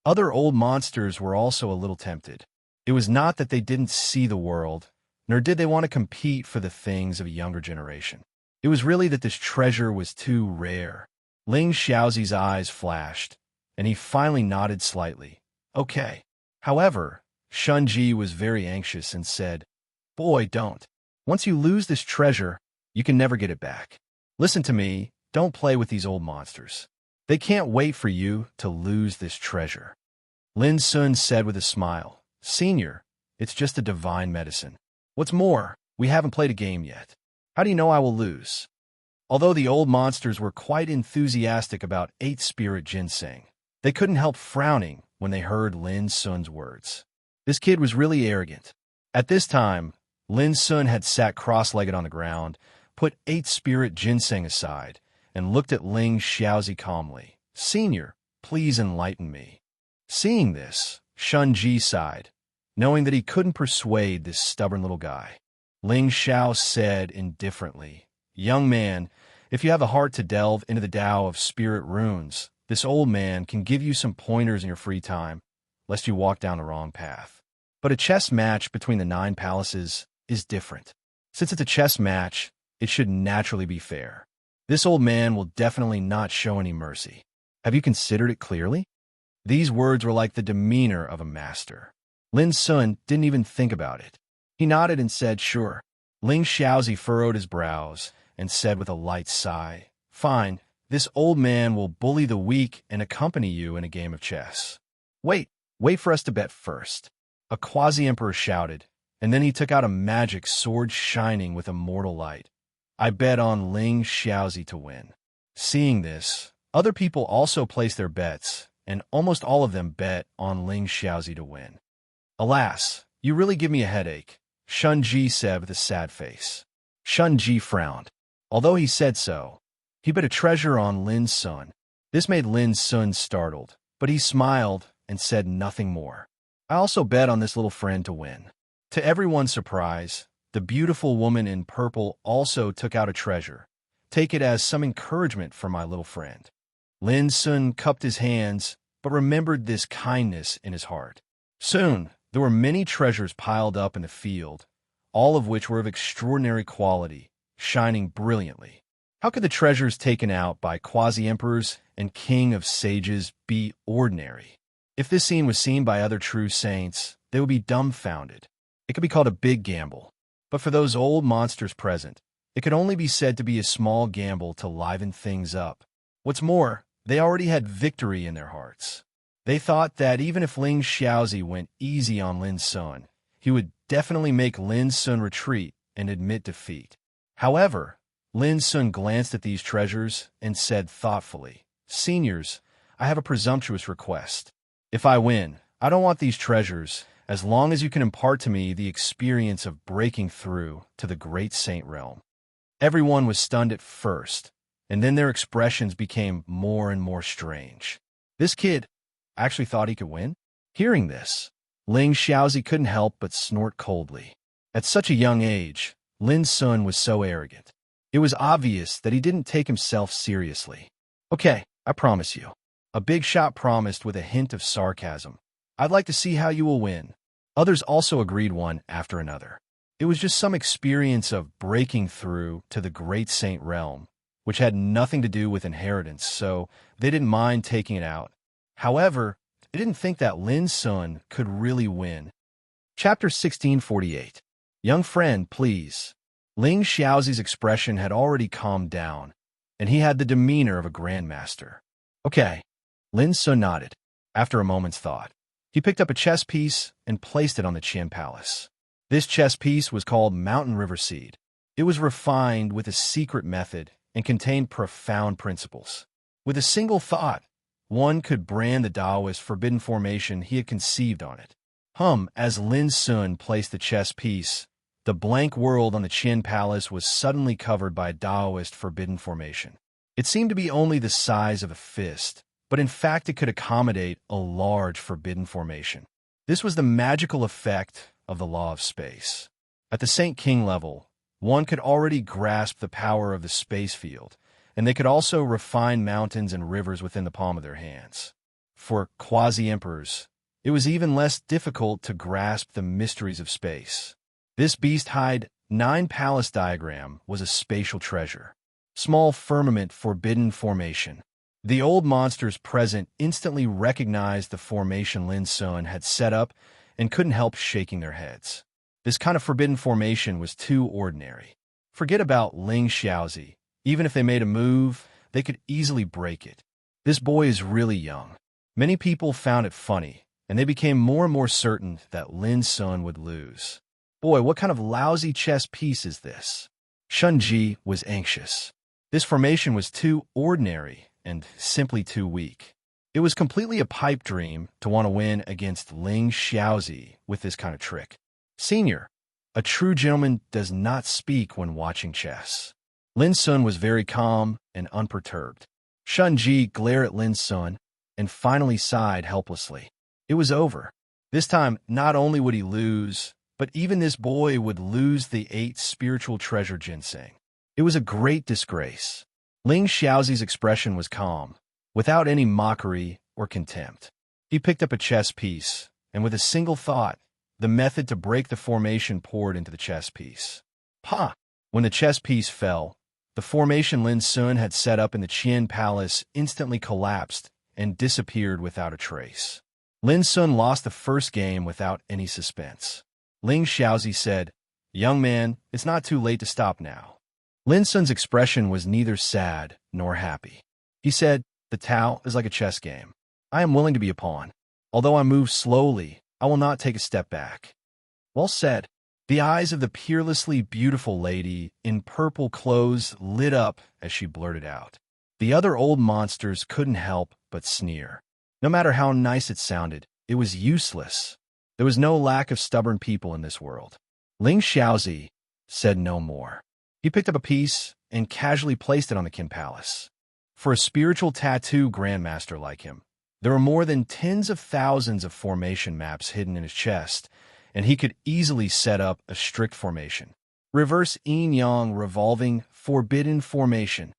Other old monsters were also a little tempted. It was not that they didn't see the world, nor did they want to compete for the things of a younger generation. It was really that this treasure was too rare. Ling Xiaozi's eyes flashed, and he finally nodded slightly. "Okay." However, Shun Ji was very anxious and said, "Boy, don't. Once you lose this treasure, you can never get it back. Listen to me, don't play with these old monsters. They can't wait for you to lose this treasure." Lin Sun said with a smile, Senior, it's just a divine medicine. What's more, we haven't played a game yet. How do you know I will lose? Although the old monsters were quite enthusiastic about 8-spirit ginseng, they couldn't help frowning when they heard Lin Sun's words. This kid was really arrogant. At this time, Lin Sun had sat cross-legged on the ground, put 8-spirit ginseng aside, and looked at Ling Xiaozi calmly. Senior, please enlighten me. Seeing this, Shun Ji sighed, knowing that he couldn't persuade this stubborn little guy. Ling Xiao said indifferently, Young man, if you have the heart to delve into the Tao of spirit runes, this old man can give you some pointers in your free time, lest you walk down the wrong path. But a chess match between the 9 palaces is different. Since it's a chess match, it should naturally be fair. This old man will definitely not show any mercy. Have you considered it clearly? These words were like the demeanor of a master. Lin Sun didn't even think about it. He nodded and said, Sure. Ling Xiaozi furrowed his brows and said with a light sigh, Fine, this old man will bully the weak and accompany you in a game of chess. Wait for us to bet first. A quasi-emperor shouted, and then he took out a magic sword shining with immortal light. I bet on Ling Xiaozi to win. Seeing this, other people also placed their bets, and almost all of them bet on Ling Xiaozi to win. Alas, you really give me a headache, Shun Ji said with a sad face. Shun Ji frowned. Although he said so, he bet a treasure on Lin Sun. This made Lin Sun startled, but he smiled and said nothing more. I also bet on this little friend to win. To everyone's surprise, the beautiful woman in purple also took out a treasure. Take it as some encouragement for my little friend. Lin Sun cupped his hands, but remembered this kindness in his heart. Soon, there were many treasures piled up in the field, all of which were of extraordinary quality, shining brilliantly. How could the treasures taken out by quasi-emperors and king of sages be ordinary? If this scene was seen by other true saints, they would be dumbfounded. It could be called a big gamble. But for those old monsters present, it could only be said to be a small gamble to liven things up. What's more, they already had victory in their hearts. They thought that even if Ling Xiaozi went easy on Lin Sun, he would definitely make Lin Sun retreat and admit defeat. However, Lin Sun glanced at these treasures and said thoughtfully, Seniors, I have a presumptuous request. If I win, I don't want these treasures, as long as you can impart to me the experience of breaking through to the great saint realm. Everyone was stunned at first, and then their expressions became more and more strange. This kid actually thought he could win? Hearing this, Ling Xiaozi couldn't help but snort coldly. At such a young age, Lin Sun was so arrogant. It was obvious that he didn't take himself seriously. Okay, I promise you. A big shot promised with a hint of sarcasm. I'd like to see how you will win. Others also agreed one after another. It was just some experience of breaking through to the great saint realm, which had nothing to do with inheritance, so they didn't mind taking it out. However, they didn't think that Lin Sun could really win. Chapter 1648. Young friend, please. Ling Xiaozi's expression had already calmed down, and he had the demeanor of a grandmaster. Okay. Lin Sun nodded. After a moment's thought, he picked up a chess piece and placed it on the Qin Palace. This chess piece was called Mountain River Seed. It was refined with a secret method and contained profound principles. With a single thought, one could brand the Taoist forbidden formation he had conceived on it. As Lin Sun placed the chess piece, the blank world on the Qin Palace was suddenly covered by a Taoist forbidden formation. It seemed to be only the size of a fist, but in fact it could accommodate a large forbidden formation. This was the magical effect of the law of space. At the Saint King level, one could already grasp the power of the space field, and they could also refine mountains and rivers within the palm of their hands. For quasi-emperors, it was even less difficult to grasp the mysteries of space. This beast-hide 9-palace diagram was a spatial treasure. Small firmament forbidden formation. The old monsters present instantly recognized the formation Lin Sun had set up and couldn't help shaking their heads. This kind of forbidden formation was too ordinary. Forget about Ling Xiaozi. Even if they made a move, they could easily break it. This boy is really young. Many people found it funny, and they became more and more certain that Lin Sun would lose. Boy, what kind of lousy chess piece is this? Shun Ji was anxious. This formation was too ordinary and simply too weak. It was completely a pipe dream to want to win against Ling Xiaozi with this kind of trick. Senior, a true gentleman does not speak when watching chess. Lin Sun was very calm and unperturbed. Shun Ji glared at Lin Sun and finally sighed helplessly. It was over. This time, not only would he lose, but even this boy would lose the 8 spiritual treasure ginseng. It was a great disgrace. Ling Xiaozi's expression was calm, without any mockery or contempt. He picked up a chess piece, and with a single thought, the method to break the formation poured into the chess piece. Pa! When the chess piece fell, the formation Lin Sun had set up in the Qian Palace instantly collapsed and disappeared without a trace. Lin Sun lost the first game without any suspense. Ling Xiaozi said, "Young man, it's not too late to stop now." Lin Sun's expression was neither sad nor happy. He said, "The Tao is like a chess game. I am willing to be a pawn. Although I move slowly, I will not take a step back." Well said. The eyes of the peerlessly beautiful lady in purple clothes lit up as she blurted out. The other old monsters couldn't help but sneer. No matter how nice it sounded, it was useless. There was no lack of stubborn people in this world. Ling Xiaozi said no more. He picked up a piece and casually placed it on the Qin Palace. For a spiritual tattoo grandmaster like him, there were more than tens of thousands of formation maps hidden in his chest, and he could easily set up a strict formation. Reverse yin-yang revolving forbidden formation.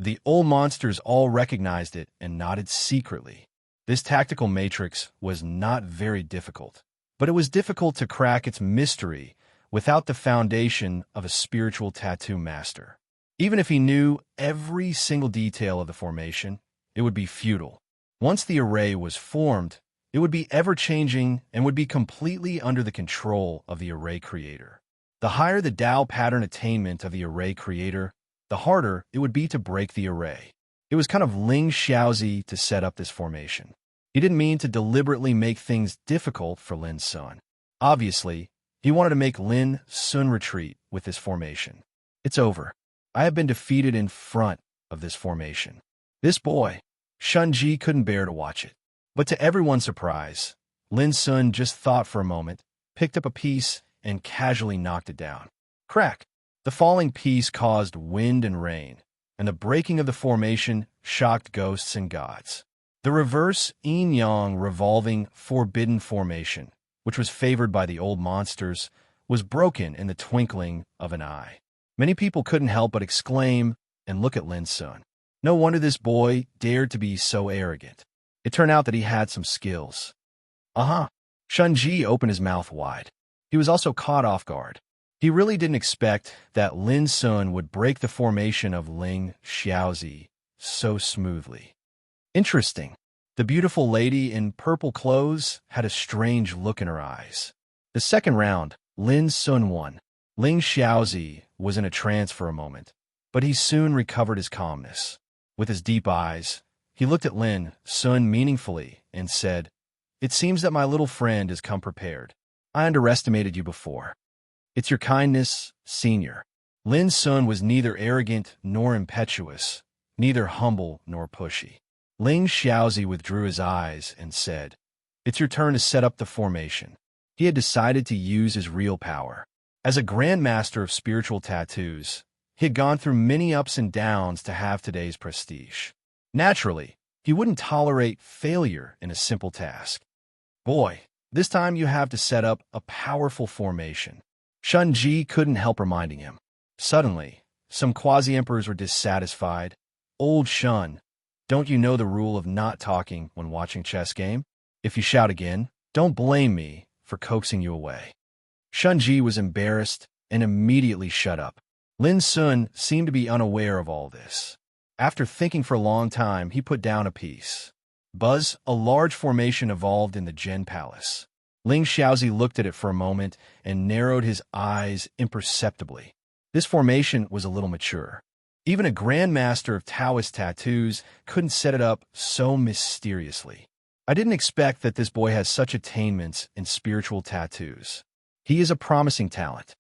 The old monsters all recognized it and nodded secretly. This tactical matrix was not very difficult, but it was difficult to crack its mystery without the foundation of a spiritual tattoo master. Even if he knew every single detail of the formation, it would be futile. Once the array was formed, it would be ever-changing and would be completely under the control of the array creator. The higher the Tao pattern attainment of the array creator, the harder it would be to break the array. It was kind of Ling Xiaozi to set up this formation. He didn't mean to deliberately make things difficult for Lin Sun. Obviously, he wanted to make Lin Sun retreat with this formation. It's over. I have been defeated in front of this formation. This boy, Shun Ji, couldn't bear to watch it. But to everyone's surprise, Lin Sun just thought for a moment, picked up a piece, and casually knocked it down. Crack! The falling piece caused wind and rain, and the breaking of the formation shocked ghosts and gods. The reverse yin-yang revolving forbidden formation, which was favored by the old monsters, was broken in the twinkling of an eye. Many people couldn't help but exclaim and look at Lin Sun. No wonder this boy dared to be so arrogant. It turned out that he had some skills. Shun Ji opened his mouth wide. He was also caught off guard. He really didn't expect that Lin Sun would break the formation of Ling Xiaozi so smoothly. Interesting. The beautiful lady in purple clothes had a strange look in her eyes. The second round, Lin Sun won. Ling Xiaozi was in a trance for a moment, but he soon recovered his calmness. With his deep eyes, he looked at Lin Sun meaningfully and said, "It seems that my little friend has come prepared. I underestimated you before. It's your kindness, senior." Lin Sun was neither arrogant nor impetuous, neither humble nor pushy. Ling Xiaozi withdrew his eyes and said, "It's your turn to set up the formation." He had decided to use his real power. As a grandmaster of spiritual tattoos, he had gone through many ups and downs to have today's prestige. Naturally, he wouldn't tolerate failure in a simple task. "Boy, this time you have to set up a powerful formation." Shun Ji couldn't help reminding him. Suddenly, some quasi-emperors were dissatisfied. "Old Shun, don't you know the rule of not talking when watching chess game? If you shout again, don't blame me for coaxing you away." Shun Ji was embarrassed and immediately shut up. Lin Sun seemed to be unaware of all this. After thinking for a long time, he put down a piece. Buzz, a large formation evolved in the Qian Palace. Ling Xiaozi looked at it for a moment and narrowed his eyes imperceptibly. This formation was a little mature. Even a grandmaster of Taoist tattoos couldn't set it up so mysteriously. I didn't expect that this boy has such attainments in spiritual tattoos. He is a promising talent.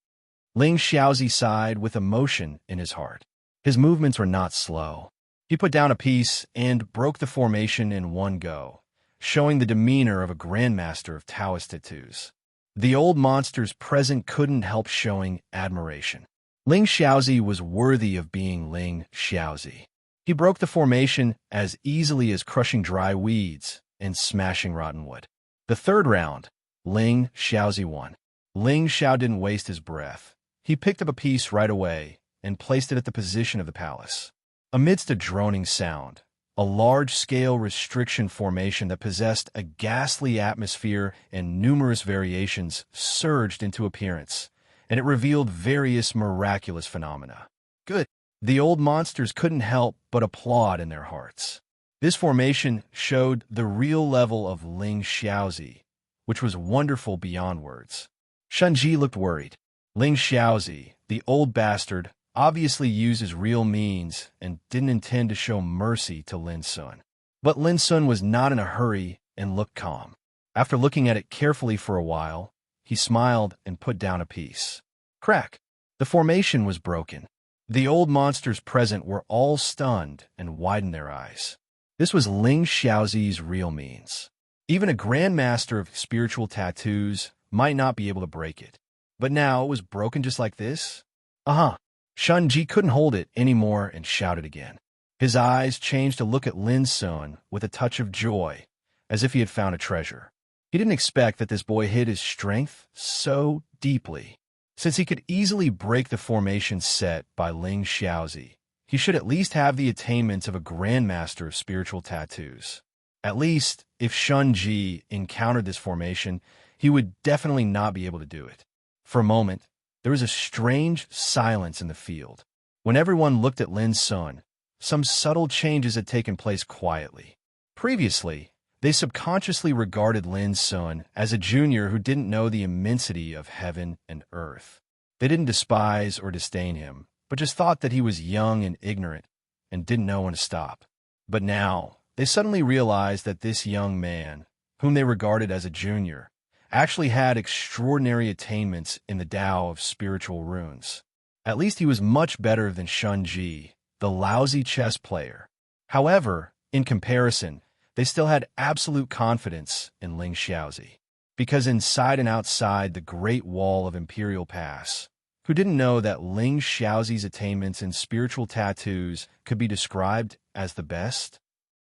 Ling Xiaozi sighed with emotion in his heart. His movements were not slow. He put down a piece and broke the formation in one go, showing the demeanor of a grandmaster of Taoist tattoos. The old monsters present couldn't help showing admiration. Ling Xiaozi was worthy of being Ling Xiaozi. He broke the formation as easily as crushing dry weeds and smashing rotten wood. The third round, Ling Xiaozi won. Ling Xiao didn't waste his breath. He picked up a piece right away and placed it at the position of the palace. Amidst a droning sound, a large-scale restriction formation that possessed a ghastly atmosphere and numerous variations surged into appearance, and it revealed various miraculous phenomena. Good. The old monsters couldn't help but applaud in their hearts. This formation showed the real level of Ling Xiaozi, which was wonderful beyond words. Shunji looked worried. Ling Xiaozi, the old bastard, obviously used his real means and didn't intend to show mercy to Lin Sun. But Lin Sun was not in a hurry and looked calm. After looking at it carefully for a while, he smiled and put down a piece. Crack! The formation was broken. The old monsters present were all stunned and widened their eyes. This was Ling Xiaozi's real means. Even a grandmaster of spiritual tattoos might not be able to break it. But now it was broken just like this? Shunji couldn't hold it anymore and shouted again. His eyes changed to look at Lin Sun with a touch of joy, as if he had found a treasure. He didn't expect that this boy hid his strength so deeply. Since he could easily break the formation set by Ling Xiaozi, he should at least have the attainments of a grandmaster of spiritual tattoos. At least, if Shunji encountered this formation, he would definitely not be able to do it. For a moment, there was a strange silence in the field. When everyone looked at Lin Sun, some subtle changes had taken place quietly. Previously, they subconsciously regarded Lin Sun as a junior who didn't know the immensity of heaven and earth. They didn't despise or disdain him, but just thought that he was young and ignorant and didn't know when to stop. But now, they suddenly realized that this young man, whom they regarded as a junior, actually had extraordinary attainments in the Tao of spiritual runes. At least he was much better than Shunji, the lousy chess player. However, in comparison, they still had absolute confidence in Ling Xiaozi, because inside and outside the Great Wall of Imperial Pass, who didn't know that Ling Xiaozi's attainments in spiritual tattoos could be described as the best?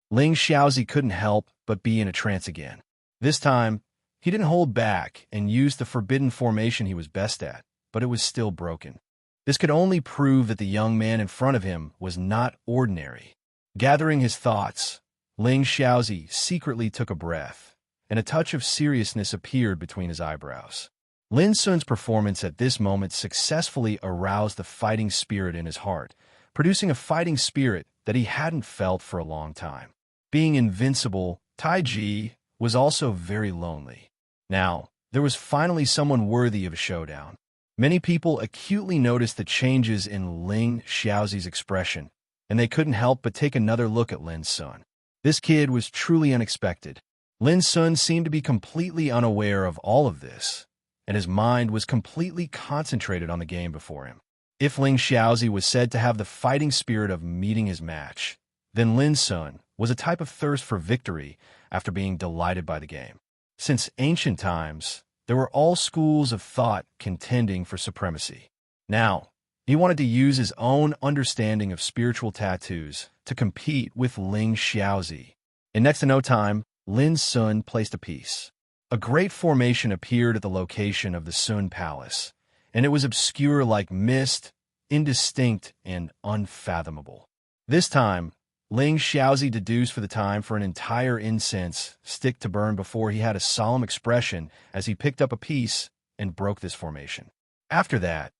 Ling Xiaozi couldn't help but be in a trance again. This time, he didn't hold back and used the forbidden formation he was best at, but it was still broken. This could only prove that the young man in front of him was not ordinary. Gathering his thoughts, Ling Xiaozi secretly took a breath, and a touch of seriousness appeared between his eyebrows. Lin Sun's performance at this moment successfully aroused the fighting spirit in his heart, producing a fighting spirit that he hadn't felt for a long time. Being invincible, Taiji was also very lonely. Now, there was finally someone worthy of a showdown. Many people acutely noticed the changes in Ling Xiaozi's expression, and they couldn't help but take another look at Lin Sun. This kid was truly unexpected. Lin Sun seemed to be completely unaware of all of this, and his mind was completely concentrated on the game before him. If Ling Xiaozi was said to have the fighting spirit of meeting his match, then Lin Sun was a type of thirst for victory after being delighted by the game. Since ancient times, there were all schools of thought contending for supremacy. Now, he wanted to use his own understanding of spiritual tattoos to compete with Ling Xiaozi. In next to no time, Lin Sun placed a piece. A great formation appeared at the location of the Sun Palace, and it was obscure like mist, indistinct and unfathomable. This time, Ling Xiaozi deduced for the time for an entire incense stick to burn before he had a solemn expression as he picked up a piece and broke this formation. After that,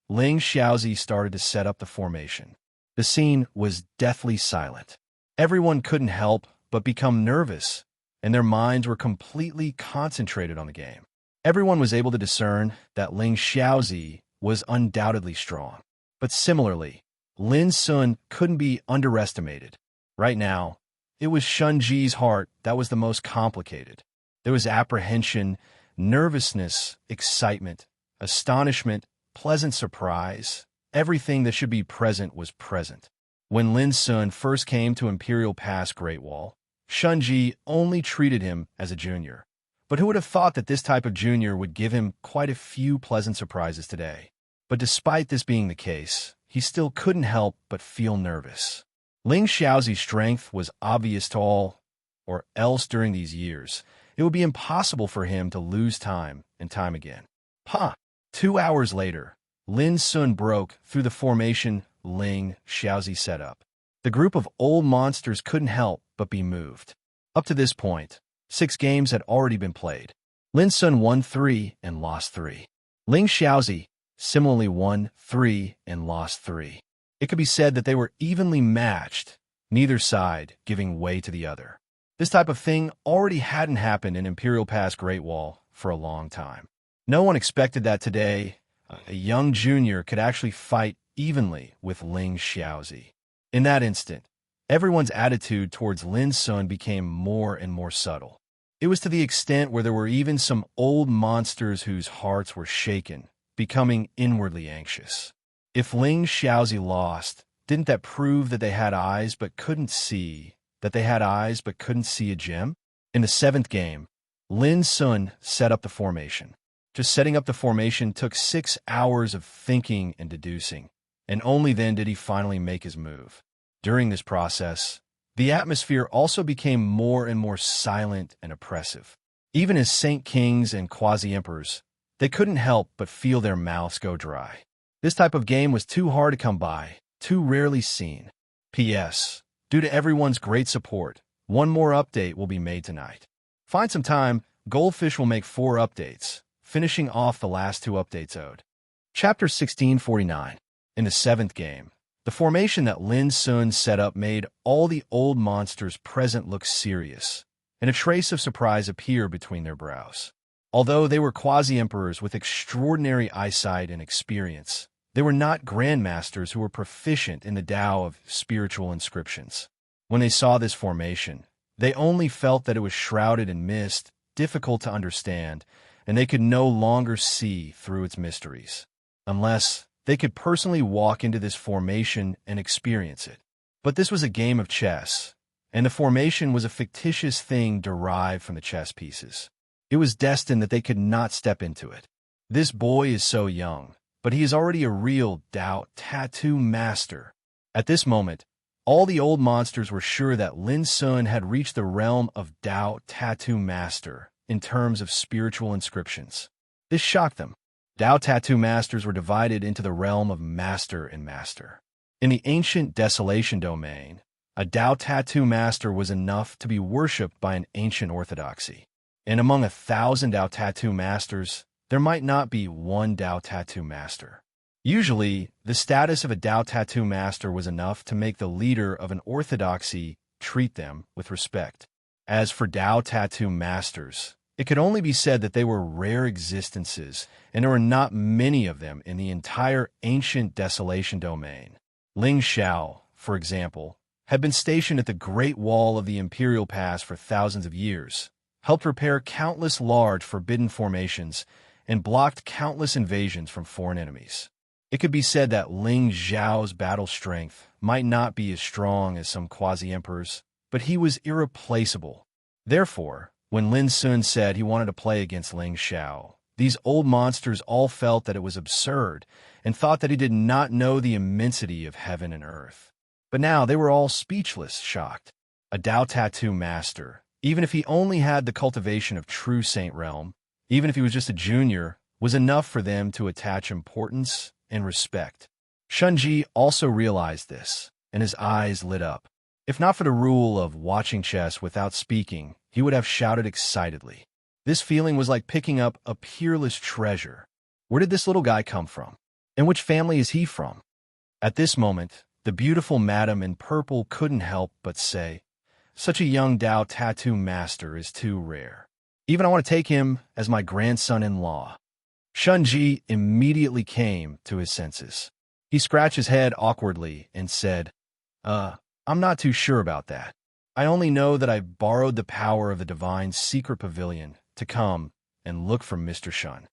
Ling Xiaozi started to set up the formation. The scene was deathly silent. Everyone couldn't help but become nervous, and their minds were completely concentrated on the game. Everyone was able to discern that Ling Xiaozi was undoubtedly strong. But similarly, Lin Sun couldn't be underestimated. Right now, it was Shunji's heart that was the most complicated. There was apprehension, nervousness, excitement, astonishment, pleasant surprise. Everything that should be present was present. When Lin Sun first came to Imperial Pass Great Wall, Shunji only treated him as a junior. But who would have thought that this type of junior would give him quite a few pleasant surprises today? But despite this being the case, he still couldn't help but feel nervous. Ling Xiaozi's strength was obvious to all, or else during these years, it would be impossible for him to lose time and time again. 2 hours later, Lin Sun broke through the formation Ling Xiaozi set up. The group of old monsters couldn't help but be moved. Up to this point, 6 games had already been played. Lin Sun won 3 and lost 3. Ling Xiaozi similarly won 3 and lost 3. It could be said that they were evenly matched, neither side giving way to the other. This type of thing already hadn't happened in Imperial Pass Great Wall for a long time. No one expected that today a young junior could actually fight evenly with Ling Xiaozi. In that instant, everyone's attitude towards Lin Sun became more and more subtle. It was to the extent where there were even some old monsters whose hearts were shaken, becoming inwardly anxious. If Ling Xiaozi lost, didn't that prove that they had eyes but couldn't see, a gem? In the 7th game, Lin Sun set up the formation. Just setting up the formation took 6 hours of thinking and deducing, and only then did he finally make his move. During this process, the atmosphere also became more and more silent and oppressive. Even as Saint Kings and Quasi-Emperors, they couldn't help but feel their mouths go dry. This type of game was too hard to come by, too rarely seen. P.S. Due to everyone's great support, one more update will be made tonight. Find some time, Goldfish will make 4 updates, finishing off the last 2 updates owed. Chapter 1649. In the 7th game, the formation that Lin Sun set up made all the old monsters present look serious, and a trace of surprise appear between their brows. Although they were quasi-emperors with extraordinary eyesight and experience, they were not grandmasters who were proficient in the Tao of spiritual inscriptions. When they saw this formation, they only felt that it was shrouded in mist, difficult to understand, and they could no longer see through its mysteries, unless they could personally walk into this formation and experience it. But this was a game of chess, and the formation was a fictitious thing derived from the chess pieces. It was destined that they could not step into it. This boy is so young, but he is already a real Tao tattoo master. At this moment, all the old monsters were sure that Lin Sun had reached the realm of Tao tattoo master in terms of spiritual inscriptions. This shocked them. Tao tattoo masters were divided into the realm of master and master. In the ancient desolation domain, a Tao tattoo master was enough to be worshipped by an ancient orthodoxy. And among 1,000 Tao tattoo masters, there might not be one Tao tattoo master. Usually, the status of a Tao tattoo master was enough to make the leader of an orthodoxy treat them with respect. As for Tao tattoo masters, it could only be said that they were rare existences, and there were not many of them in the entire ancient desolation domain. Ling Xiao, for example, had been stationed at the Great Wall of the Imperial Pass for thousands of years, helped repair countless large forbidden formations, and blocked countless invasions from foreign enemies. It could be said that Ling Xiao's battle strength might not be as strong as some quasi-emperors, but he was irreplaceable. Therefore, when Lin Sun said he wanted to play against Ling Xiao, these old monsters all felt that it was absurd and thought that he did not know the immensity of heaven and earth. But now they were all speechless, shocked. A Tao tattoo master, even if he only had the cultivation of true saint realm, even if he was just a junior, was enough for them to attach importance and respect. Shunji also realized this, and his eyes lit up. If not for the rule of watching chess without speaking, he would have shouted excitedly. This feeling was like picking up a peerless treasure. Where did this little guy come from? And which family is he from? At this moment, the beautiful madam in purple couldn't help but say, "Such a young Tao tattoo master is too rare. Even I want to take him as my grandson-in-law." Shunji immediately came to his senses. He scratched his head awkwardly and said, I'm not too sure about that. I only know that I borrowed the power of the divine secret pavilion to come and look for Mr. Shun.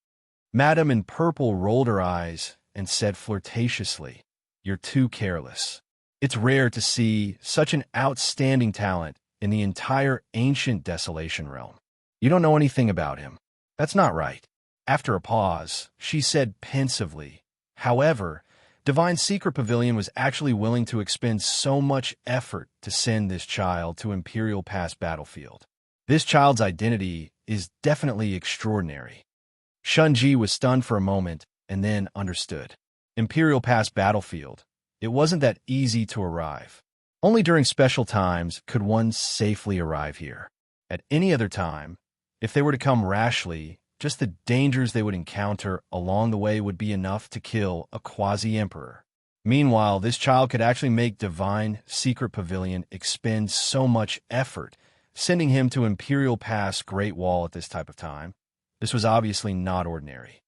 Madame in purple rolled her eyes and said flirtatiously, "You're too careless. It's rare to see such an outstanding talent in the entire ancient desolation realm. You don't know anything about him. That's not right." After a pause, she said pensively, "However, Divine Secret Pavilion was actually willing to expend so much effort to send this child to Imperial Pass Battlefield. This child's identity is definitely extraordinary." Shunji was stunned for a moment and then understood. Imperial Pass Battlefield. It wasn't that easy to arrive. Only during special times could one safely arrive here. At any other time, if they were to come rashly, just the dangers they would encounter along the way would be enough to kill a quasi-emperor. Meanwhile, this child could actually make Divine Secret Pavilion expend so much effort, sending him to Imperial Pass Great Wall at this type of time. This was obviously not ordinary.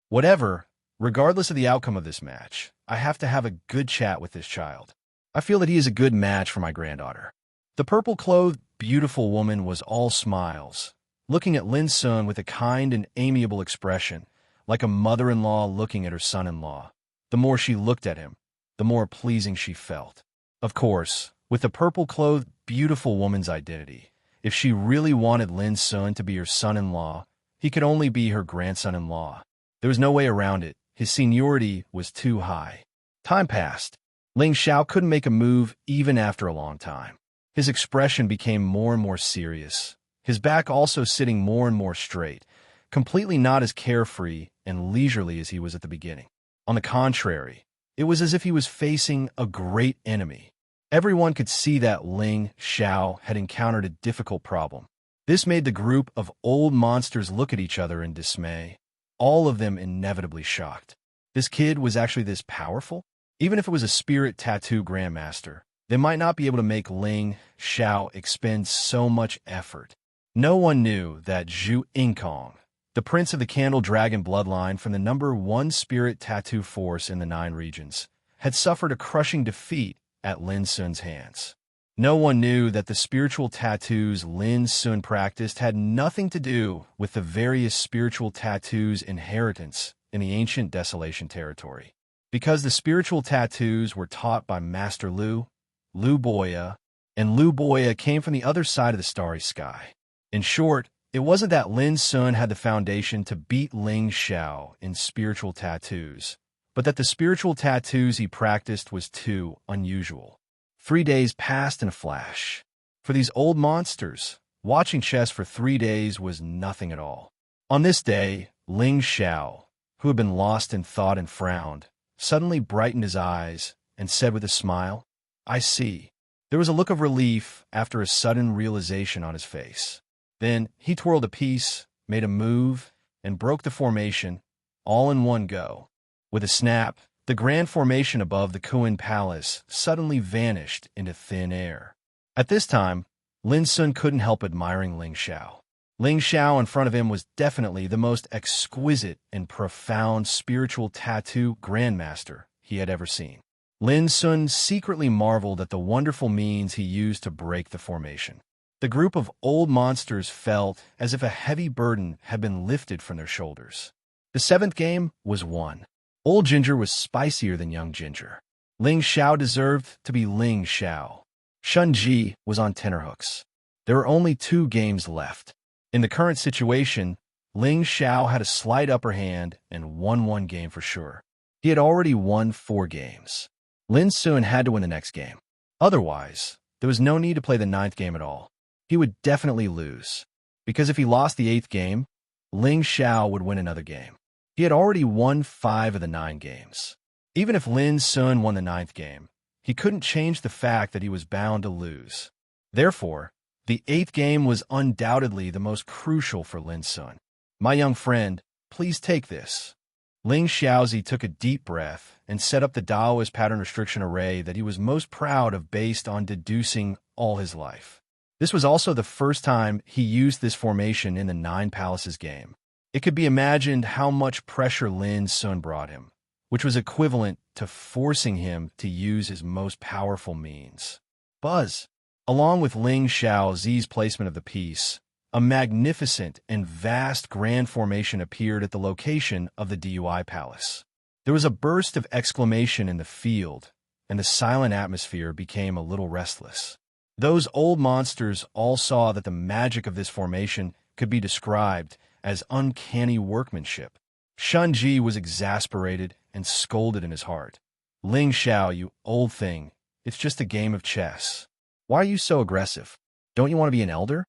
Whatever, regardless of the outcome of this match, I have to have a good chat with this child. I feel that he is a good match for my granddaughter. The purple-clothed, beautiful woman was all smiles, looking at Lin Sun with a kind and amiable expression, like a mother-in-law looking at her son-in-law. The more she looked at him, the more pleasing she felt. Of course, with the purple-clothed, beautiful woman's identity, if she really wanted Lin Sun to be her son-in-law, he could only be her grandson-in-law. There was no way around it. His seniority was too high. Time passed. Ling Xiao couldn't make a move even after a long time. His expression became more and more serious, his back also sitting more and more straight, completely not as carefree and leisurely as he was at the beginning. On the contrary, it was as if he was facing a great enemy. Everyone could see that Ling Xiao had encountered a difficult problem. This made the group of old monsters look at each other in dismay, all of them inevitably shocked. This kid was actually this powerful? Even if it was a spirit tattoo grandmaster, they might not be able to make Ling Xiao expend so much effort. No one knew that Zhu Yingkong, the prince of the Candle Dragon bloodline from the #1 spirit tattoo force in the 9 regions, had suffered a crushing defeat at Lin Sun's hands. No one knew that the spiritual tattoos Lin Sun practiced had nothing to do with the various spiritual tattoos inheritance in the ancient Desolation territory. Because the spiritual tattoos were taught by Master Lu, Lu Boya, and Lu Boya came from the other side of the starry sky. In short, it wasn't that Lin Sun had the foundation to beat Ling Xiao in spiritual tattoos, but that the spiritual tattoos he practiced was too unusual. 3 days passed in a flash. For these old monsters, watching chess for 3 days was nothing at all. On this day, Ling Xiao, who had been lost in thought and frowned, suddenly brightened his eyes and said with a smile, "I see." There was a look of relief after a sudden realization on his face. Then he twirled a piece, made a move, and broke the formation, all in one go. With a snap, the grand formation above the Kuan Palace suddenly vanished into thin air. At this time, Lin Sun couldn't help admiring Ling Xiao. Ling Xiao in front of him was definitely the most exquisite and profound spiritual tattoo grandmaster he had ever seen. Lin Sun secretly marveled at the wonderful means he used to break the formation. The group of old monsters felt as if a heavy burden had been lifted from their shoulders. The 7th game was won. Old Ginger was spicier than young Ginger. Ling Xiao deserved to be Ling Xiao. Shunji was on tenterhooks. There were only 2 games left. In the current situation, Ling Xiao had a slight upper hand and won 1 game for sure. He had already won 4 games. Lin Sun had to win the next game. Otherwise, there was no need to play the 9th game at all. He would definitely lose, because if he lost the 8th game, Ling Xiao would win another game. He had already won 5 of the 9 games. Even if Lin Sun won the 9th game, he couldn't change the fact that he was bound to lose. Therefore, the 8th game was undoubtedly the most crucial for Lin Sun. "My young friend, please take this." Ling Xiaozi took a deep breath and set up the Daoist pattern restriction array that he was most proud of based on deducing all his life. This was also the first time he used this formation in the 9 Palaces game. It could be imagined how much pressure Lin Sun brought him, which was equivalent to forcing him to use his most powerful means. Buzz. Along with Ling Xiaozi's placement of the piece, a magnificent and vast grand formation appeared at the location of the DUI palace. There was a burst of exclamation in the field, and the silent atmosphere became a little restless. Those old monsters all saw that the magic of this formation could be described as uncanny workmanship. Shunji was exasperated and scolded in his heart. Ling Xiao, you old thing, it's just a game of chess. Why are you so aggressive? Don't you want to be an elder?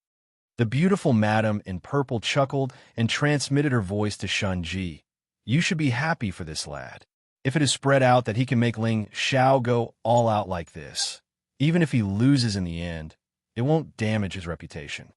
The beautiful madam in purple chuckled and transmitted her voice to Shunji. You should be happy for this lad. If it is spread out that he can make Ling Xiao go all out like this, even if he loses in the end, it won't damage his reputation.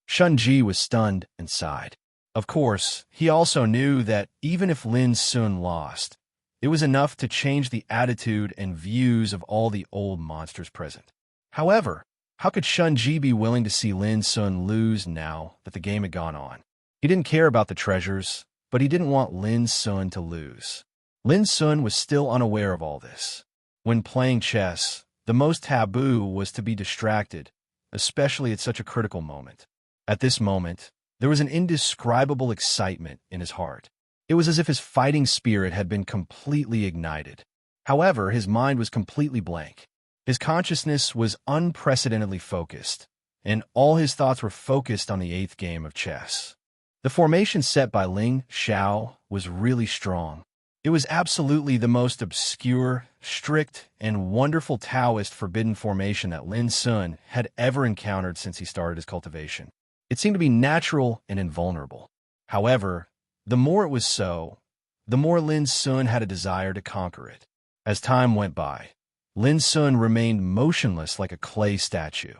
Shunji was stunned and sighed. Of course, he also knew that even if Lin Sun lost, it was enough to change the attitude and views of all the old monsters present. However, how could Shunji be willing to see Lin Sun lose now that the game had gone on? He didn't care about the treasures, but he didn't want Lin Sun to lose. Lin Sun was still unaware of all this. When playing chess, the most taboo was to be distracted, especially at such a critical moment. At this moment, there was an indescribable excitement in his heart. It was as if his fighting spirit had been completely ignited. However, his mind was completely blank. His consciousness was unprecedentedly focused, and all his thoughts were focused on the 8th game of chess. The formation set by Ling Xiao was really strong. It was absolutely the most obscure, strict, and wonderful Taoist forbidden formation that Lin Sun had ever encountered since he started his cultivation. It seemed to be natural and invulnerable. However, the more it was so, the more Lin Sun had a desire to conquer it. As time went by, Lin Sun remained motionless like a clay statue.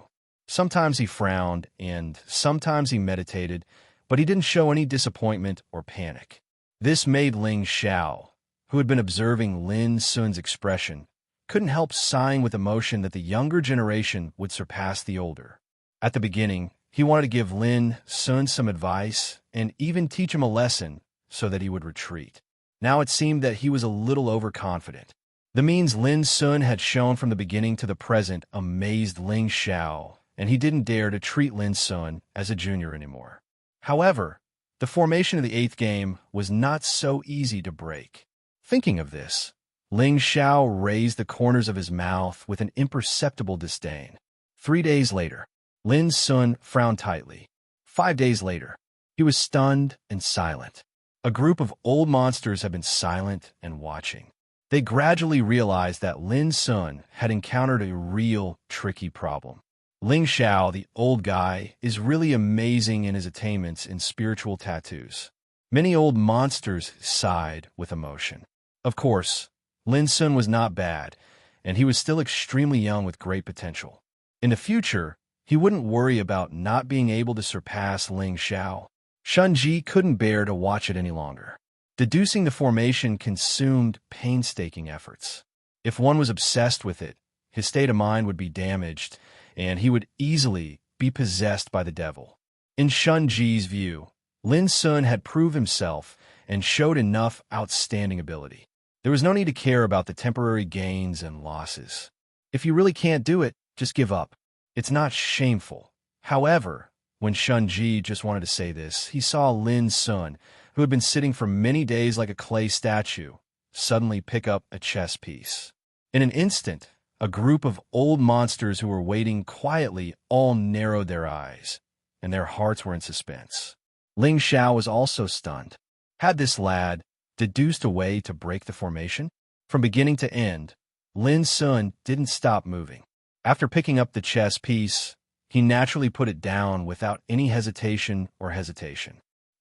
Sometimes he frowned, and sometimes he meditated, but he didn't show any disappointment or panic. This made Ling Xiao, who had been observing Lin Sun's expression, couldn't help sighing with emotion that the younger generation would surpass the older. At the beginning, he wanted to give Lin Sun some advice and even teach him a lesson so that he would retreat. Now it seemed that he was a little overconfident. The means Lin Sun had shown from the beginning to the present amazed Ling Xiao, and he didn't dare to treat Lin Sun as a junior anymore. However, the formation of the 8th game was not so easy to break. Thinking of this, Ling Xiao raised the corners of his mouth with an imperceptible disdain. 3 days later, Lin Sun frowned tightly. 5 days later, he was stunned and silent. A group of old monsters had been silent and watching. They gradually realized that Lin Sun had encountered a real, tricky problem. Ling Xiao, the old guy, is really amazing in his attainments in spiritual tattoos. Many old monsters sighed with emotion. Of course, Lin Sun was not bad, and he was still extremely young with great potential. In the future, he wouldn't worry about not being able to surpass Ling Xiao. Shunji couldn't bear to watch it any longer. Deducing the formation consumed painstaking efforts. If one was obsessed with it, his state of mind would be damaged, and he would easily be possessed by the devil. In Shunji's view, Lin Sun had proved himself and showed enough outstanding ability. There was no need to care about the temporary gains and losses. If you really can't do it, just give up. It's not shameful. However, when Shunji just wanted to say this, he saw Lin Sun, who had been sitting for many days like a clay statue, suddenly pick up a chess piece. In an instant, a group of old monsters who were waiting quietly all narrowed their eyes, and their hearts were in suspense. Ling Xiao was also stunned. Had this lad deduced a way to break the formation? From beginning to end, Lin Sun didn't stop moving. After picking up the chess piece, he naturally put it down without any hesitation.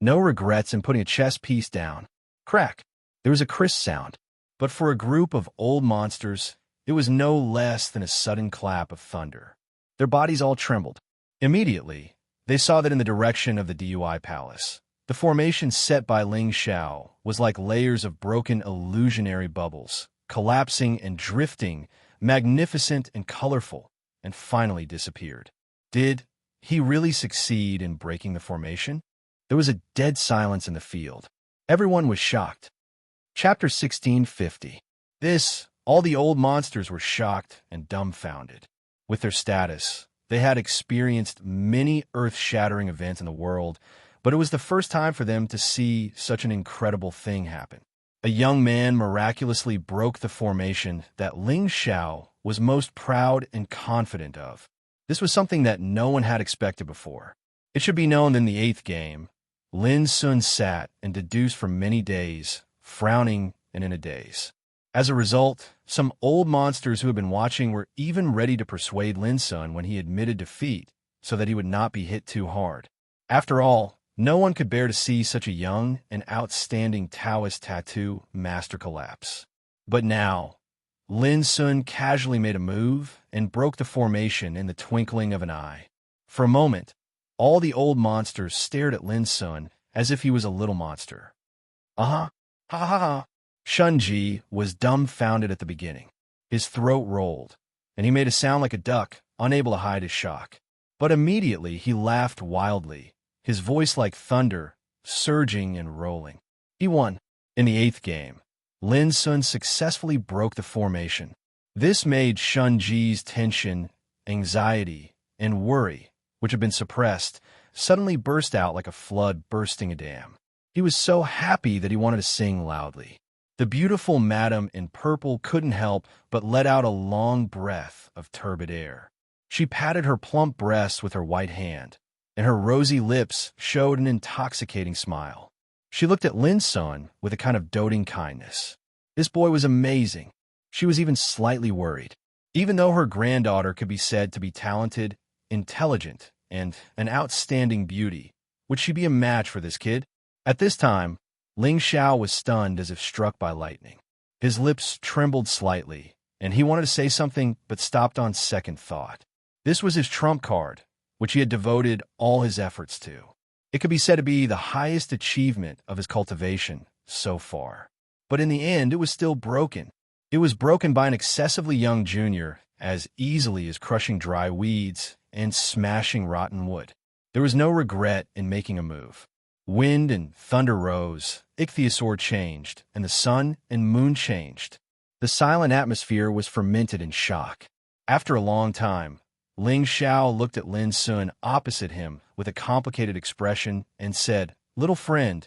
No regrets in putting a chess piece down. Crack! There was a crisp sound, but for a group of old monsters, it was no less than a sudden clap of thunder. Their bodies all trembled. Immediately, they saw that in the direction of the DUI palace, the formation set by Ling Xiao was like layers of broken illusionary bubbles, collapsing and drifting, magnificent and colorful, and finally disappeared. Did he really succeed in breaking the formation? There was a dead silence in the field. Everyone was shocked. Chapter 1650. All the old monsters were shocked and dumbfounded. With their status, They had experienced many earth-shattering events in the world, but it was the first time for them to see such an incredible thing happen. A young man miraculously broke the formation that Ling Xiao was most proud and confident of. This was something that no one had expected before. It should be known that in the 8th game, Lin Sun sat and deduced for many days, frowning and in a daze. As a result, some old monsters who had been watching were even ready to persuade Lin Sun when he admitted defeat so that he would not be hit too hard. After all, no one could bear to see such a young and outstanding Taoist tattoo master collapse. But now, Lin Sun casually made a move and broke the formation in the twinkling of an eye. For a moment, all the old monsters stared at Lin Sun as if he was a little monster. Ha ha ha. Shunji was dumbfounded at the beginning. His throat rolled, and he made a sound like a duck, unable to hide his shock. But immediately he laughed wildly, his voice like thunder, surging and rolling. He won. In the 8th game, Lin Sun successfully broke the formation. This made Shunji's tension, anxiety, and worry, which had been suppressed, suddenly burst out like a flood bursting a dam. He was so happy that he wanted to sing loudly. The beautiful madam in purple couldn't help but let out a long breath of turbid air. She patted her plump breasts with her white hand, and her rosy lips showed an intoxicating smile. She looked at Lin Sun with a kind of doting kindness. This boy was amazing. She was even slightly worried. Even though her granddaughter could be said to be talented, intelligent, and an outstanding beauty, would she be a match for this kid? At this time, Ling Xiao was stunned as if struck by lightning. His lips trembled slightly, and he wanted to say something but stopped on second thought. This was his trump card, which he had devoted all his efforts to. It could be said to be the highest achievement of his cultivation so far. But in the end, it was still broken. It was broken by an excessively young junior, as easily as crushing dry weeds and smashing rotten wood. There was no regret in making a move. Wind and thunder rose, ichthyosaur changed, and the sun and moon changed. The silent atmosphere was fermented in shock. After a long time, Ling Xiao looked at Lin Sun opposite him with a complicated expression and said, "Little friend,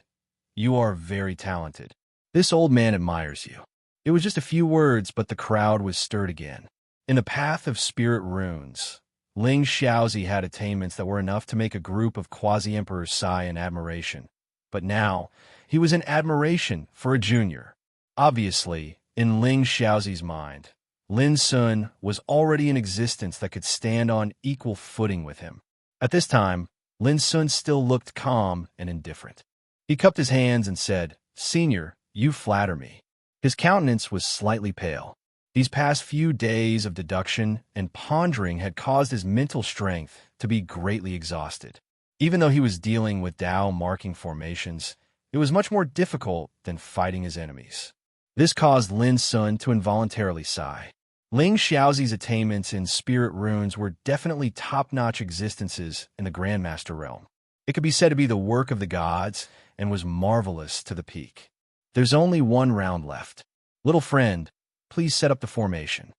you are very talented. This old man admires you." It was just a few words, but the crowd was stirred again. In the path of spirit runes, Ling Xiaozi had attainments that were enough to make a group of quasi-emperors sigh in admiration. But now, he was in admiration for a junior. Obviously, in Ling Xiaozi's mind, Lin Sun was already in existence that could stand on equal footing with him. At this time, Lin Sun still looked calm and indifferent. He cupped his hands and said, "Senior, you flatter me." His countenance was slightly pale. These past few days of deduction and pondering had caused his mental strength to be greatly exhausted. Even though he was dealing with Tao marking formations, it was much more difficult than fighting his enemies. This caused Lin Sun to involuntarily sigh. Ling Xiaozi's attainments in spirit runes were definitely top-notch existences in the Grandmaster realm. It could be said to be the work of the gods and was marvelous to the peak. There's only one round left. Little friend, please set up the formation.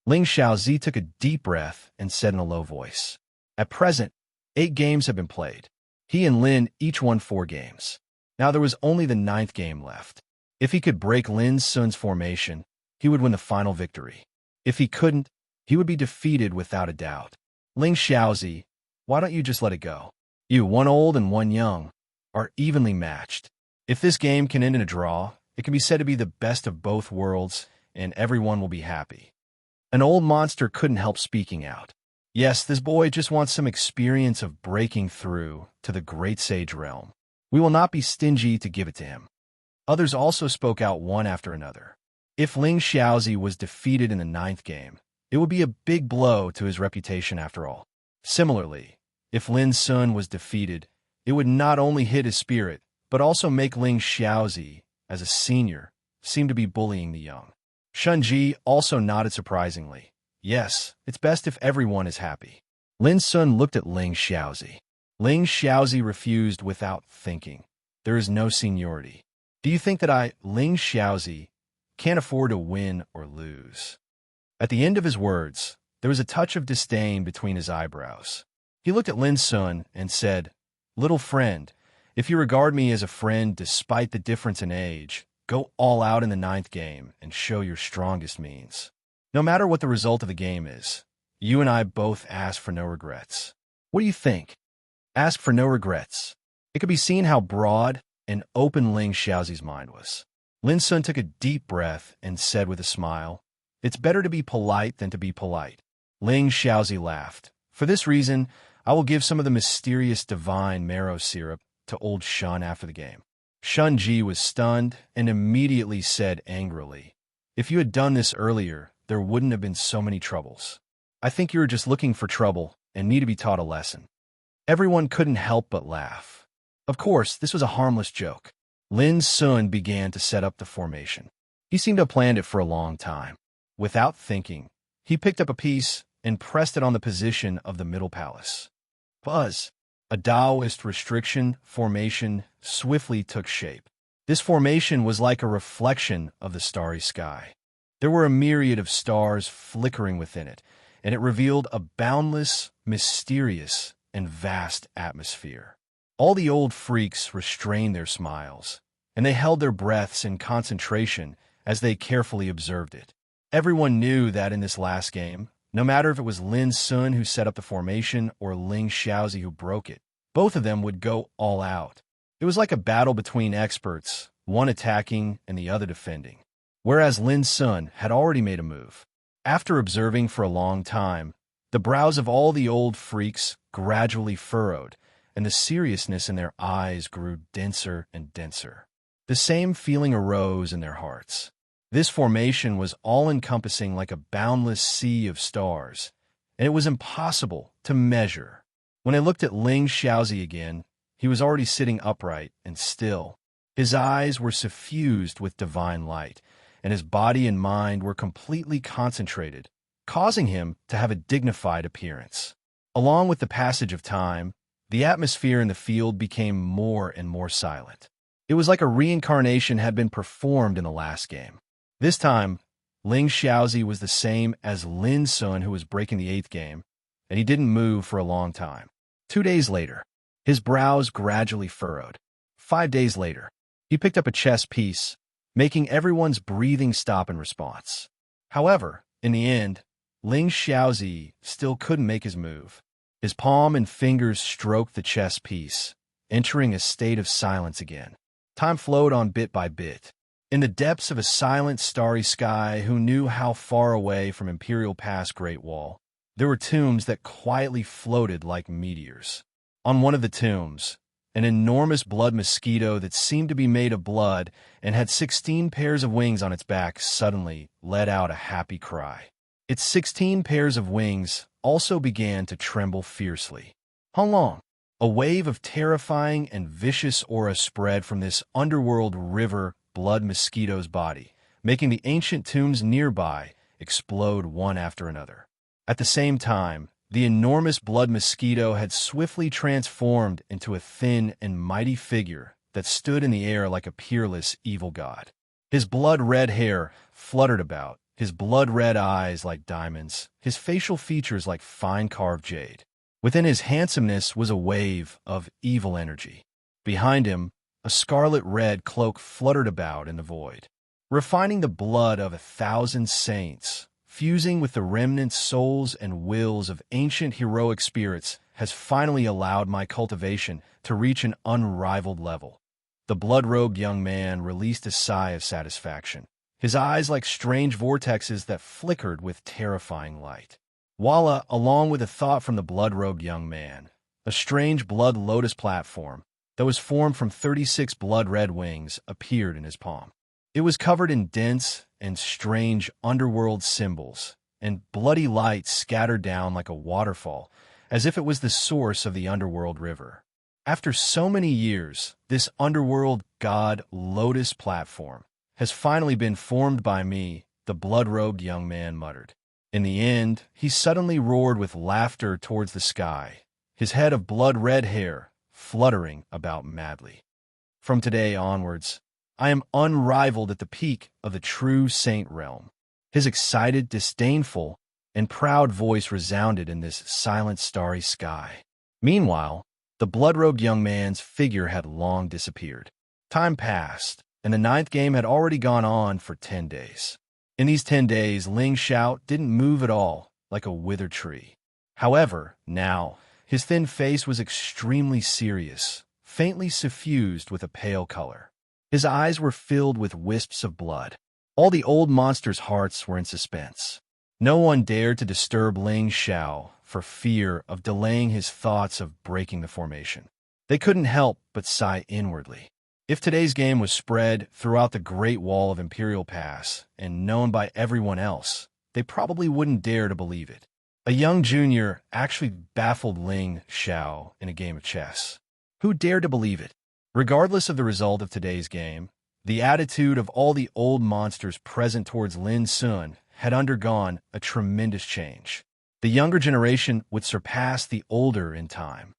Ling Xiaozi took a deep breath and said in a low voice. At present, 8 games have been played. He and Lin each won 4 games. Now there was only the 9th game left. If he could break Lin Sun's formation, he would win the final victory. If he couldn't, he would be defeated without a doubt. Ling Xiaozi, why don't you just let it go? You, one old and one young, are evenly matched. If this game can end in a draw, it can be said to be the best of both worlds, and everyone will be happy. An old monster couldn't help speaking out. Yes, this boy just wants some experience of breaking through to the great sage realm. We will not be stingy to give it to him. Others also spoke out one after another. If Ling Xiaozi was defeated in the 9th game, it would be a big blow to his reputation after all. Similarly, if Lin Sun was defeated, it would not only hit his spirit, but also make Ling Xiaozi, as a senior, seem to be bullying the young. Shunji also nodded surprisingly. Yes, it's best if everyone is happy. Lin Sun looked at Ling Xiaozi. Ling Xiaozi refused without thinking. There is no seniority. Do you think that I, Ling Xiaozi, can't afford to win or lose? At the end of his words, There was a touch of disdain between his eyebrows. He looked at Lin Sun and said, "Little friend, if you regard me as a friend despite the difference in age, go all out in the ninth game and show your strongest means. No matter what the result of the game is, you and I both ask for no regrets. What do you think? Ask for no regrets." It could be seen how broad and open Ling Xiaozi's mind was. Lin Sun took a deep breath and said with a smile, "It's better to be polite than to be polite." Ling Xiaozi laughed. "For this reason, I will give some of the mysterious divine marrow syrup to old Shun after the game." Shun Ji was stunned and immediately said angrily, "If you had done this earlier, there wouldn't have been so many troubles. I think you were just looking for trouble and need to be taught a lesson." Everyone couldn't help but laugh. Of course, this was a harmless joke. Lin Sun began to set up the formation. He seemed to have planned it for a long time. Without thinking, he picked up a piece and pressed it on the position of the middle palace. Buzz! A Taoist restriction formation swiftly took shape. This formation was like a reflection of the starry sky. There were a myriad of stars flickering within it, and it revealed a boundless, mysterious, and vast atmosphere. All the old freaks restrained their smiles, and they held their breaths in concentration as they carefully observed it. Everyone knew that in this last game, no matter if it was Lin Sun who set up the formation or Ling Xiaozi who broke it, both of them would go all out. It was like a battle between experts, one attacking and the other defending. Whereas Lin Sun had already made a move. After observing for a long time, the brows of all the old freaks gradually furrowed, and the seriousness in their eyes grew denser and denser. The same feeling arose in their hearts. This formation was all-encompassing like a boundless sea of stars, and it was impossible to measure. When I looked at Ling Xiaozi again, he was already sitting upright and still. His eyes were suffused with divine light, and his body and mind were completely concentrated, causing him to have a dignified appearance. Along with the passage of time, the atmosphere in the field became more and more silent. It was like a reincarnation had been performed in the last game. This time, Ling Xiaozi was the same as Lin Sun, who was breaking the 8th game, and he didn't move for a long time. 2 days later, his brows gradually furrowed. 5 days later, he picked up a chess piece, making everyone's breathing stop in response. However, in the end, Ling Xiaozi still couldn't make his move. His palm and fingers stroked the chess piece, entering a state of silence again. Time flowed on bit by bit. In the depths of a silent, starry sky, who knew how far away from Imperial Pass Great Wall, there were tombs that quietly floated like meteors. On one of the tombs, an enormous blood mosquito that seemed to be made of blood and had 16 pairs of wings on its back suddenly let out a happy cry. Its 16 pairs of wings also began to tremble fiercely. How long? A wave of terrifying and vicious aura spread from this underworld river blood mosquito's body, making the ancient tombs nearby explode one after another. At the same time, the enormous blood mosquito had swiftly transformed into a thin and mighty figure that stood in the air like a peerless evil god. His blood-red hair fluttered about, his blood-red eyes like diamonds, his facial features like fine carved jade. Within his handsomeness was a wave of evil energy. Behind him, a scarlet-red cloak fluttered about in the void. Refining the blood of 1,000 saints, fusing with the remnant souls and wills of ancient heroic spirits, has finally allowed my cultivation to reach an unrivaled level. The blood-robed young man released a sigh of satisfaction, his eyes like strange vortexes that flickered with terrifying light. Voila, along with a thought from the blood-robed young man, a strange blood lotus platform that was formed from 36 blood-red wings appeared in his palm. It was covered in dense and strange underworld symbols, and bloody light scattered down like a waterfall, as if it was the source of the underworld river. After so many years, this underworld god lotus platform has finally been formed by me, the blood-robed young man muttered. In the end, he suddenly roared with laughter towards the sky, his head of blood-red hair fluttering about madly. From today onwards, I am unrivaled at the peak of the true saint realm. His excited, disdainful, and proud voice resounded in this silent, starry sky. Meanwhile, the blood-robed young man's figure had long disappeared. Time passed, and the ninth game had already gone on for 10 days. In these 10 days, Ling Xiao didn't move at all, like a withered tree. However, now, his thin face was extremely serious, faintly suffused with a pale color. His eyes were filled with wisps of blood. All the old monsters' hearts were in suspense. No one dared to disturb Ling Xiao for fear of delaying his thoughts of breaking the formation. They couldn't help but sigh inwardly. If today's game was spread throughout the Great Wall of Imperial Pass and known by everyone else, they probably wouldn't dare to believe it. A young junior actually baffled Ling Xiao in a game of chess. Who dared to believe it? Regardless of the result of today's game, the attitude of all the old monsters present towards Lin Sun had undergone a tremendous change. The younger generation would surpass the older in time.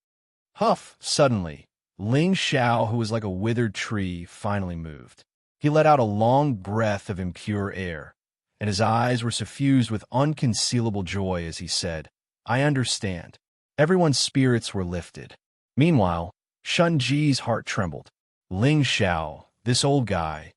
Huff! Suddenly, Ling Xiao, who was like a withered tree, finally moved. He let out a long breath of impure air, and his eyes were suffused with unconcealable joy as he said, "I understand." Everyone's spirits were lifted. Meanwhile, Shun Ji's heart trembled. Ling Xiao, this old guy,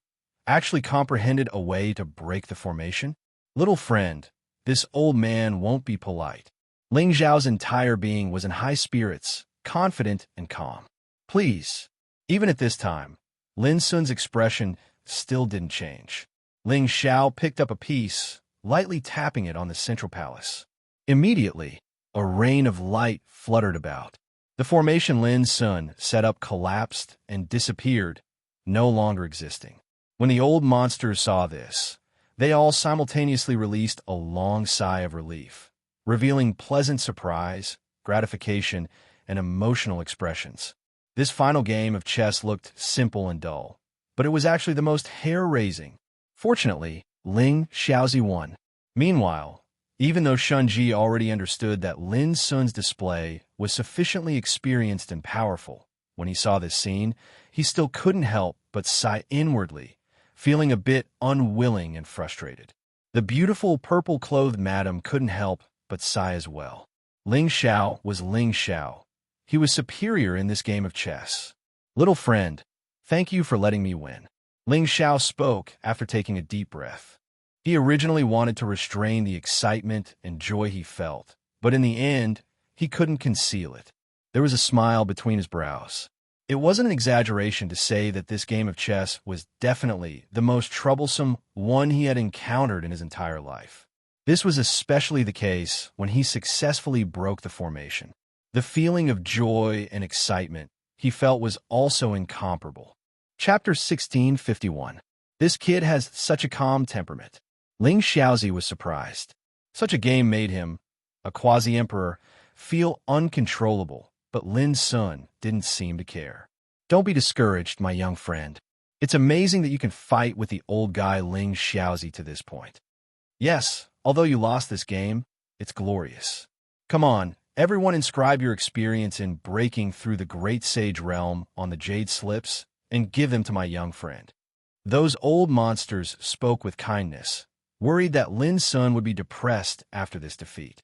actually comprehended a way to break the formation? Little friend, this old man won't be polite. Ling Xiao's entire being was in high spirits, confident and calm. Please. Even at this time, Lin Sun's expression still didn't change. Ling Xiao picked up a piece, lightly tapping it on the central palace. Immediately, a rain of light fluttered about. The formation Lin Sun set up collapsed and disappeared, no longer existing. When the old monsters saw this, they all simultaneously released a long sigh of relief, revealing pleasant surprise, gratification, and emotional expressions. This final game of chess looked simple and dull, but it was actually the most hair-raising. Fortunately, Ling Xiaozi won. Meanwhile, even though Shunji already understood that Lin Sun's display was sufficiently experienced and powerful, when he saw this scene, he still couldn't help but sigh inwardly, feeling a bit unwilling and frustrated. The beautiful purple-clothed madam couldn't help but sigh as well. Ling Xiao was Ling Xiao. He was superior in this game of chess. Little friend, thank you for letting me win. Ling Xiao spoke after taking a deep breath. He originally wanted to restrain the excitement and joy he felt, but in the end, he couldn't conceal it. There was a smile between his brows. It wasn't an exaggeration to say that this game of chess was definitely the most troublesome one he had encountered in his entire life. This was especially the case when he successfully broke the formation. The feeling of joy and excitement he felt was also incomparable. Chapter 1651. This kid has such a calm temperament. Ling Xiaozi was surprised. Such a game made him, a quasi-emperor, feel uncontrollable, but Lin Sun didn't seem to care. Don't be discouraged, my young friend. It's amazing that you can fight with the old guy Ling Xiaozi to this point. Yes, although you lost this game, it's glorious. Come on, everyone inscribe your experience in breaking through the Great Sage Realm on the Jade Slips and give them to my young friend. Those old monsters spoke with kindness, worried that Lin Sun would be depressed after this defeat.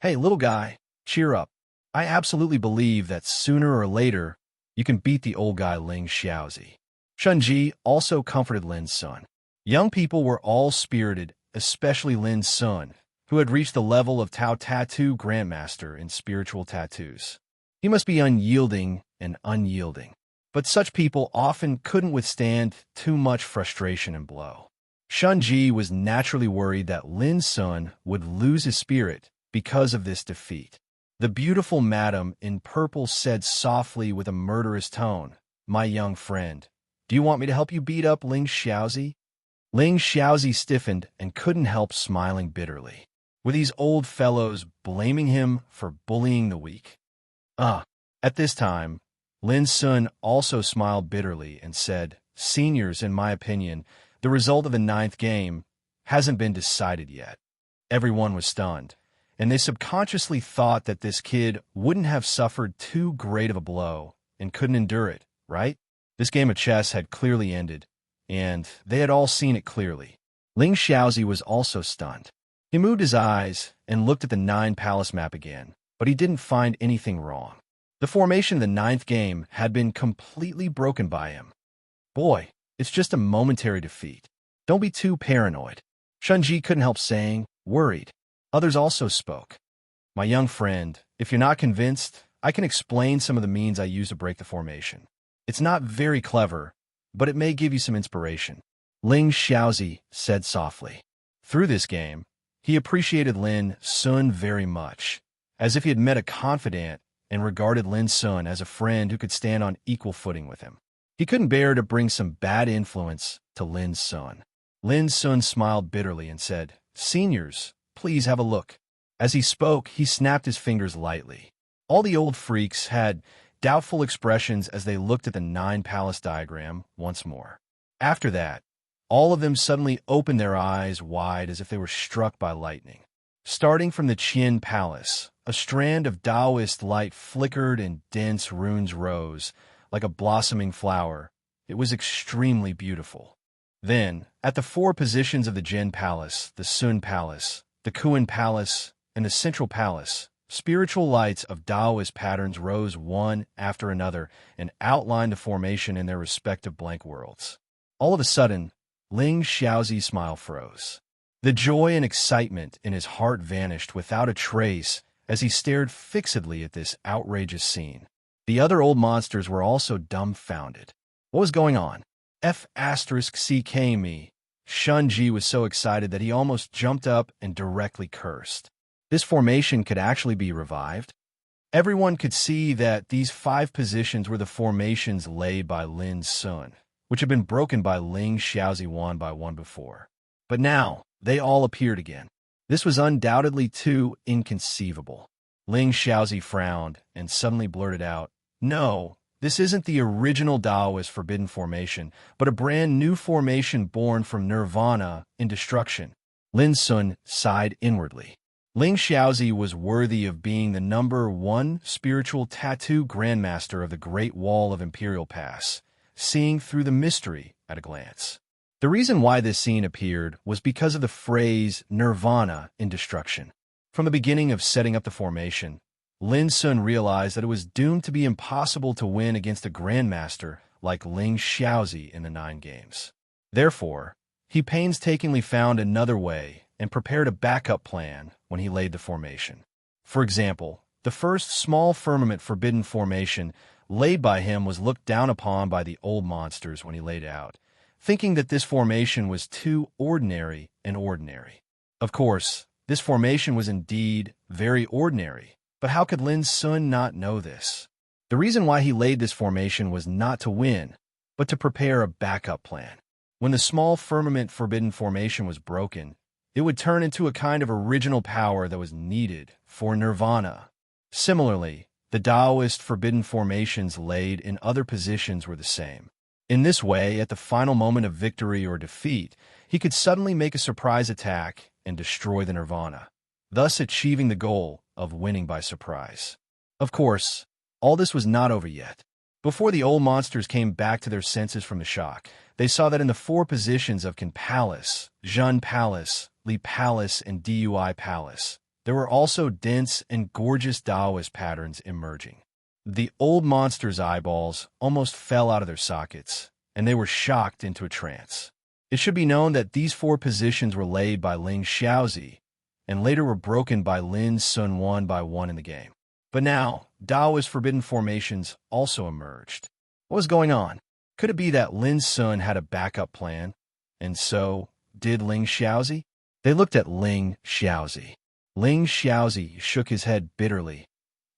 Hey, little guy, cheer up. I absolutely believe that sooner or later, you can beat the old guy Ling Xiaozi. Shunji also comforted Lin Sun. Young people were all spirited, especially Lin Sun, who had reached the level of Tao Tattoo Grandmaster in spiritual tattoos. He must be unyielding and unyielding. But such people often couldn't withstand too much frustration and blow. Shunji was naturally worried that Lin Sun would lose his spirit because of this defeat. The beautiful madam in purple said softly with a murderous tone, "My young friend, do you want me to help you beat up Ling Xiaozi?" Ling Xiaozi stiffened and couldn't help smiling bitterly. Were these old fellows blaming him for bullying the weak? At this time, Lin Sun also smiled bitterly and said, "Seniors, in my opinion, the result of the ninth game hasn't been decided yet." Everyone was stunned, and they subconsciously thought that this kid wouldn't have suffered too great of a blow and couldn't endure it, right? This game of chess had clearly ended, and they had all seen it clearly. Ling Xiaozi was also stunned. He moved his eyes and looked at the nine-palace map again, but he didn't find anything wrong. The formation of the ninth game had been completely broken by him. Boy, it's just a momentary defeat. Don't be too paranoid. Shunji couldn't help saying, worried. Others also spoke. My young friend, if you're not convinced, I can explain some of the means I use to break the formation. It's not very clever, but it may give you some inspiration. Ling Xiaozi said softly. Through this game, he appreciated Lin Sun very much, as if he had met a confidant and regarded Lin Sun as a friend who could stand on equal footing with him. He couldn't bear to bring some bad influence to Lin Sun. Lin Sun smiled bitterly and said, "Seniors, please have a look." As he spoke, he snapped his fingers lightly. All the old freaks had doubtful expressions as they looked at the nine-palace diagram once more. After that, all of them suddenly opened their eyes wide as if they were struck by lightning. Starting from the Qian Palace, a strand of Taoist light flickered and dense runes rose, like a blossoming flower. It was extremely beautiful. Then, at the four positions of the Jin Palace, the Sun Palace, the Kuan Palace, and the Central Palace, spiritual lights of Taoist patterns rose one after another and outlined the formation in their respective blank worlds. All of a sudden, Ling Xiaozi's smile froze. The joy and excitement in his heart vanished without a trace as he stared fixedly at this outrageous scene. The other old monsters were also dumbfounded. What was going on? F***CK Shunji was so excited that he almost jumped up and directly cursed. This formation could actually be revived. Everyone could see that these 5 positions were the formations laid by Lin Sun, which had been broken by Ling Xiaozi one by one before. But now, they all appeared again. This was undoubtedly too inconceivable. Ling Xiaozi frowned and suddenly blurted out, "No, this isn't the original Taoist forbidden formation, but a brand new formation born from nirvana in destruction." Lin Sun sighed inwardly. Ling Xiaozi was worthy of being the #1 spiritual tattoo grandmaster of the Great Wall of Imperial Pass, seeing through the mystery at a glance. The reason why this scene appeared was because of the phrase nirvana in destruction. From the beginning of setting up the formation, Lin Sun realized that it was doomed to be impossible to win against a grandmaster like Ling Xiaozi in the 9 games. Therefore, he painstakingly found another way and prepared a backup plan when he laid the formation. For example, the first small firmament forbidden formation laid by him was looked down upon by the old monsters when he laid it out, thinking that this formation was too ordinary and ordinary. Of course, this formation was indeed very ordinary, but how could Lin Sun not know this? The reason why he laid this formation was not to win, but to prepare a backup plan. When the small firmament forbidden formation was broken, it would turn into a kind of original power that was needed for nirvana. Similarly, the Taoist forbidden formations laid in other positions were the same. In this way, at the final moment of victory or defeat, he could suddenly make a surprise attack and destroy the nirvana, thus achieving the goal of winning by surprise. Of course, all this was not over yet. Before the old monsters came back to their senses from the shock, they saw that in the 4 positions of Qin Palace, Zhun Palace, Li Palace, and Dui Palace, there were also dense and gorgeous Taoist patterns emerging. The old monsters' eyeballs almost fell out of their sockets, and they were shocked into a trance. It should be known that these 4 positions were laid by Ling Xiaozi, and later were broken by Lin Sun one by one in the game. But now, Taoist forbidden formations also emerged. What was going on? Could it be that Lin Sun had a backup plan? And so, did Ling Xiaozi? They looked at Ling Xiaozi. Ling Xiaozi shook his head bitterly.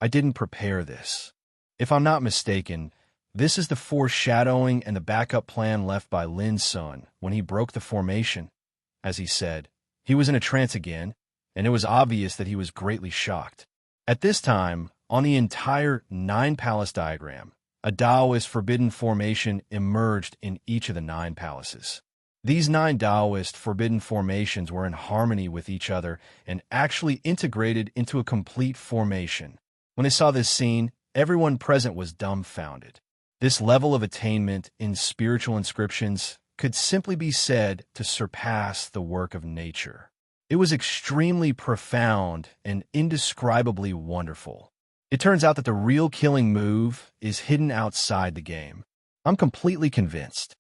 "I didn't prepare this. If I'm not mistaken, this is the foreshadowing and the backup plan left by Lin Sun when he broke the formation." As he said, he was in a trance again, and it was obvious that he was greatly shocked. At this time, on the entire 9-palace diagram, a Taoist forbidden formation emerged in each of the 9 palaces. These 9 Taoist forbidden formations were in harmony with each other and actually integrated into a complete formation. When they saw this scene, everyone present was dumbfounded. This level of attainment in spiritual inscriptions could simply be said to surpass the work of nature. It was extremely profound and indescribably wonderful. It turns out that the real killing move is hidden outside the game. I'm completely convinced.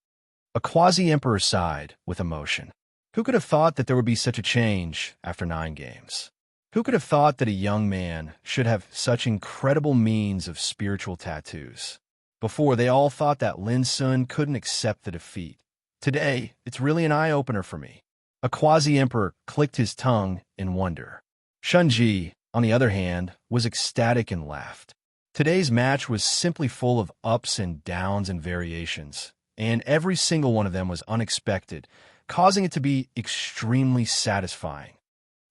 A quasi-emperor sighed with emotion. Who could have thought that there would be such a change after 9 games? Who could have thought that a young man should have such incredible means of spiritual tattoos? Before, they all thought that Lin Sun couldn't accept the defeat. Today, it's really an eye-opener for me. A quasi-emperor clicked his tongue in wonder. Shunji, on the other hand, was ecstatic and laughed. Today's match was simply full of ups and downs and variations, and every single one of them was unexpected, causing it to be extremely satisfying.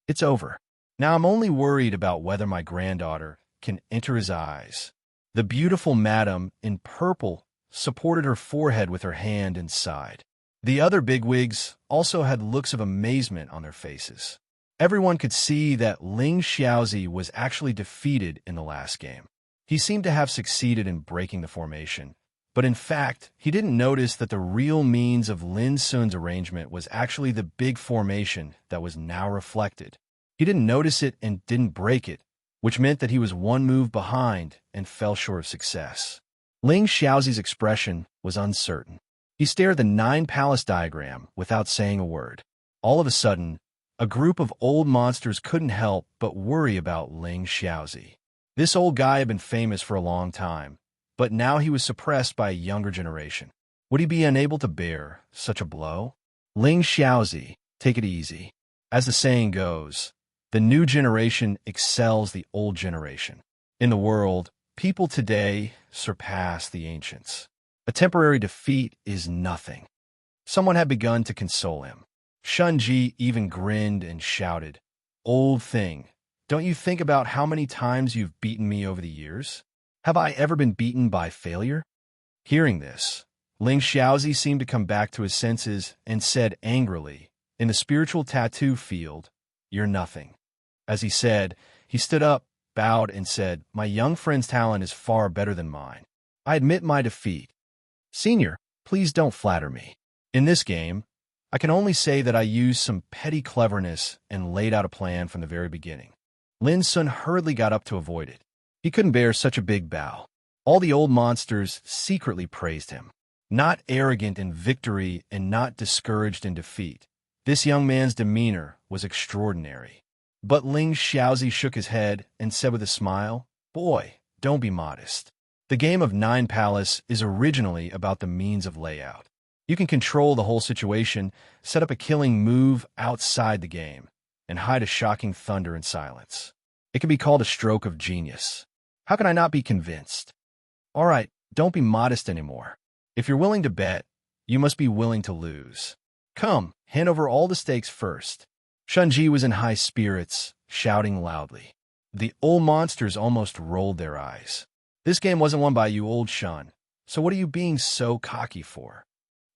It's over. Now I'm only worried about whether my granddaughter can enter his eyes. The beautiful madam in purple supported her forehead with her hand and sighed. The other bigwigs also had looks of amazement on their faces. Everyone could see that Ling Xiaozi was actually defeated in the last game. He seemed to have succeeded in breaking the formation, but in fact, he didn't notice that the real means of Lin Sun's arrangement was actually the big formation that was now reflected. He didn't notice it and didn't break it, which meant that he was one move behind and fell short of success. Ling Xiaozi's expression was uncertain. He stared at the 9 palace diagram without saying a word. All of a sudden, a group of old monsters couldn't help but worry about Ling Xiaozi. This old guy had been famous for a long time, but now he was suppressed by a younger generation. Would he be unable to bear such a blow? Ling Xiaozi, take it easy. As the saying goes, the new generation excels the old generation. In the world, people today surpass the ancients. A temporary defeat is nothing. Someone had begun to console him. Shunji even grinned and shouted, "Old thing, don't you think about how many times you've beaten me over the years? Have I ever been beaten by failure?" Hearing this, Ling Xiaozi seemed to come back to his senses and said angrily, "In the spiritual tattoo field, you're nothing." As he said, he stood up, bowed, and said, "My young friend's talent is far better than mine. I admit my defeat. Senior, please don't flatter me. In this game, I can only say that I used some petty cleverness and laid out a plan from the very beginning." Lin Sun hurriedly got up to avoid it. He couldn't bear such a big bow. All the old monsters secretly praised him. Not arrogant in victory and not discouraged in defeat, this young man's demeanor was extraordinary. But Ling Xiaozi shook his head and said with a smile, "Boy, don't be modest. The game of 9 Palace is originally about the means of layout. You can control the whole situation, set up a killing move outside the game, and hide a shocking thunder in silence. It can be called a stroke of genius. How can I not be convinced? All right, don't be modest anymore. If you're willing to bet, you must be willing to lose. Come, hand over all the stakes first." Shunji was in high spirits, shouting loudly. The old monsters almost rolled their eyes. "This game wasn't won by you, old Shun, so what are you being so cocky for?"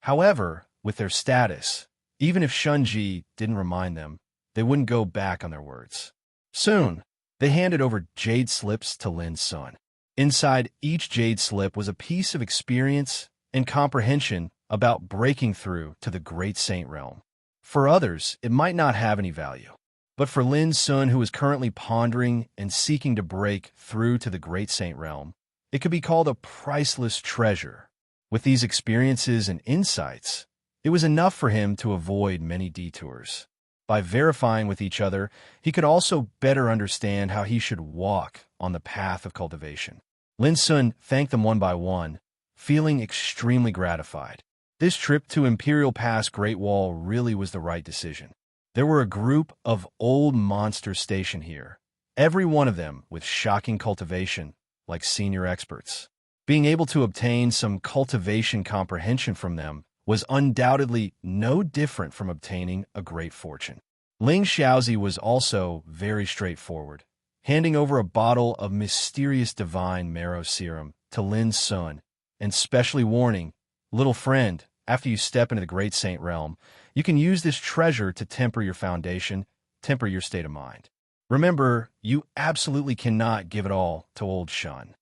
However, with their status, even if Shunji didn't remind them, they wouldn't go back on their words. Soon, they handed over jade slips to Lin Sun. Inside each jade slip was a piece of experience and comprehension about breaking through to the Great Saint Realm. For others, it might not have any value. But for Lin Sun, who was currently pondering and seeking to break through to the Great Saint Realm, it could be called a priceless treasure. With these experiences and insights, it was enough for him to avoid many detours. By verifying with each other, he could also better understand how he should walk on the path of cultivation. Lin Sun thanked them one by one, feeling extremely gratified. This trip to Imperial Pass Great Wall really was the right decision. There were a group of old monsters stationed here, every one of them with shocking cultivation, like senior experts. Being able to obtain some cultivation comprehension from them was undoubtedly no different from obtaining a great fortune. Ling Xiaozi was also very straightforward, handing over a bottle of mysterious divine marrow serum to Lin Sun, and specially warning, "Little friend, after you step into the Great Saint Realm, you can use this treasure to temper your foundation, temper your state of mind. Remember, you absolutely cannot give it all to old Shun."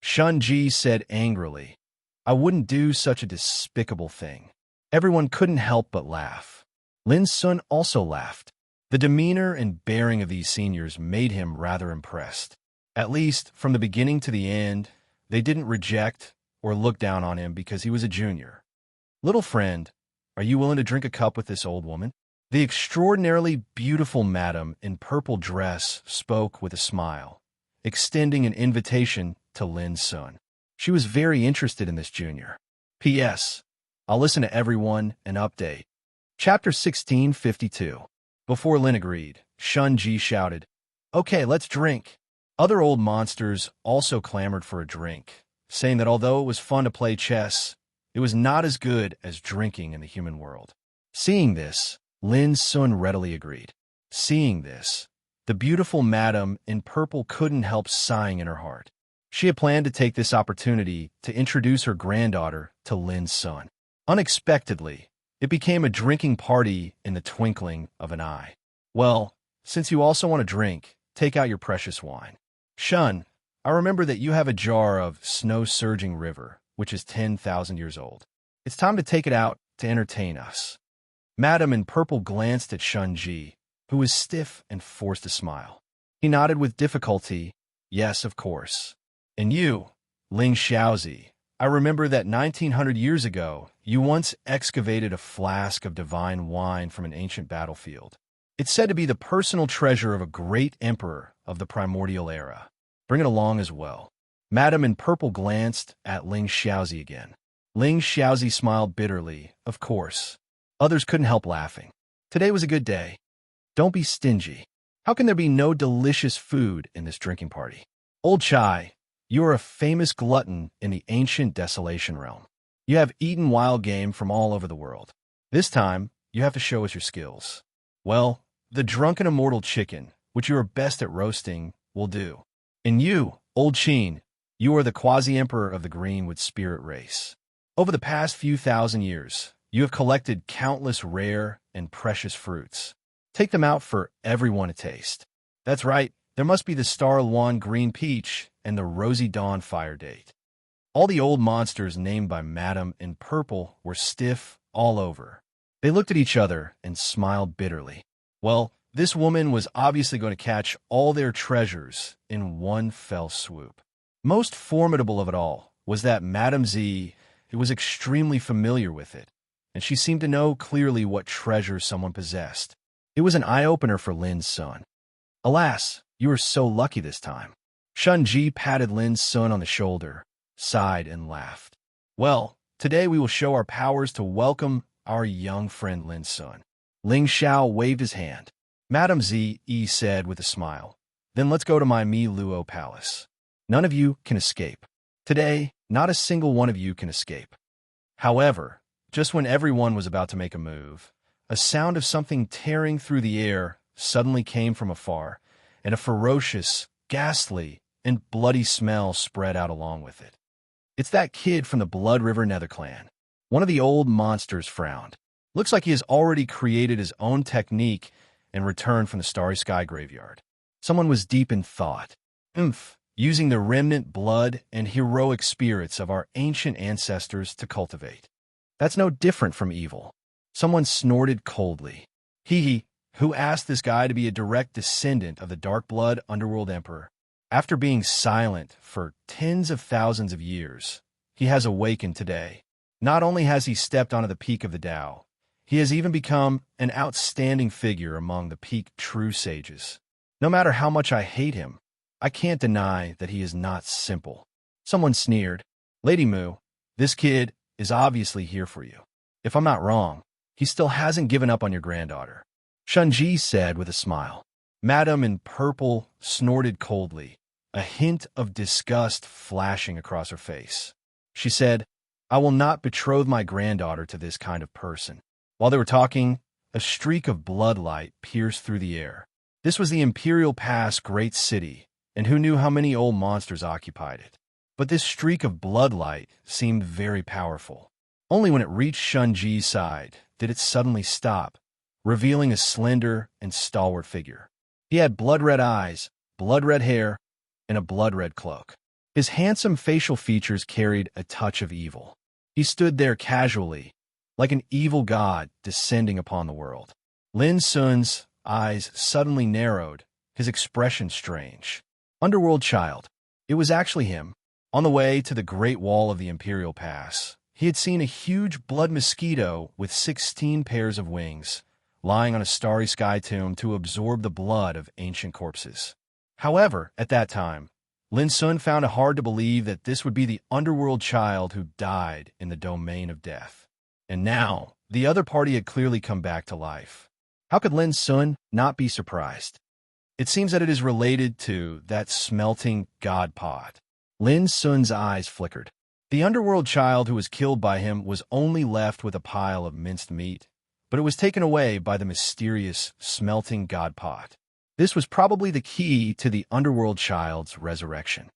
Shunji said angrily, "I wouldn't do such a despicable thing." Everyone couldn't help but laugh. Lin Sun also laughed. The demeanor and bearing of these seniors made him rather impressed. At least, from the beginning to the end, they didn't reject or look down on him because he was a junior. "Little friend, are you willing to drink a cup with this old woman?" The extraordinarily beautiful madam in purple dress spoke with a smile, extending an invitation to Lin Sun. She was very interested in this junior. P.S. I'll listen to everyone and update. Chapter 1652. Before Lin agreed, Shun-Ji shouted, "Okay, let's drink." Other old monsters also clamored for a drink, saying that although it was fun to play chess, it was not as good as drinking in the human world. Seeing this, Lin Sun readily agreed. Seeing this, the beautiful madam in purple couldn't help sighing in her heart. She had planned to take this opportunity to introduce her granddaughter to Lin Sun. Unexpectedly, it became a drinking party in the twinkling of an eye. "Well, since you also want to drink, take out your precious wine. Shun, I remember that you have a jar of snow-surging river, which is 10,000 years old. It's time to take it out to entertain us." Madam in purple glanced at Shun-Ji, who was stiff and forced a smile. He nodded with difficulty. "Yes, of course. And you, Ling Xiaozi, I remember that 1900 years ago, you once excavated a flask of divine wine from an ancient battlefield. It's said to be the personal treasure of a great emperor of the primordial era. Bring it along as well." Madam in purple glanced at Ling Xiaozi again. Ling Xiaozi smiled bitterly. Of course. Others couldn't help laughing. Today was a good day. Don't be stingy. How can there be no delicious food in this drinking party? Old Chai, you are a famous glutton in the ancient desolation realm. You have eaten wild game from all over the world. This time, you have to show us your skills. Well, the drunken immortal chicken, which you are best at roasting, will do. And you, Old Chin, you are the quasi-emperor of the Greenwood spirit race. Over the past few thousand years, you have collected countless rare and precious fruits. Take them out for everyone to taste. That's right, there must be the Star Luan green peach and the rosy dawn fire date. All the old monsters named by Madam in purple were stiff all over. They looked at each other and smiled bitterly. Well, this woman was obviously going to catch all their treasures in one fell swoop. Most formidable of it all was that Madame Z, who was extremely familiar with it, and she seemed to know clearly what treasure someone possessed. It was an eye-opener for Lin Sun. "Alas, you are so lucky this time." Shun-Ji patted Lin Sun on the shoulder, sighed, and laughed. "Well, today we will show our powers to welcome our young friend Lin Sun." Ling Xiao waved his hand. "Madame Z," he said with a smile, "then let's go to my Mi Luo palace. None of you can escape. Today, not a single one of you can escape." However, just when everyone was about to make a move, a sound of something tearing through the air suddenly came from afar, and a ferocious, ghastly, and bloody smell spread out along with it. "It's that kid from the Blood River Netherclan." One of the old monsters frowned. "Looks like he has already created his own technique and returned from the Starry Sky Graveyard." Someone was deep in thought. Using the remnant blood and heroic spirits of our ancient ancestors to cultivate. That's no different from evil." Someone snorted coldly. Who asked this guy to be a direct descendant of the Dark Blood Underworld Emperor? After being silent for tens of thousands of years, he has awakened today. Not only has he stepped onto the peak of the Tao, he has even become an outstanding figure among the peak true sages. No matter how much I hate him, I can't deny that he is not simple. Someone sneered. "Lady Mu, this kid is obviously here for you. If I'm not wrong, he still hasn't given up on your granddaughter." Shun-Ji said with a smile. Madam in purple snorted coldly, a hint of disgust flashing across her face. She said, "I will not betroth my granddaughter to this kind of person." While they were talking, a streak of bloodlight pierced through the air. This was the Imperial Pass Great City, and who knew how many old monsters occupied it. But this streak of bloodlight seemed very powerful. Only when it reached Shun-Ji's side did it suddenly stop, revealing a slender and stalwart figure. He had blood-red eyes, blood-red hair, and a blood-red cloak. His handsome facial features carried a touch of evil. He stood there casually, like an evil god descending upon the world. Lin Sun's eyes suddenly narrowed, his expression strange. Underworld child. It was actually him. On the way to the Great Wall of the Imperial Pass, he had seen a huge blood mosquito with 16 pairs of wings, lying on a starry sky tomb to absorb the blood of ancient corpses. However, at that time, Lin Sun found it hard to believe that this would be the underworld child who died in the domain of death. And now, the other party had clearly come back to life. How could Lin Sun not be surprised? It seems that it is related to that smelting god pot. Lin Sun's eyes flickered. The underworld child who was killed by him was only left with a pile of minced meat, but it was taken away by the mysterious smelting god pot. This was probably the key to the underworld child's resurrection.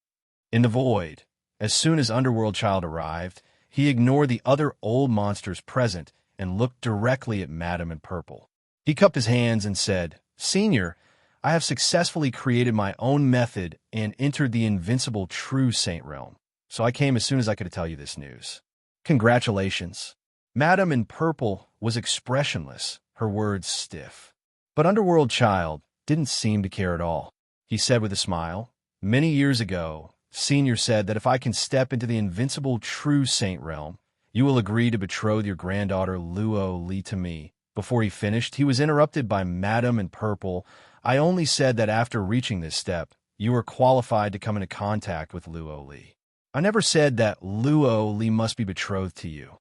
In the void, as soon as underworld child arrived, he ignored the other old monsters present and looked directly at Madame in Purple. He cupped his hands and said, "Senior, I have successfully created my own method and entered the invincible true saint realm, so I came as soon as I could tell you this news." Congratulations. Madame in Purple was expressionless, her words stiff. But Underworld Child didn't seem to care at all. He said with a smile, "Many years ago, Senior said that if I can step into the invincible true saint realm, you will agree to betroth your granddaughter Luo Li to me." Before he finished, he was interrupted by Madame in Purple. "I only said that after reaching this step, you were qualified to come into contact with Luo Li. I never said that Luo Li must be betrothed to you."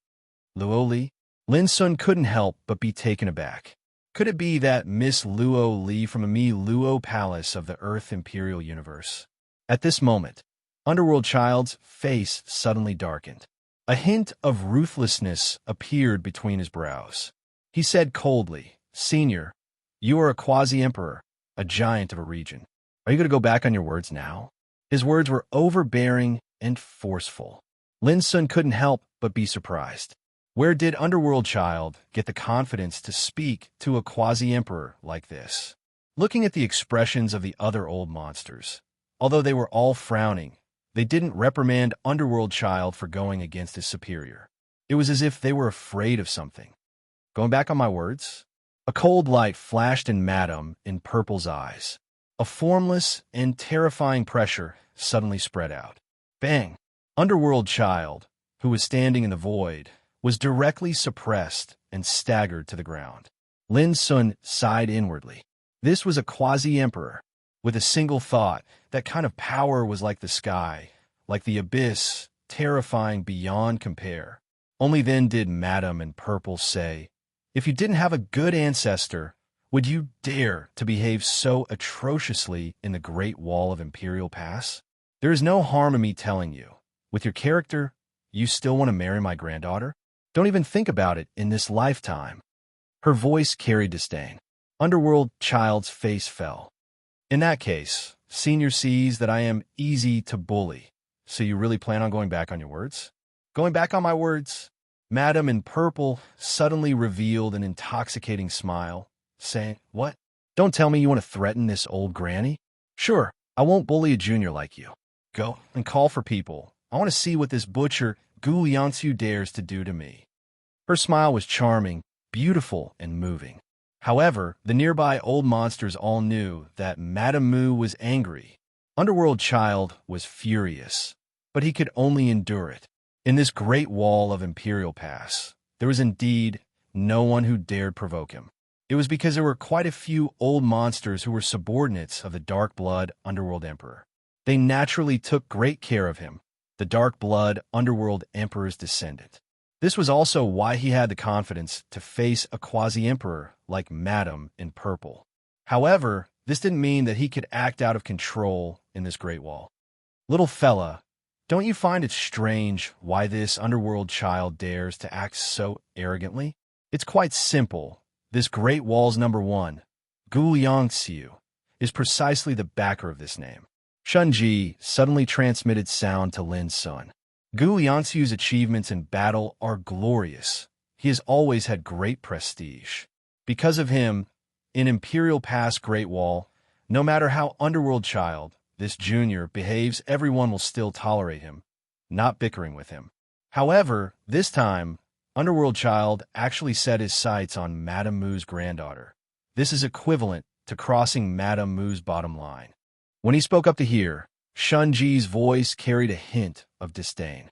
Luo Li? Lin Sun couldn't help but be taken aback. Could it be that Miss Luo Li from the Luo Palace of the Earth Imperial Universe? At this moment, Underworld Child's face suddenly darkened. A hint of ruthlessness appeared between his brows. He said coldly, "Senior, you are a quasi-emperor, a giant of a region. Are you going to go back on your words now?" His words were overbearing and forceful. Lin Sun couldn't help but be surprised. Where did Underworld Child get the confidence to speak to a quasi-emperor like this? Looking at the expressions of the other old monsters, although they were all frowning, they didn't reprimand Underworld Child for going against his superior. It was as if they were afraid of something. Going back on my words? A cold light flashed in Madame in Purple's eyes. A formless and terrifying pressure suddenly spread out. Bang! Underworld Child, who was standing in the void, was directly suppressed and staggered to the ground. Lin Sun sighed inwardly. This was a quasi-emperor. With a single thought, that kind of power was like the sky, like the abyss, terrifying beyond compare. Only then did Madame in Purple say, "If you didn't have a good ancestor, would you dare to behave so atrociously in the Great Wall of Imperial Pass? There is no harm in me telling you. With your character, you still want to marry my granddaughter? Don't even think about it in this lifetime." Her voice carried disdain. Underworld Child's face fell. "In that case, Senior sees that I am easy to bully. So you really plan on going back on your words?" "Going back on my words?" Madame in Purple suddenly revealed an intoxicating smile, saying, "What? Don't tell me you want to threaten this old granny? Sure, I won't bully a junior like you. Go and call for people. I want to see what this butcher Gu Yangtzu dares to do to me." Her smile was charming, beautiful, and moving. However, the nearby old monsters all knew that Madame Mu was angry. Underworld Child was furious, but he could only endure it. In this great wall of Imperial Pass, there was indeed no one who dared provoke him. It was because there were quite a few old monsters who were subordinates of the Dark Blood Underworld Emperor. They naturally took great care of him, the Dark Blood Underworld Emperor's descendant. This was also why he had the confidence to face a quasi-emperor like Madame in Purple. However, this didn't mean that he could act out of control in this Great Wall. "Little fella, don't you find it strange why this Underworld Child dares to act so arrogantly? It's quite simple. This Great Wall's number one, Gu Yangtzu, is precisely the backer of this name." Shunji suddenly transmitted sound to Lin Sun. "Gu Yangtzu's achievements in battle are glorious. He has always had great prestige. Because of him, in Imperial Pass Great Wall, no matter how Underworld Child, this junior, behaves, everyone will still tolerate him, not bickering with him." However, this time, Underworld Child actually set his sights on Madame Mu's granddaughter. This is equivalent to crossing Madame Mu's bottom line. When he spoke up to hear, Shunji's voice carried a hint of disdain.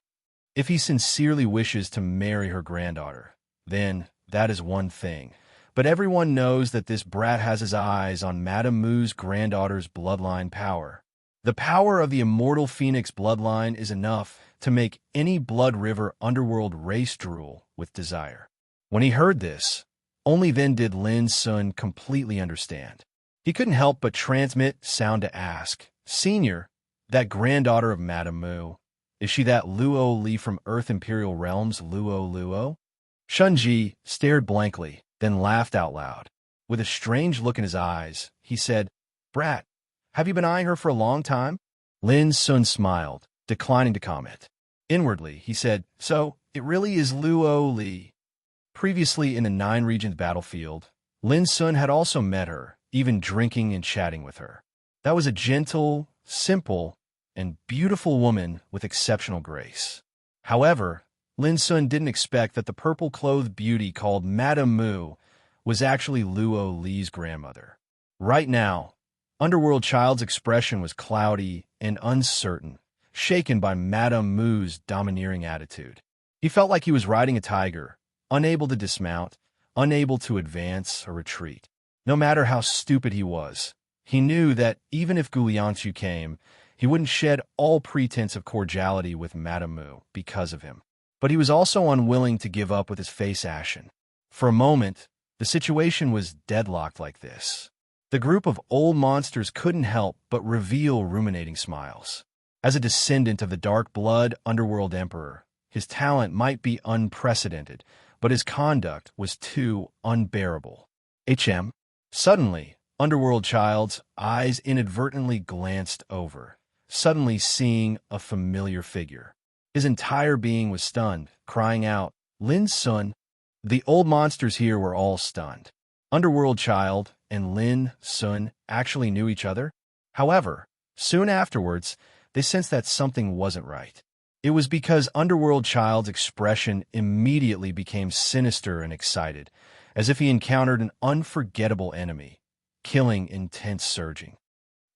If he sincerely wishes to marry her granddaughter, then that is one thing. But everyone knows that this brat has his eyes on Madame Mu's granddaughter's bloodline power. The power of the immortal Phoenix bloodline is enough to make any Blood River underworld race drool with desire. When he heard this, only then did Lin Sun completely understand. He couldn't help but transmit sound to ask, "Senior, that granddaughter of Madame Mu, is she that Luo Li from Earth Imperial Realms Luo?" Shunji stared blankly, then laughed out loud. With a strange look in his eyes, he said, "Brat, have you been eyeing her for a long time?" Lin Sun smiled, declining to comment. Inwardly, he said, "So, it really is Luo Li." Previously in the Nine Regions battlefield, Lin Sun had also met her, even drinking and chatting with her. That was a gentle, simple, and beautiful woman with exceptional grace. However, Lin Sun didn't expect that the purple-clothed beauty called Madame Mu was actually Luo Li's grandmother. Right now, Underworld Child's expression was cloudy and uncertain, shaken by Madame Mu's domineering attitude. He felt like he was riding a tiger, unable to dismount, unable to advance or retreat. No matter how stupid he was, he knew that even if Gulianshu came, he wouldn't shed all pretense of cordiality with Madame Mu because of him. But he was also unwilling to give up with his face ashen. For a moment, the situation was deadlocked like this. The group of old monsters couldn't help but reveal ruminating smiles. As a descendant of the Dark Blood Underworld Emperor, his talent might be unprecedented, but his conduct was too unbearable. Suddenly, Underworld Child's eyes inadvertently glanced over, suddenly seeing a familiar figure. His entire being was stunned, crying out, "Lin Sun!" The old monsters here were all stunned. Underworld Child and Lin Sun actually knew each other. However, soon afterwards, they sensed that something wasn't right. It was because Underworld Child's expression immediately became sinister and excited, as if he encountered an unforgettable enemy, killing intense surging.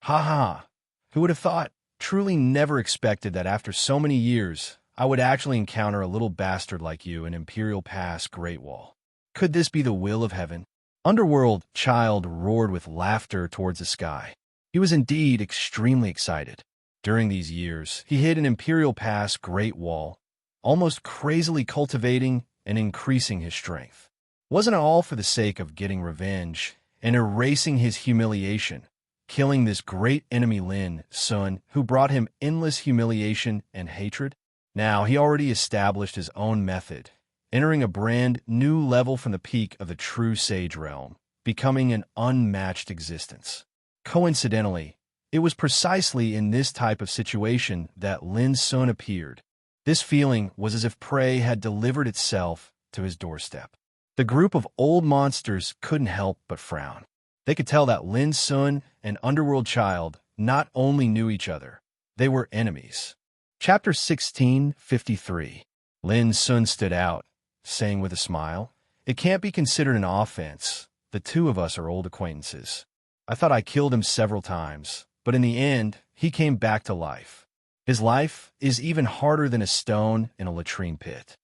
"Ha ha! Who would have thought? Truly never expected that after so many years, I would actually encounter a little bastard like you in Imperial Pass Great Wall. Could this be the will of heaven?" Underworld Child roared with laughter towards the sky. He was indeed extremely excited. During these years, he hid in Imperial Pass Great Wall, almost crazily cultivating and increasing his strength. Wasn't it all for the sake of getting revenge and erasing his humiliation, killing this great enemy Lin Sun, who brought him endless humiliation and hatred? Now he already established his own method, entering a brand new level from the peak of the true sage realm, becoming an unmatched existence. Coincidentally, it was precisely in this type of situation that Lin Sun appeared. This feeling was as if prey had delivered itself to his doorstep. The group of old monsters couldn't help but frown. They could tell that Lin Sun and Underworld Child not only knew each other, they were enemies. Chapter 1653. Lin Sun stood out, saying with a smile, "It can't be considered an offense. The two of us are old acquaintances. I thought I killed him several times, but in the end, he came back to life. His life is even harder than a stone in a latrine pit."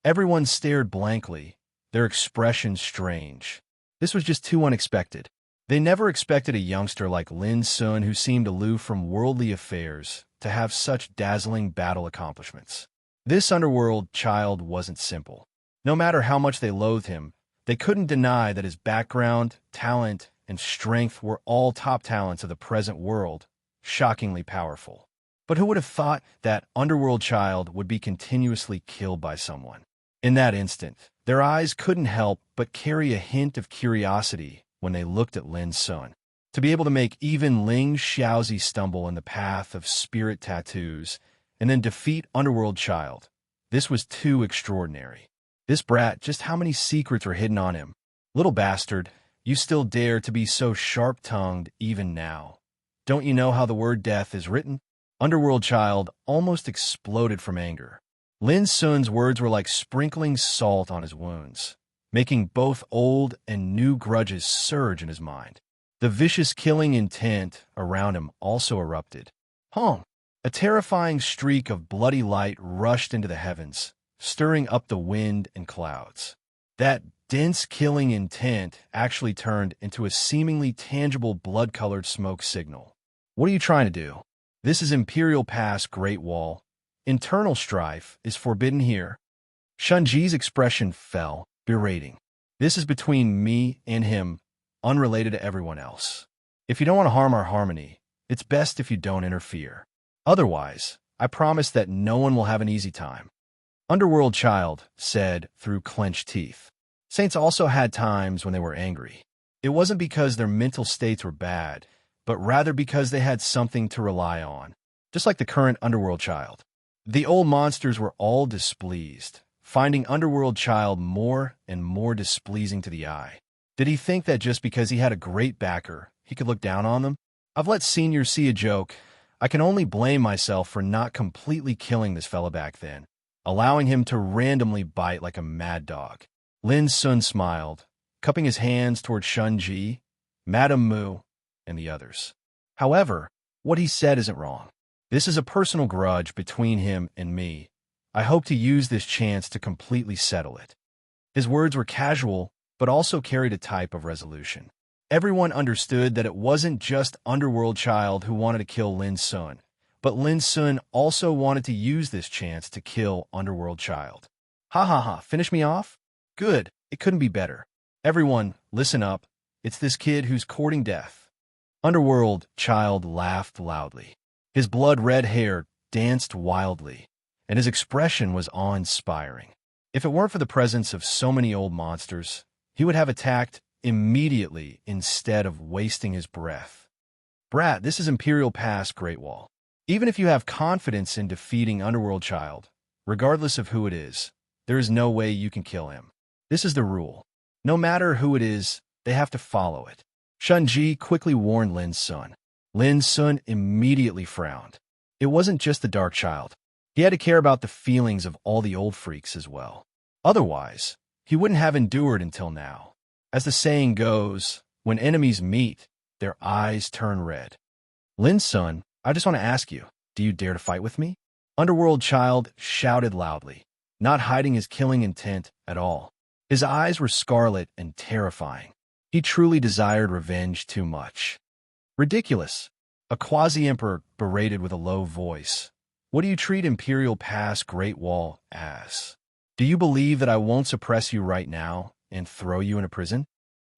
Everyone stared blankly, their expressions strange. This was just too unexpected. They never expected a youngster like Lin Sun, who seemed aloof from worldly affairs, to have such dazzling battle accomplishments. This Underworld Child wasn't simple. No matter how much they loathed him, they couldn't deny that his background, talent, and strength were all top talents of the present world, shockingly powerful. But who would have thought that Underworld Child would be continuously killed by someone? In that instant, their eyes couldn't help but carry a hint of curiosity when they looked at Lin Sun. To be able to make even Ling Xiaozi stumble in the path of spirit tattoos and then defeat Underworld Child, this was too extraordinary. This brat, just how many secrets were hidden on him? "Little bastard, you still dare to be so sharp-tongued even now. Don't you know how the word death is written?" Underworld Child almost exploded from anger. Lin Sun's words were like sprinkling salt on his wounds. making both old and new grudges surge in his mind. The vicious killing intent around him also erupted. Home! A terrifying streak of bloody light rushed into the heavens, stirring up the wind and clouds. That dense killing intent actually turned into a seemingly tangible blood-colored smoke signal. What are you trying to do? This is Imperial Pass Great Wall. Internal strife is forbidden here. Shunji's expression fell, berating. This is between me and him, unrelated to everyone else. If you don't want to harm our harmony, it's best if you don't interfere. Otherwise, I promise that no one will have an easy time. Underworld Child said through clenched teeth. Saints also had times when they were angry. It wasn't because their mental states were bad, but rather because they had something to rely on, just like the current Underworld Child. The old monsters were all displeased, finding Underworld Child more and more displeasing to the eye. Did he think that just because he had a great backer, he could look down on them? I've let seniors see a joke. I can only blame myself for not completely killing this fella back then, allowing him to randomly bite like a mad dog. Lin Sun smiled, cupping his hands toward Shunji, Madame Mu, and the others. However, what he said isn't wrong. This is a personal grudge between him and me. I hope to use this chance to completely settle it. His words were casual, but also carried a type of resolution. Everyone understood that it wasn't just Underworld Child who wanted to kill Lin Sun, but Lin Sun also wanted to use this chance to kill Underworld Child. Ha ha ha, finish me off? Good, it couldn't be better. Everyone, listen up. It's this kid who's courting death. Underworld Child laughed loudly. His blood-red hair danced wildly, and his expression was awe-inspiring. If it weren't for the presence of so many old monsters, he would have attacked immediately instead of wasting his breath. Brat, this is Imperial Pass Great Wall. Even if you have confidence in defeating Underworld Child, regardless of who it is, there is no way you can kill him. This is the rule. No matter who it is, they have to follow it. Shunji quickly warned Lin Sun. Lin Sun immediately frowned. It wasn't just the Dark Child. He had to care about the feelings of all the old freaks as well. Otherwise, he wouldn't have endured until now. As the saying goes, when enemies meet, their eyes turn red. Lin Sun, I just want to ask you, do you dare to fight with me? Underworld Child shouted loudly, not hiding his killing intent at all. His eyes were scarlet and terrifying. He truly desired revenge too much. Ridiculous. A quasi-emperor berated with a low voice. What do you treat Imperial Pass Great Wall as? Do you believe that I won't suppress you right now and throw you in a prison?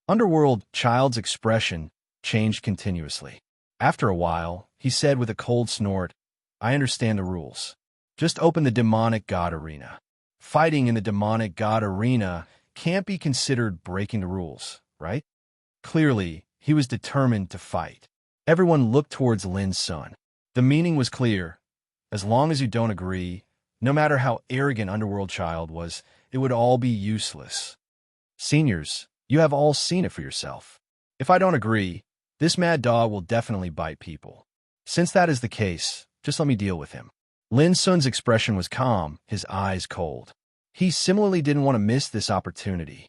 Underworld Child's expression changed continuously. After a while, he said with a cold snort, I understand the rules. Just open the demonic god arena. Fighting in the demonic god arena can't be considered breaking the rules, right? Clearly, he was determined to fight. Everyone looked towards Lin Sun. The meaning was clear. As long as you don't agree, no matter how arrogant Underworld Child was, it would all be useless. Seniors, you have all seen it for yourself. If I don't agree, this mad dog will definitely bite people. Since that is the case, just let me deal with him. Lin Sun's expression was calm, his eyes cold. He similarly didn't want to miss this opportunity.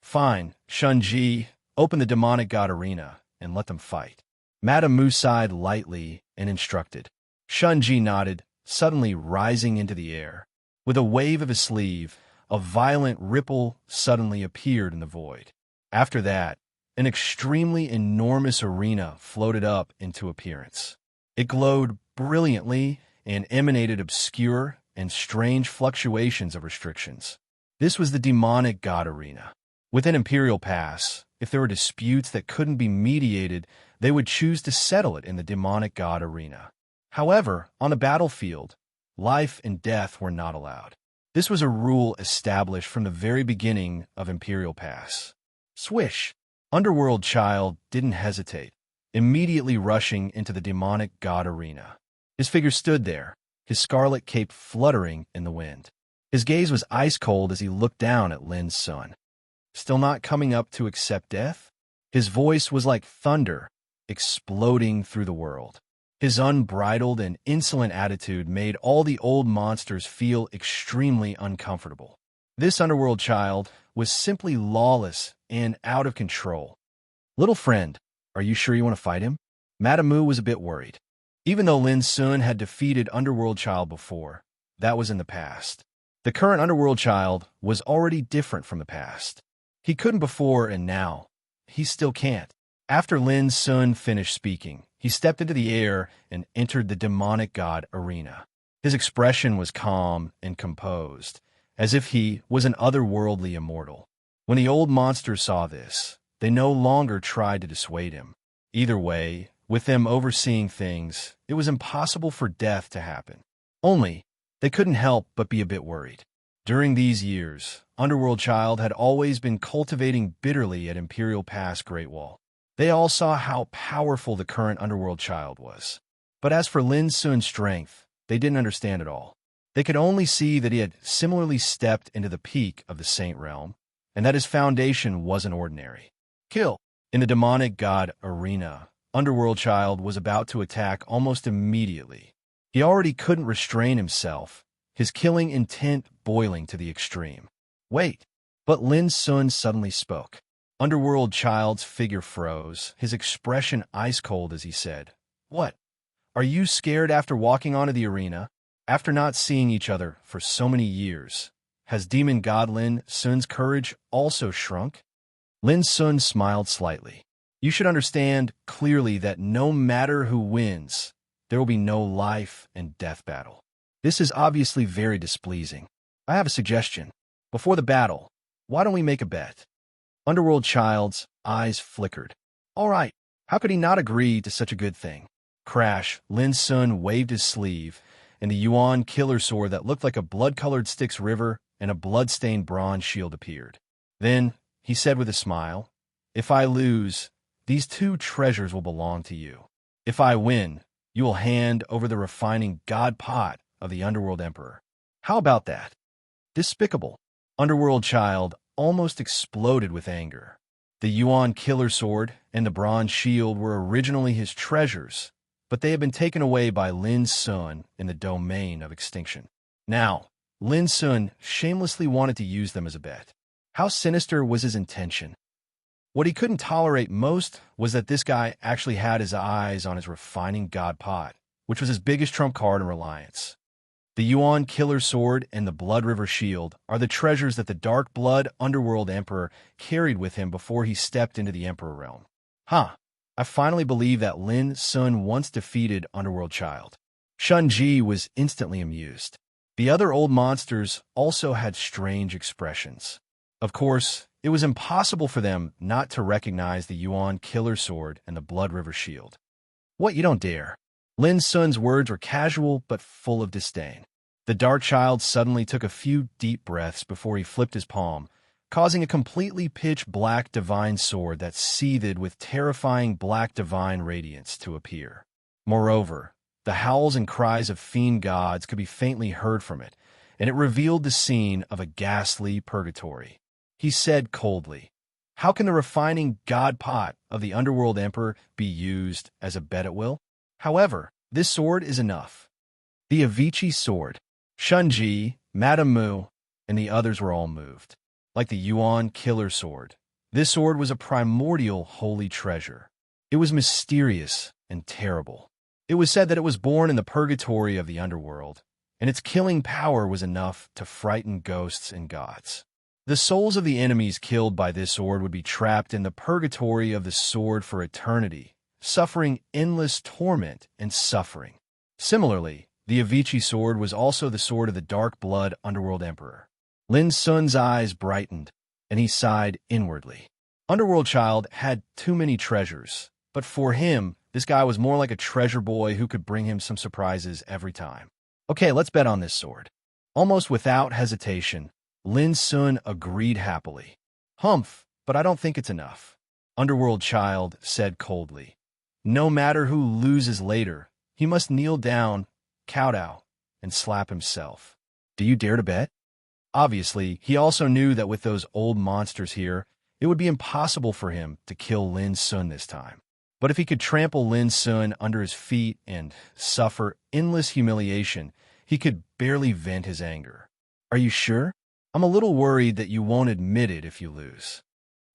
Fine, Shunji, open the demonic god arena and let them fight. Madame Mu sighed lightly and instructed. Shunji nodded, suddenly rising into the air. With a wave of his sleeve, a violent ripple suddenly appeared in the void. After that, an extremely enormous arena floated up into appearance. It glowed brilliantly and emanated obscure and strange fluctuations of restrictions. This was the demonic god arena. Within Imperial Pass, if there were disputes that couldn't be mediated, they would choose to settle it in the demonic god arena. However, on the battlefield, life and death were not allowed. This was a rule established from the very beginning of Imperial Pass. Swish! Underworld Child didn't hesitate, immediately rushing into the demonic god arena. His figure stood there, his scarlet cape fluttering in the wind. His gaze was ice-cold as he looked down at Lin Sun. Still not coming up to accept death? His voice was like thunder, exploding through the world. His unbridled and insolent attitude made all the old monsters feel extremely uncomfortable. This underworld child was simply lawless and out of control. Little friend, are you sure you want to fight him? Madame Mu was a bit worried. Even though Lin Sun had defeated Underworld Child before, that was in the past. The current Underworld Child was already different from the past. He couldn't before, and now, he still can't. After Lin Sun finished speaking, he stepped into the air and entered the demonic god arena. His expression was calm and composed, as if he was an otherworldly immortal. When the old monsters saw this, they no longer tried to dissuade him. Either way, with them overseeing things, it was impossible for death to happen. Only, they couldn't help but be a bit worried. During these years, Underworld Child had always been cultivating bitterly at Imperial Pass Great Wall. They all saw how powerful the current Underworld Child was. But as for Lin Sun's strength, they didn't understand it all. They could only see that he had similarly stepped into the peak of the Saint Realm, and that his foundation wasn't ordinary. Kill! In the demonic god arena, Underworld Child was about to attack almost immediately. He already couldn't restrain himself, his killing intent boiling to the extreme. Wait! But Lin Sun suddenly spoke. Underworld Child's figure froze, his expression ice-cold as he said, "What? Are you scared after walking onto the arena? After not seeing each other for so many years, has demon god Lin Sun's courage also shrunk?" Lin Sun smiled slightly. "You should understand clearly that no matter who wins, there will be no life and death battle. This is obviously very displeasing. I have a suggestion. Before the battle, why don't we make a bet?" Underworld Child's eyes flickered. All right, how could he not agree to such a good thing? Crash, Lin Sun waved his sleeve, and the Yuan killer sword that looked like a blood-colored Styx river and a blood-stained bronze shield appeared. Then, he said with a smile, "If I lose, these two treasures will belong to you. If I win, you will hand over the refining god pot of the Underworld Emperor. How about that?" Despicable. Underworld Child almost exploded with anger. The Yuan killer sword and the bronze shield were originally his treasures, but they had been taken away by Lin Sun in the domain of extinction. Now, Lin Sun shamelessly wanted to use them as a bet. How sinister was his intention? What he couldn't tolerate most was that this guy actually had his eyes on his refining god pot, which was his biggest trump card in Reliance. The Yuan Killer Sword and the Blood River Shield are the treasures that the Dark Blood Underworld Emperor carried with him before he stepped into the Emperor realm. I finally believe that Lin Sun once defeated Underworld Child. Shun Ji was instantly amused. The other old monsters also had strange expressions. Of course, it was impossible for them not to recognize the Yuan Killer Sword and the Blood River Shield. What, you don't dare? Lin Sun's words were casual but full of disdain. The Dark Child suddenly took a few deep breaths before he flipped his palm, causing a completely pitch-black divine sword that seethed with terrifying black divine radiance to appear. Moreover, the howls and cries of fiend gods could be faintly heard from it, and it revealed the scene of a ghastly purgatory. He said coldly, "How can the refining god pot of the Underworld Emperor be used as a bet at will? However, this sword is enough." The Avicii sword. Shunji, Madame Mu, and the others were all moved. Like the Yuan Killer Sword, this sword was a primordial holy treasure. It was mysterious and terrible. It was said that it was born in the purgatory of the underworld, and its killing power was enough to frighten ghosts and gods. The souls of the enemies killed by this sword would be trapped in the purgatory of the sword for eternity, suffering endless torment and suffering. Similarly, the Avicii sword was also the sword of the Dark Blood Underworld Emperor. Lin Sun's eyes brightened, and he sighed inwardly. Underworld Child had too many treasures, but for him, this guy was more like a treasure boy who could bring him some surprises every time. Okay, let's bet on this sword. Almost without hesitation, Lin Sun agreed happily. Humph, but I don't think it's enough. Underworld Child said coldly. No matter who loses later, he must kneel down, kowtow, and slap himself. Do you dare to bet? Obviously, he also knew that with those old monsters here, it would be impossible for him to kill Lin Sun this time. But if he could trample Lin Sun under his feet and suffer endless humiliation, he could barely vent his anger. Are you sure? I'm a little worried that you won't admit it if you lose.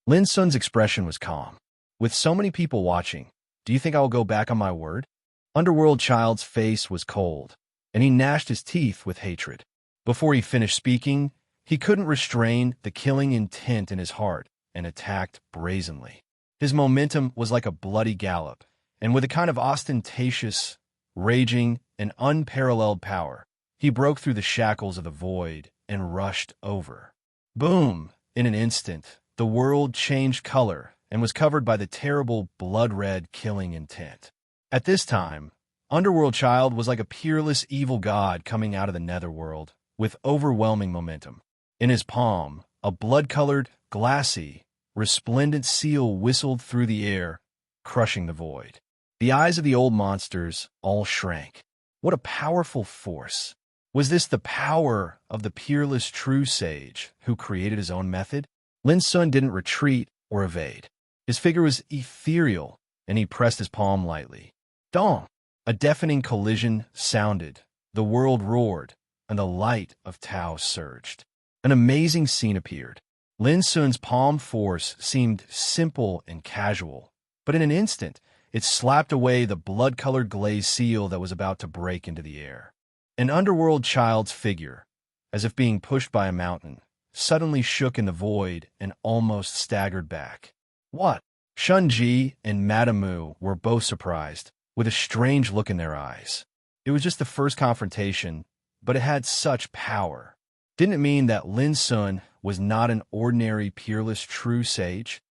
Lin Sun's expression was calm. With so many people watching, do you think I will go back on my word? Underworld Child's face was cold, and he gnashed his teeth with hatred. Before he finished speaking, he couldn't restrain the killing intent in his heart and attacked brazenly. His momentum was like a bloody gallop, and with a kind of ostentatious, raging, and unparalleled power, he broke through the shackles of the void and rushed over. Boom! In an instant, the world changed color and was covered by the terrible blood-red killing intent. At this time, Underworld Child was like a peerless evil god coming out of the netherworld with overwhelming momentum. In his palm, a blood-colored, glassy, resplendent seal whistled through the air, crushing the void. The eyes of the old monsters all shrank. What a powerful force! Was this the power of the peerless true sage who created his own method? Lin Sun didn't retreat or evade. His figure was ethereal, and he pressed his palm lightly. Dong! A deafening collision sounded, the world roared, and the light of Tao surged. An amazing scene appeared. Lin Sun's palm force seemed simple and casual, but in an instant, it slapped away the blood-colored glazed seal that was about to break into the air. An Underworld Child's figure, as if being pushed by a mountain, suddenly shook in the void and almost staggered back. What? Shun-Ji and Madame Mu were both surprised, with a strange look in their eyes. It was just the first confrontation, but it had such power. Didn't it mean that Lin Sun was not an ordinary, peerless, true sage?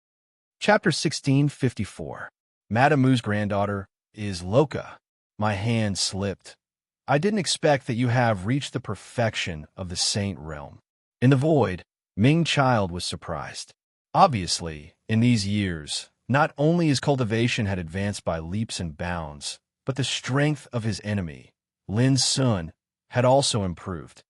Chapter 1654. Madame Mu's granddaughter is Loka. My hand slipped. I didn't expect that you have reached the perfection of the saint realm. In the void, Ming Child was surprised. Obviously, in these years, not only his cultivation had advanced by leaps and bounds, but the strength of his enemy, Lin Sun, had also improved.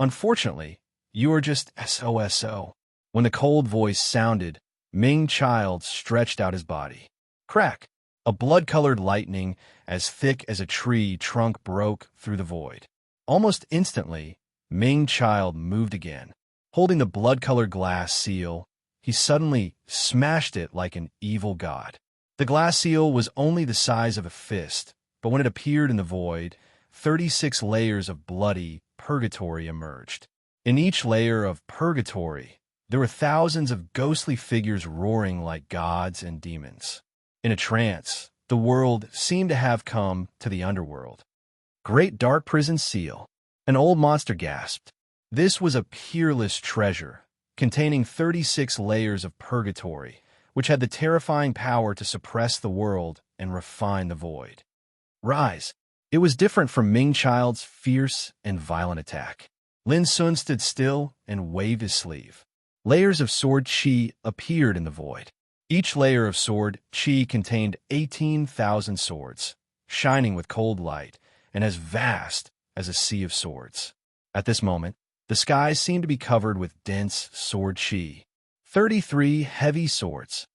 Unfortunately, you are just SOSO. When the cold voice sounded, Ming Child stretched out his body. Crack! A blood-colored lightning as thick as a tree trunk broke through the void. Almost instantly, Ming Child moved again. Holding the blood-colored glass seal, he suddenly smashed it like an evil god. The glass seal was only the size of a fist, but when it appeared in the void, 36 layers of bloody purgatory emerged. In each layer of purgatory, there were thousands of ghostly figures roaring like gods and demons. In a trance, the world seemed to have come to the underworld. Great dark prison seal. An old monster gasped. This was a peerless treasure, containing 36 layers of purgatory, which had the terrifying power to suppress the world and refine the void. Rise! It was different from Ming Child's fierce and violent attack. Lin Sun stood still and waved his sleeve. Layers of sword chi appeared in the void. Each layer of sword chi contained 18,000 swords, shining with cold light and as vast as a sea of swords. At this moment, the sky seemed to be covered with dense sword chi. 33 heavy swords.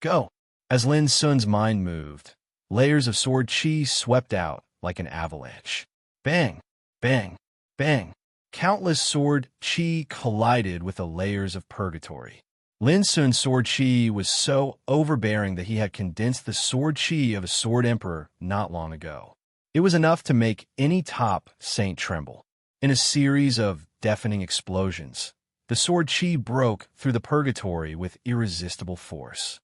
Go! As Lin Sun's mind moved, layers of sword chi swept out like an avalanche. Bang! Bang! Bang! Countless sword chi collided with the layers of purgatory. Lin Sun's sword chi was so overbearing that he had condensed the sword chi of a sword emperor not long ago. It was enough to make any top saint tremble. In a series of deafening explosions, the sword chi broke through the purgatory with irresistible force.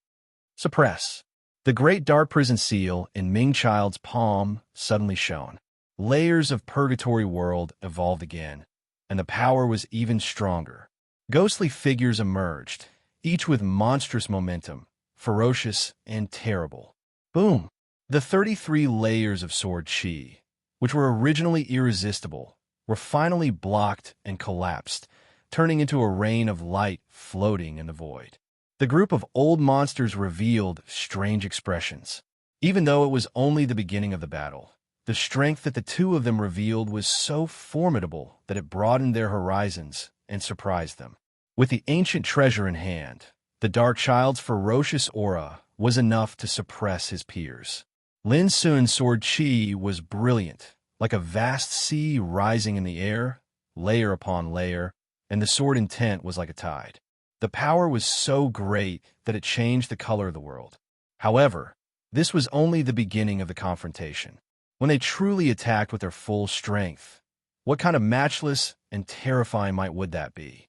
Suppress. The great dark prison seal in Ming Child's palm suddenly shone. Layers of purgatory world evolved again, and the power was even stronger. Ghostly figures emerged, each with monstrous momentum, ferocious and terrible. Boom! The 33 layers of sword chi, which were originally irresistible, were finally blocked and collapsed, turning into a rain of light floating in the void. The group of old monsters revealed strange expressions. Even though it was only the beginning of the battle, the strength that the two of them revealed was so formidable that it broadened their horizons and surprised them. With the ancient treasure in hand, the Dark Child's ferocious aura was enough to suppress his peers. Lin Sun's sword chi was brilliant, like a vast sea rising in the air, layer upon layer, and the sword intent was like a tide. The power was so great that it changed the color of the world. However, this was only the beginning of the confrontation. When they truly attacked with their full strength, what kind of matchless and terrifying might would that be?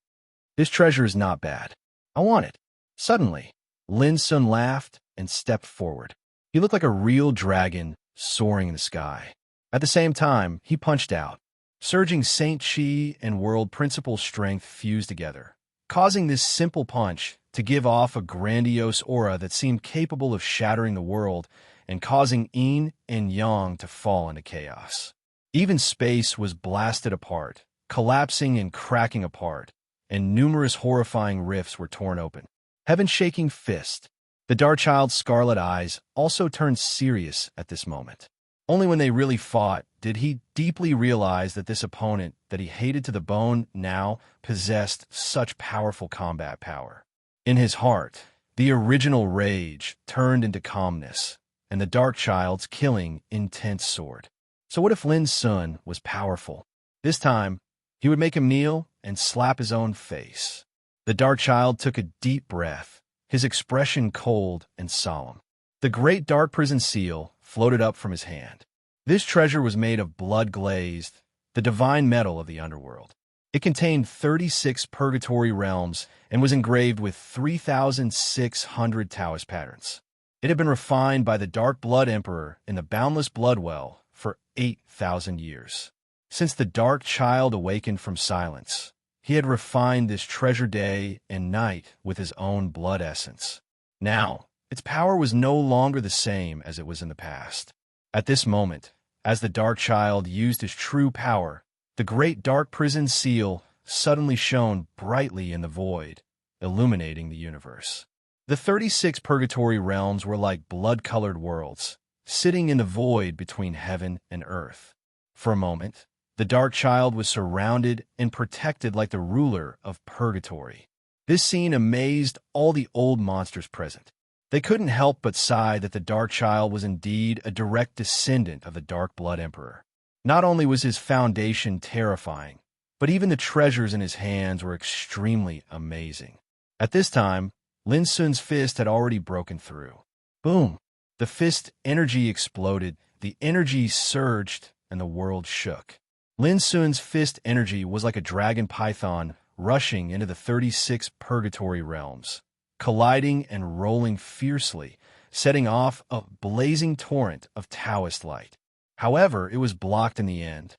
This treasure is not bad. I want it. Suddenly, Lin Sun laughed and stepped forward. He looked like a real dragon soaring in the sky. At the same time, he punched out. Surging Saint Chi and world principle strength fused together, causing this simple punch to give off a grandiose aura that seemed capable of shattering the world and causing yin and yang to fall into chaos. Even space was blasted apart, collapsing and cracking apart, and numerous horrifying rifts were torn open. Heaven-shaking fist. The Darkchild's scarlet eyes also turned serious at this moment. Only when they really fought did he deeply realize that this opponent that he hated to the bone now possessed such powerful combat power. In his heart, the original rage turned into calmness, and the Darkchild's killing intense sword. So what if Lin Sun was powerful? This time, he would make him kneel and slap his own face. The Darkchild took a deep breath, his expression cold and solemn. The great dark prison seal floated up from his hand. This treasure was made of blood-glazed, the divine metal of the underworld. It contained 36 purgatory realms and was engraved with 3,600 Taoist patterns. It had been refined by the Dark Blood Emperor in the boundless blood well for 8,000 years. Since the Darkchild awakened from silence, he had refined this treasure day and night with his own blood essence. Now, its power was no longer the same as it was in the past. At this moment, as the Darkchild used his true power, the great dark prison seal suddenly shone brightly in the void, illuminating the universe. The 36 purgatory realms were like blood-colored worlds, sitting in the void between heaven and earth. For a moment, the Darkchild was surrounded and protected like the ruler of purgatory. This scene amazed all the old monsters present. They couldn't help but sigh that the Darkchild was indeed a direct descendant of the Dark Blood Emperor. Not only was his foundation terrifying, but even the treasures in his hands were extremely amazing. At this time, Lin Sun's fist had already broken through. Boom! The fist energy exploded, the energy surged, and the world shook. Lin Sun's fist energy was like a dragon python rushing into the 36 purgatory realms, colliding and rolling fiercely, setting off a blazing torrent of Taoist light. However, it was blocked in the end.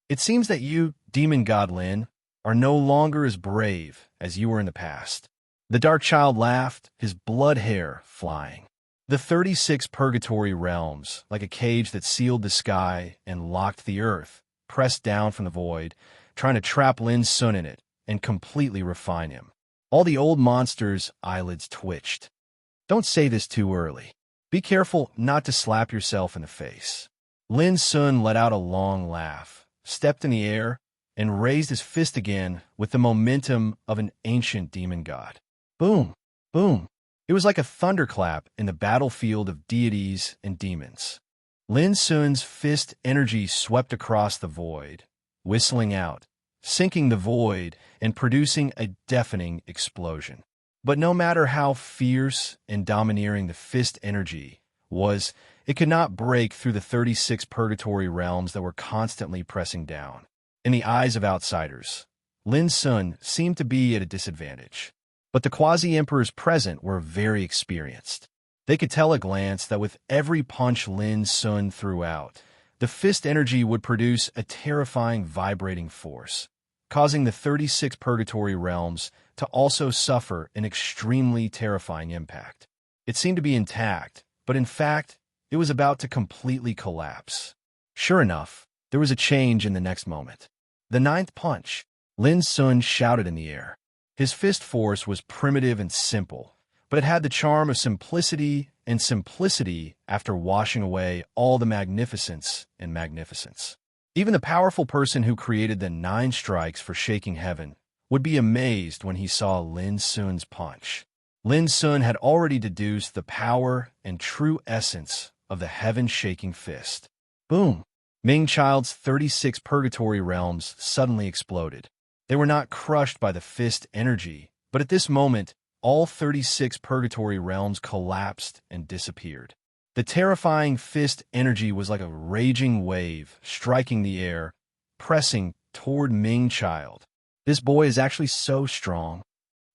It seems that you, demon god Lin, are no longer as brave as you were in the past. The Darkchild laughed, his blood hair flying. The 36 purgatory realms, like a cage that sealed the sky and locked the earth, pressed down from the void, trying to trap Lin Sun in it and completely refine him. All the old monsters' eyelids twitched. Don't say this too early. Be careful not to slap yourself in the face. Lin Sun let out a long laugh, stepped in the air, and raised his fist again with the momentum of an ancient demon god. Boom! Boom! It was like a thunderclap in the battlefield of deities and demons. Lin Sun's fist energy swept across the void, whistling out, sinking the void and producing a deafening explosion. But no matter how fierce and domineering the fist energy was, it could not break through the 36 purgatory realms that were constantly pressing down. In the eyes of outsiders, Lin Sun seemed to be at a disadvantage. But the quasi-emperors present were very experienced. They could tell at a glance that with every punch Lin Sun threw out, the fist energy would produce a terrifying vibrating force, causing the 36 purgatory realms to also suffer an extremely terrifying impact. It seemed to be intact, but in fact, it was about to completely collapse. Sure enough, there was a change in the next moment. The ninth punch, Lin Sun shouted in the air. His fist force was primitive and simple, but it had the charm of simplicity after washing away all the magnificence and magnificence. Even the powerful person who created the 9 strikes for shaking heaven would be amazed when he saw Lin Sun's punch. Lin Sun had already deduced the power and true essence of the heaven-shaking fist. Boom! Ming Child's 36 purgatory realms suddenly exploded. They were not crushed by the fist energy, but at this moment, all 36 purgatory realms collapsed and disappeared. The terrifying fist energy was like a raging wave, striking the air, pressing toward Ming Child. This boy is actually so strong.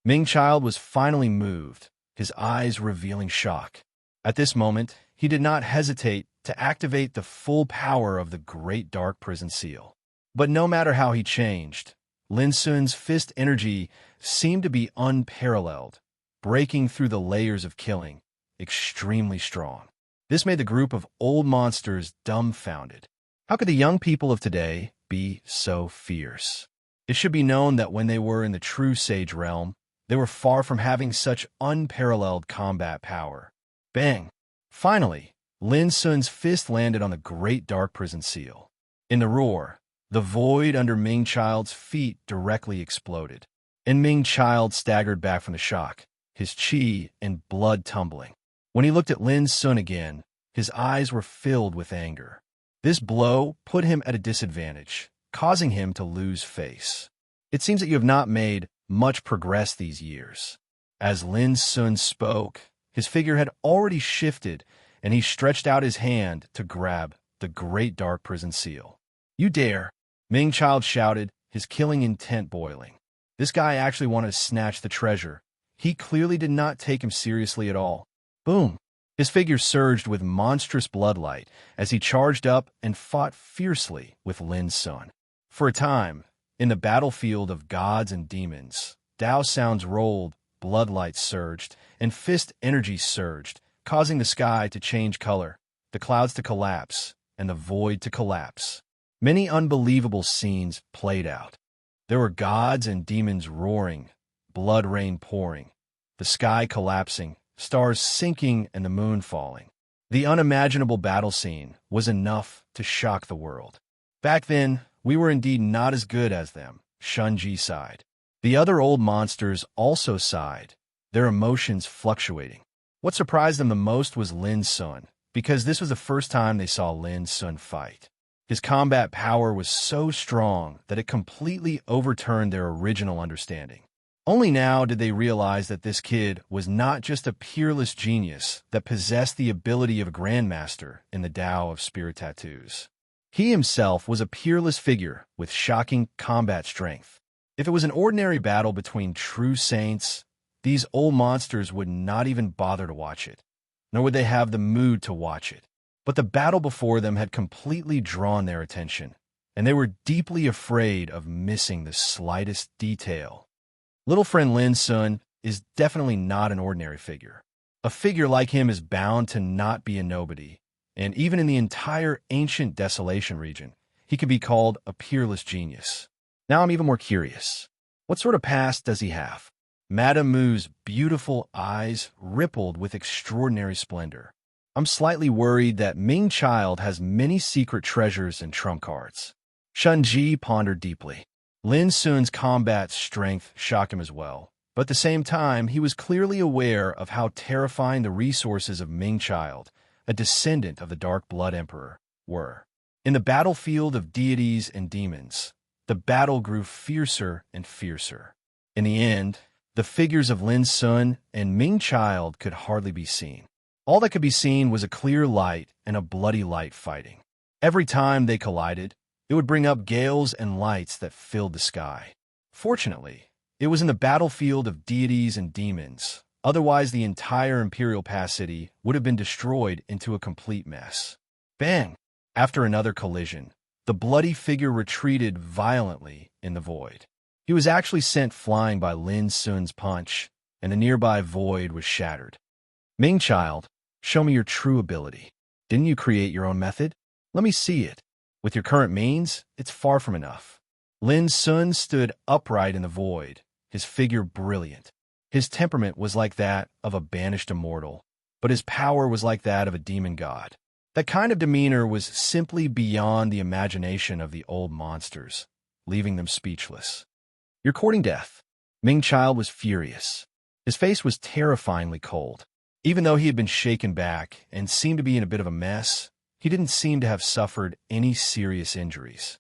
Ming Child was finally moved, his eyes revealing shock. At this moment, he did not hesitate to activate the full power of the Great Dark Prison Seal. But no matter how he changed, Lin Sun's fist energy seemed to be unparalleled, breaking through the layers of killing, extremely strong. This made the group of old monsters dumbfounded. How could the young people of today be so fierce? It should be known that when they were in the true Sage realm, they were far from having such unparalleled combat power. Bang! Finally, Lin Sun's fist landed on the Great Dark Prison Seal. In the roar, the void under Ming Child's feet directly exploded, and Ming Child staggered back from the shock, his chi and blood tumbling. When he looked at Lin Sun again, his eyes were filled with anger. This blow put him at a disadvantage, causing him to lose face. It seems that you have not made much progress these years. As Lin Sun spoke, his figure had already shifted, and he stretched out his hand to grab the Great Dark Prison Seal. "You dare!" Ming Child shouted, his killing intent boiling. This guy actually wanted to snatch the treasure. He clearly did not take him seriously at all. Boom! His figure surged with monstrous bloodlight as he charged up and fought fiercely with Lin Sun. For a time, in the battlefield of gods and demons, Dao sounds rolled, bloodlight surged, and fist energy surged, causing the sky to change color, the clouds to collapse, and the void to collapse. Many unbelievable scenes played out. There were gods and demons roaring, blood rain pouring, the sky collapsing, stars sinking, and the moon falling. The unimaginable battle scene was enough to shock the world. Back then, we were indeed not as good as them, Shunji sighed. The other old monsters also sighed, their emotions fluctuating. What surprised them the most was Lin Sun, because this was the first time they saw Lin Sun fight. His combat power was so strong that it completely overturned their original understanding. Only now did they realize that this kid was not just a peerless genius that possessed the ability of a grandmaster in the Tao of spirit tattoos. He himself was a peerless figure with shocking combat strength. If it was an ordinary battle between true saints, these old monsters would not even bother to watch it, nor would they have the mood to watch it. But the battle before them had completely drawn their attention, and they were deeply afraid of missing the slightest detail. Little friend Lin Sun is definitely not an ordinary figure. A figure like him is bound to not be a nobody, and even in the entire ancient desolation region, he could be called a peerless genius. Now I'm even more curious. What sort of past does he have? Madame Mu's beautiful eyes rippled with extraordinary splendor. I'm slightly worried that Ming Child has many secret treasures and trump cards. Shunji pondered deeply. Lin Sun's combat strength shocked him as well, but at the same time, he was clearly aware of how terrifying the resources of Ming Child, a descendant of the Dark Blood Emperor, were. In the battlefield of deities and demons, the battle grew fiercer and fiercer. In the end, the figures of Lin Sun and Ming Child could hardly be seen. All that could be seen was a clear light and a bloody light fighting. Every time they collided, it would bring up gales and lights that filled the sky. Fortunately, it was in the battlefield of deities and demons. Otherwise, the entire Imperial Pass City would have been destroyed into a complete mess. Bang! After another collision, the bloody figure retreated violently in the void. He was actually sent flying by Lin Sun's punch, and the nearby void was shattered. Ming Child, show me your true ability. Didn't you create your own method? Let me see it. With your current means, it's far from enough. Lin Sun stood upright in the void, his figure brilliant. His temperament was like that of a banished immortal, but his power was like that of a demon god. That kind of demeanor was simply beyond the imagination of the old monsters, leaving them speechless. You're courting death. Ming Child was furious. His face was terrifyingly cold. Even though he had been shaken back and seemed to be in a bit of a mess, he didn't seem to have suffered any serious injuries.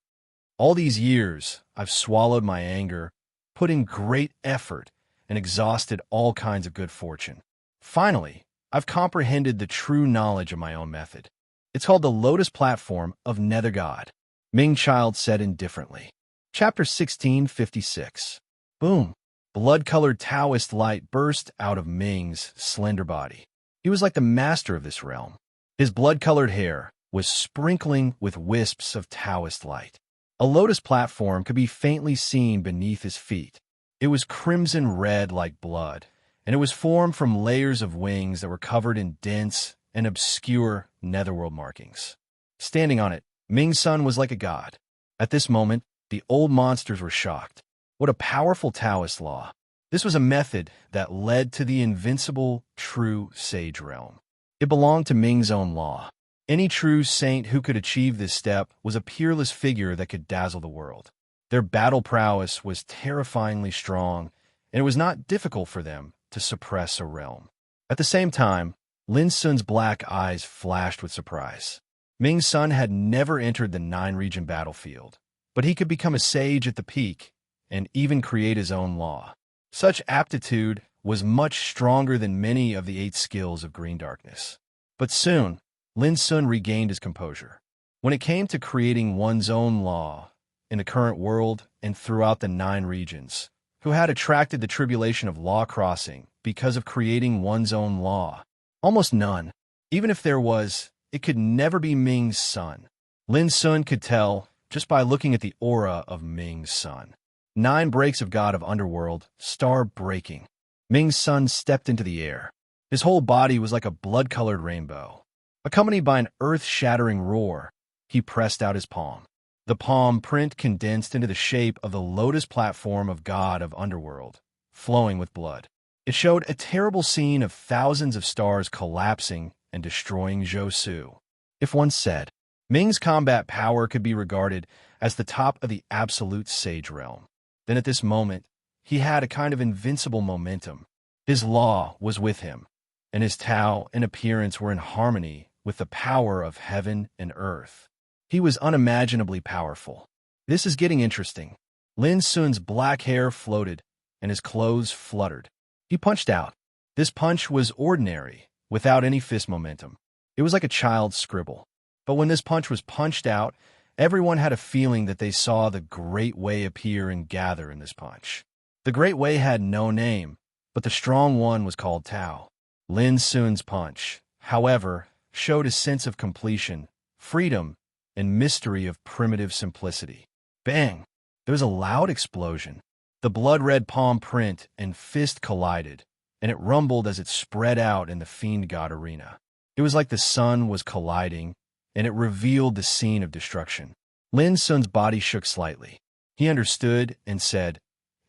All these years, I've swallowed my anger, put in great effort, and exhausted all kinds of good fortune. Finally, I've comprehended the true knowledge of my own method. It's called the Lotus Platform of Nether God. Ming Child said indifferently. Chapter 1656. Boom. Blood-colored Taoist light burst out of Ming's slender body. He was like the master of this realm. His blood-colored hair was sprinkling with wisps of Taoist light. A lotus platform could be faintly seen beneath his feet. It was crimson red like blood, and it was formed from layers of wings that were covered in dense and obscure netherworld markings. Standing on it, Ming's son was like a god. At this moment, the old monsters were shocked. What a powerful Taoist law. This was a method that led to the invincible, true sage realm. It belonged to Ming's own law. Any true saint who could achieve this step was a peerless figure that could dazzle the world. Their battle prowess was terrifyingly strong, and it was not difficult for them to suppress a realm. At the same time, Lin Sun's black eyes flashed with surprise. Ming's son had never entered the nine-region battlefield, but he could become a sage at the peak and even create his own law. Such aptitude was much stronger than many of the 8 skills of green darkness. But soon, Lin Sun regained his composure. When it came to creating one's own law in the current world and throughout the 9 regions, who had attracted the tribulation of law crossing because of creating one's own law? Almost none. Even if there was, it could never be Ming's son. Lin Sun could tell just by looking at the aura of Ming's son. 9 breaks of God of Underworld, star breaking. Ming's son stepped into the air. His whole body was like a blood-colored rainbow. Accompanied by an earth-shattering roar, he pressed out his palm. The palm print condensed into the shape of the lotus platform of God of Underworld, flowing with blood. It showed a terrible scene of thousands of stars collapsing and destroying Zhou. If one said, Ming's combat power could be regarded as the top of the absolute sage realm, then at this moment, he had a kind of invincible momentum. His law was with him, and his Tao and appearance were in harmony with the power of heaven and earth. He was unimaginably powerful. This is getting interesting. Lin Sun's black hair floated, and his clothes fluttered. He punched out. This punch was ordinary, without any fist momentum. It was like a child's scribble. But when this punch was punched out, everyone had a feeling that they saw the Great Way appear and gather in this punch. The Great Way had no name, but the strong one was called Tao. Lin Sun's punch, however, showed a sense of completion, freedom, and mystery of primitive simplicity. Bang! There was a loud explosion. The blood-red palm print and fist collided, and it rumbled as it spread out in the Fiend God arena. It was like the sun was colliding, and it revealed the scene of destruction. Lin Sun's body shook slightly. He understood and said,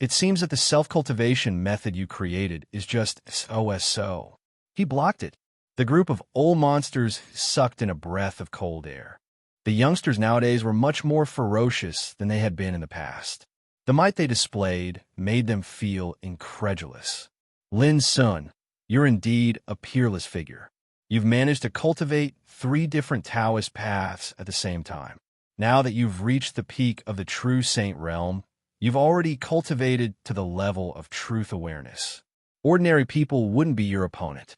"It seems that the self-cultivation method you created is just so." He blocked it. The group of old monsters sucked in a breath of cold air. The youngsters nowadays were much more ferocious than they had been in the past. The might they displayed made them feel incredulous. Lin Sun, you're indeed a peerless figure. You've managed to cultivate 3 different Taoist paths at the same time. Now that you've reached the peak of the true saint realm, you've already cultivated to the level of truth awareness. Ordinary people wouldn't be your opponent.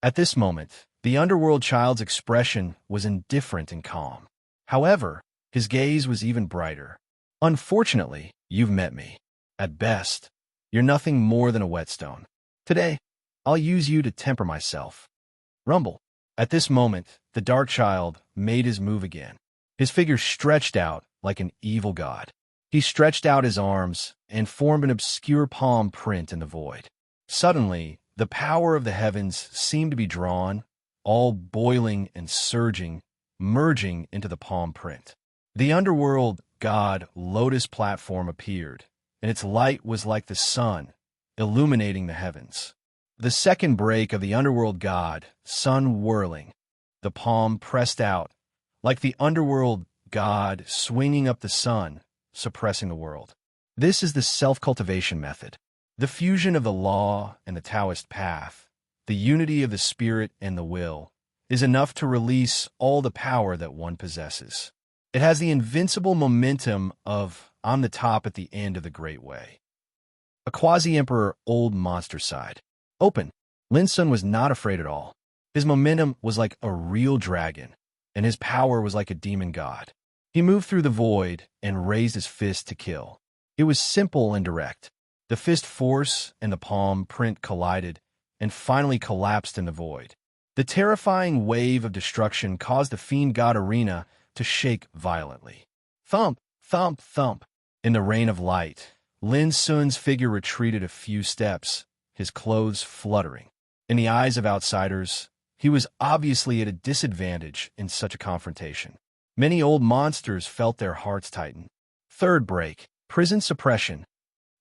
At this moment, the underworld child's expression was indifferent and calm. However, his gaze was even brighter. Unfortunately, you've met me. At best, you're nothing more than a whetstone. Today, I'll use you to temper myself. Rumble. At this moment, the dark child made his move again. His figure stretched out like an evil god. He stretched out his arms and formed an obscure palm print in the void. Suddenly, the power of the heavens seemed to be drawn, all boiling and surging, merging into the palm print. The underworld god lotus platform appeared, and its light was like the sun, illuminating the heavens. The second break of the underworld god, sun whirling, the palm pressed out, like the underworld god swinging up the sun, suppressing the world. This is the self-cultivation method. The fusion of the law and the Taoist path, the unity of the spirit and the will, is enough to release all the power that one possesses. It has the invincible momentum of "I'm the top at the end of the Great Way." A quasi-emperor old monster side. Open. Lin Sun was not afraid at all. His momentum was like a real dragon, and his power was like a demon god. He moved through the void and raised his fist to kill. It was simple and direct. The fist force and the palm print collided and finally collapsed in the void. The terrifying wave of destruction caused the fiend god arena to shake violently. Thump, thump, thump. In the rain of light, Lin Sun's figure retreated a few steps, his clothes fluttering. In the eyes of outsiders, he was obviously at a disadvantage in such a confrontation. Many old monsters felt their hearts tighten. Third break, prison suppression.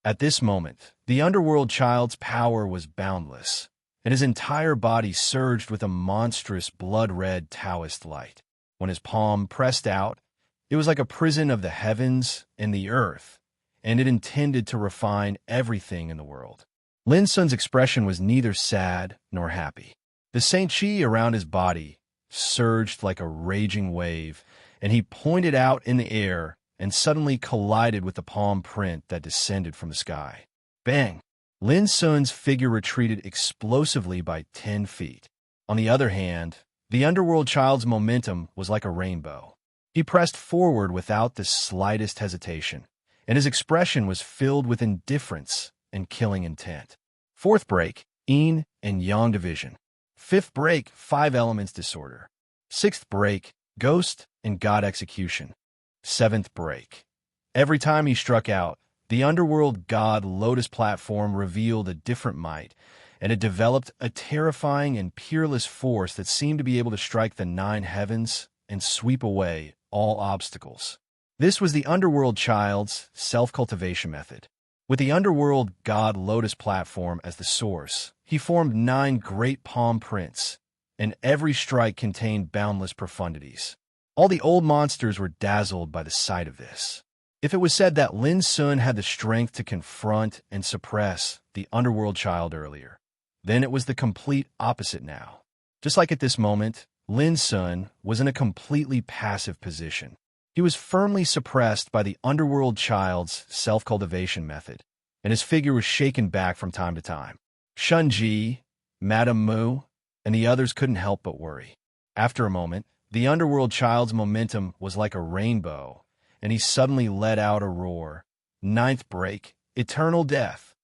At this moment, the underworld child's power was boundless, and his entire body surged with a monstrous blood-red Taoist light. When his palm pressed out, it was like a prison of the heavens and the earth, and it intended to refine everything in the world. Lin Sun's expression was neither sad nor happy. The Saint Chi around his body surged like a raging wave, and he pointed out in the air and suddenly collided with the palm print that descended from the sky. Bang! Lin Sun's figure retreated explosively by 10 feet. On the other hand, the underworld child's momentum was like a rainbow. He pressed forward without the slightest hesitation, and his expression was filled with indifference and killing intent. Fourth break, yin and yang division. Fifth break, 5 elements disorder. Sixth break, ghost and god execution. Seventh break. Every time he struck out, the underworld god Lotus platform revealed a different might, and it developed a terrifying and peerless force that seemed to be able to strike the 9 heavens and sweep away all obstacles. This was the underworld child's self-cultivation method. With the underworld god Lotus platform as the source, he formed 9 great palm prints, and every strike contained boundless profundities. All the old monsters were dazzled by the sight of this. If it was said that Lin Sun had the strength to confront and suppress the underworld child earlier, then it was the complete opposite now. Just like at this moment, Lin Sun was in a completely passive position. He was firmly suppressed by the underworld child's self-cultivation method, and his figure was shaken back from time to time. Shun Ji, Madame Mu, and the others couldn't help but worry. After a moment, the underworld child's momentum was like a rainbow, and he suddenly let out a roar. Ninth break, eternal death.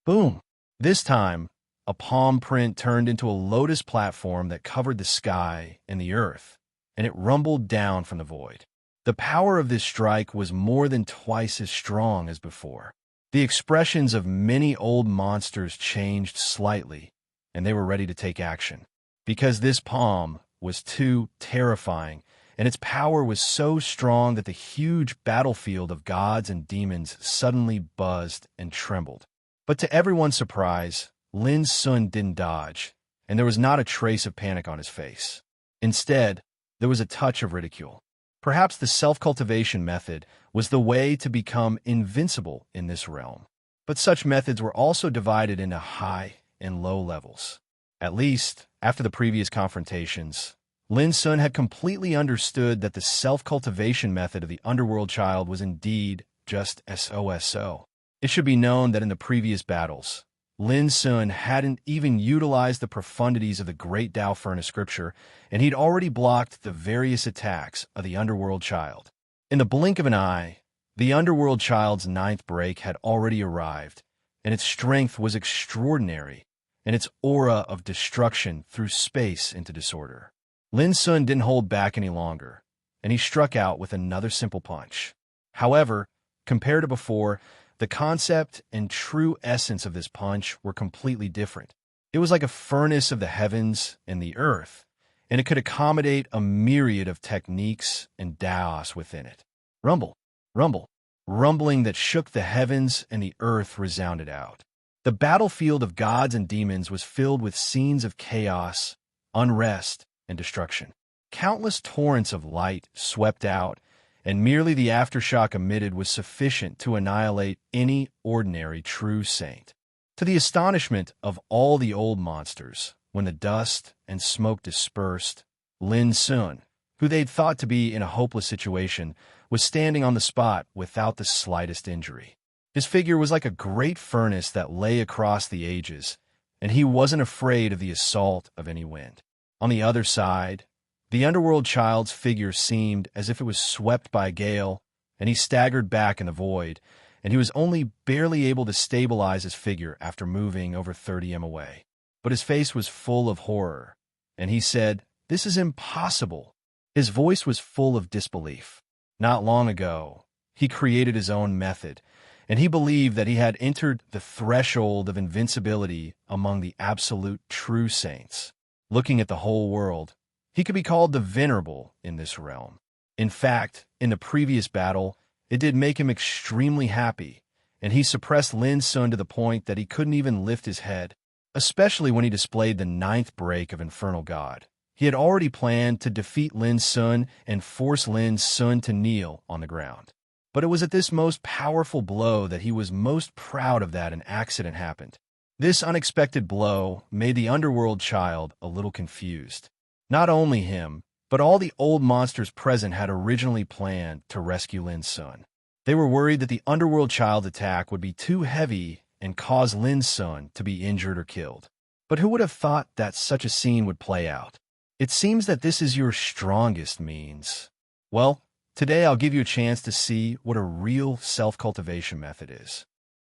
Boom! This time, a palm print turned into a lotus platform that covered the sky and the earth, and it rumbled down from the void. The power of this strike was more than twice as strong as before. The expressions of many old monsters changed slightly, and they were ready to take action. Because this palm was too terrifying, and its power was so strong that the huge battlefield of gods and demons suddenly buzzed and trembled. But to everyone's surprise, Lin Sun didn't dodge, and there was not a trace of panic on his face. Instead, there was a touch of ridicule. Perhaps the self-cultivation method was the way to become invincible in this realm. But such methods were also divided into high and low levels. At least, after the previous confrontations, Lin Sun had completely understood that the self-cultivation method of the underworld child was indeed just SOSO. It should be known that in the previous battles, Lin Sun hadn't even utilized the profundities of the Great Tao Furnace scripture, and he'd already blocked the various attacks of the underworld child. In the blink of an eye, the underworld child's 9th break had already arrived, and its strength was extraordinary, and its aura of destruction threw space into disorder. Lin Sun didn't hold back any longer, and he struck out with another simple punch. However, compared to before, the concept and true essence of this punch were completely different. It was like a furnace of the heavens and the earth, and it could accommodate a myriad of techniques and Daos within it. Rumble, rumble, rumbling that shook the heavens and the earth resounded out. The battlefield of gods and demons was filled with scenes of chaos, unrest, and destruction. Countless torrents of light swept out, and merely the aftershock emitted was sufficient to annihilate any ordinary true saint. To the astonishment of all the old monsters, when the dust and smoke dispersed, Lin Sun, who they'd thought to be in a hopeless situation, was standing on the spot without the slightest injury. His figure was like a great furnace that lay across the ages, and he wasn't afraid of the assault of any wind. On the other side, the underworld child's figure seemed as if it was swept by a gale, and he staggered back in the void, and he was only barely able to stabilize his figure after moving over 30 m away. But his face was full of horror, and he said, "This is impossible." His voice was full of disbelief. Not long ago, he created his own method, and he believed that he had entered the threshold of invincibility among the absolute true saints. Looking at the whole world, he could be called the venerable in this realm. In fact, in the previous battle, it did make him extremely happy, and he suppressed Lin Sun to the point that he couldn't even lift his head, especially when he displayed the 9th break of Infernal God. He had already planned to defeat Lin Sun and force Lin Sun to kneel on the ground. But it was at this most powerful blow that he was most proud of that an accident happened. This unexpected blow made the underworld child a little confused. Not only him, but all the old monsters present had originally planned to rescue Lin Sun. They were worried that the underworld child's attack would be too heavy and cause Lin Sun to be injured or killed. But who would have thought that such a scene would play out? "It seems that this is your strongest means." Well, today I'll give you a chance to see what a real self-cultivation method is.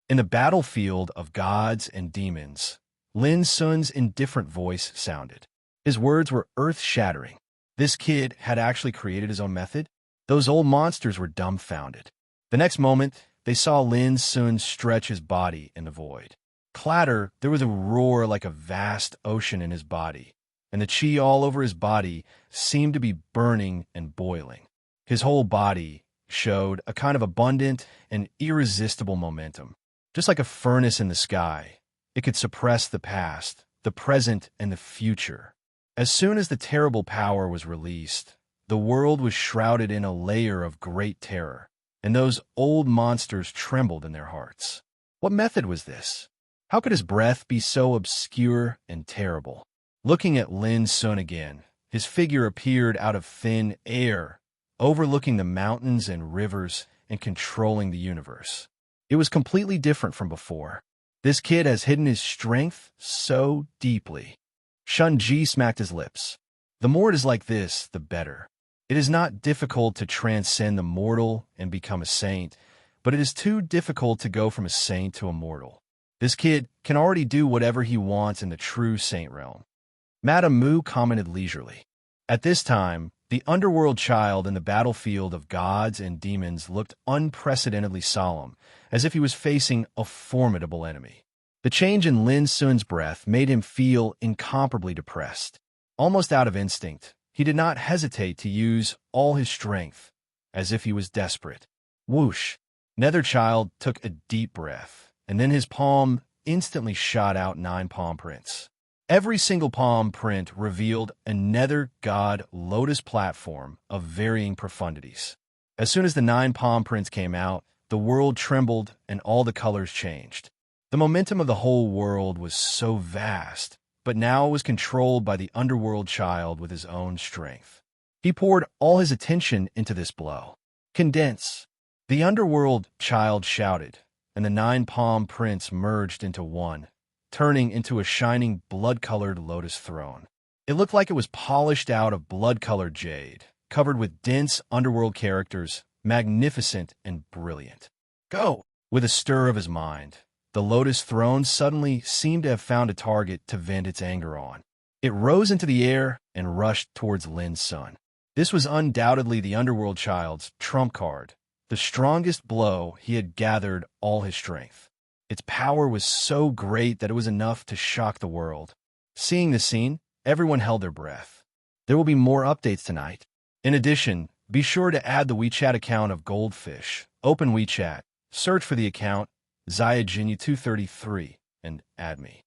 In the battlefield of gods and demons, Lin Sun's indifferent voice sounded. His words were earth-shattering. This kid had actually created his own method. Those old monsters were dumbfounded. The next moment, they saw Lin Sun stretch his body in the void. Clatter, there was a roar like a vast ocean in his body, and the chi all over his body seemed to be burning and boiling. His whole body showed a kind of abundant and irresistible momentum. Just like a furnace in the sky, it could suppress the past, the present, and the future. As soon as the terrible power was released, the world was shrouded in a layer of great terror, and those old monsters trembled in their hearts. What method was this? How could his breath be so obscure and terrible? Looking at Lin Sun again, his figure appeared out of thin air, overlooking the mountains and rivers and controlling the universe. It was completely different from before. This kid has hidden his strength so deeply. Shunji smacked his lips. The more it is like this, the better. It is not difficult to transcend the mortal and become a saint, but it is too difficult to go from a saint to a mortal. This kid can already do whatever he wants in the true saint realm. Madame Mu commented leisurely. At this time, the underworld child in the battlefield of gods and demons looked unprecedentedly solemn, as if he was facing a formidable enemy. The change in Lin Sun's breath made him feel incomparably depressed. Almost out of instinct, he did not hesitate to use all his strength, as if he was desperate. Whoosh! Netherchild took a deep breath, and then his palm instantly shot out 9 palm prints. Every single palm print revealed a nether god lotus platform of varying profundities. As soon as the 9 palm prints came out, the world trembled and all the colors changed. The momentum of the whole world was so vast, but now it was controlled by the underworld child with his own strength. He poured all his attention into this blow. "Condense!" The underworld child shouted, and the 9 palm prints merged into one, turning into a shining blood-colored lotus throne. It looked like it was polished out of blood-colored jade, covered with dense underworld characters, magnificent and brilliant. "Go!" With a stir of his mind, the lotus throne suddenly seemed to have found a target to vent its anger on. It rose into the air and rushed towards Lin Sun. This was undoubtedly the underworld child's trump card, the strongest blow he had gathered all his strength. Its power was so great that it was enough to shock the world. Seeing the scene, everyone held their breath. There will be more updates tonight. In addition, be sure to add the WeChat account of Goldfish. Open WeChat, search for the account ZayaJinyu233, and add me.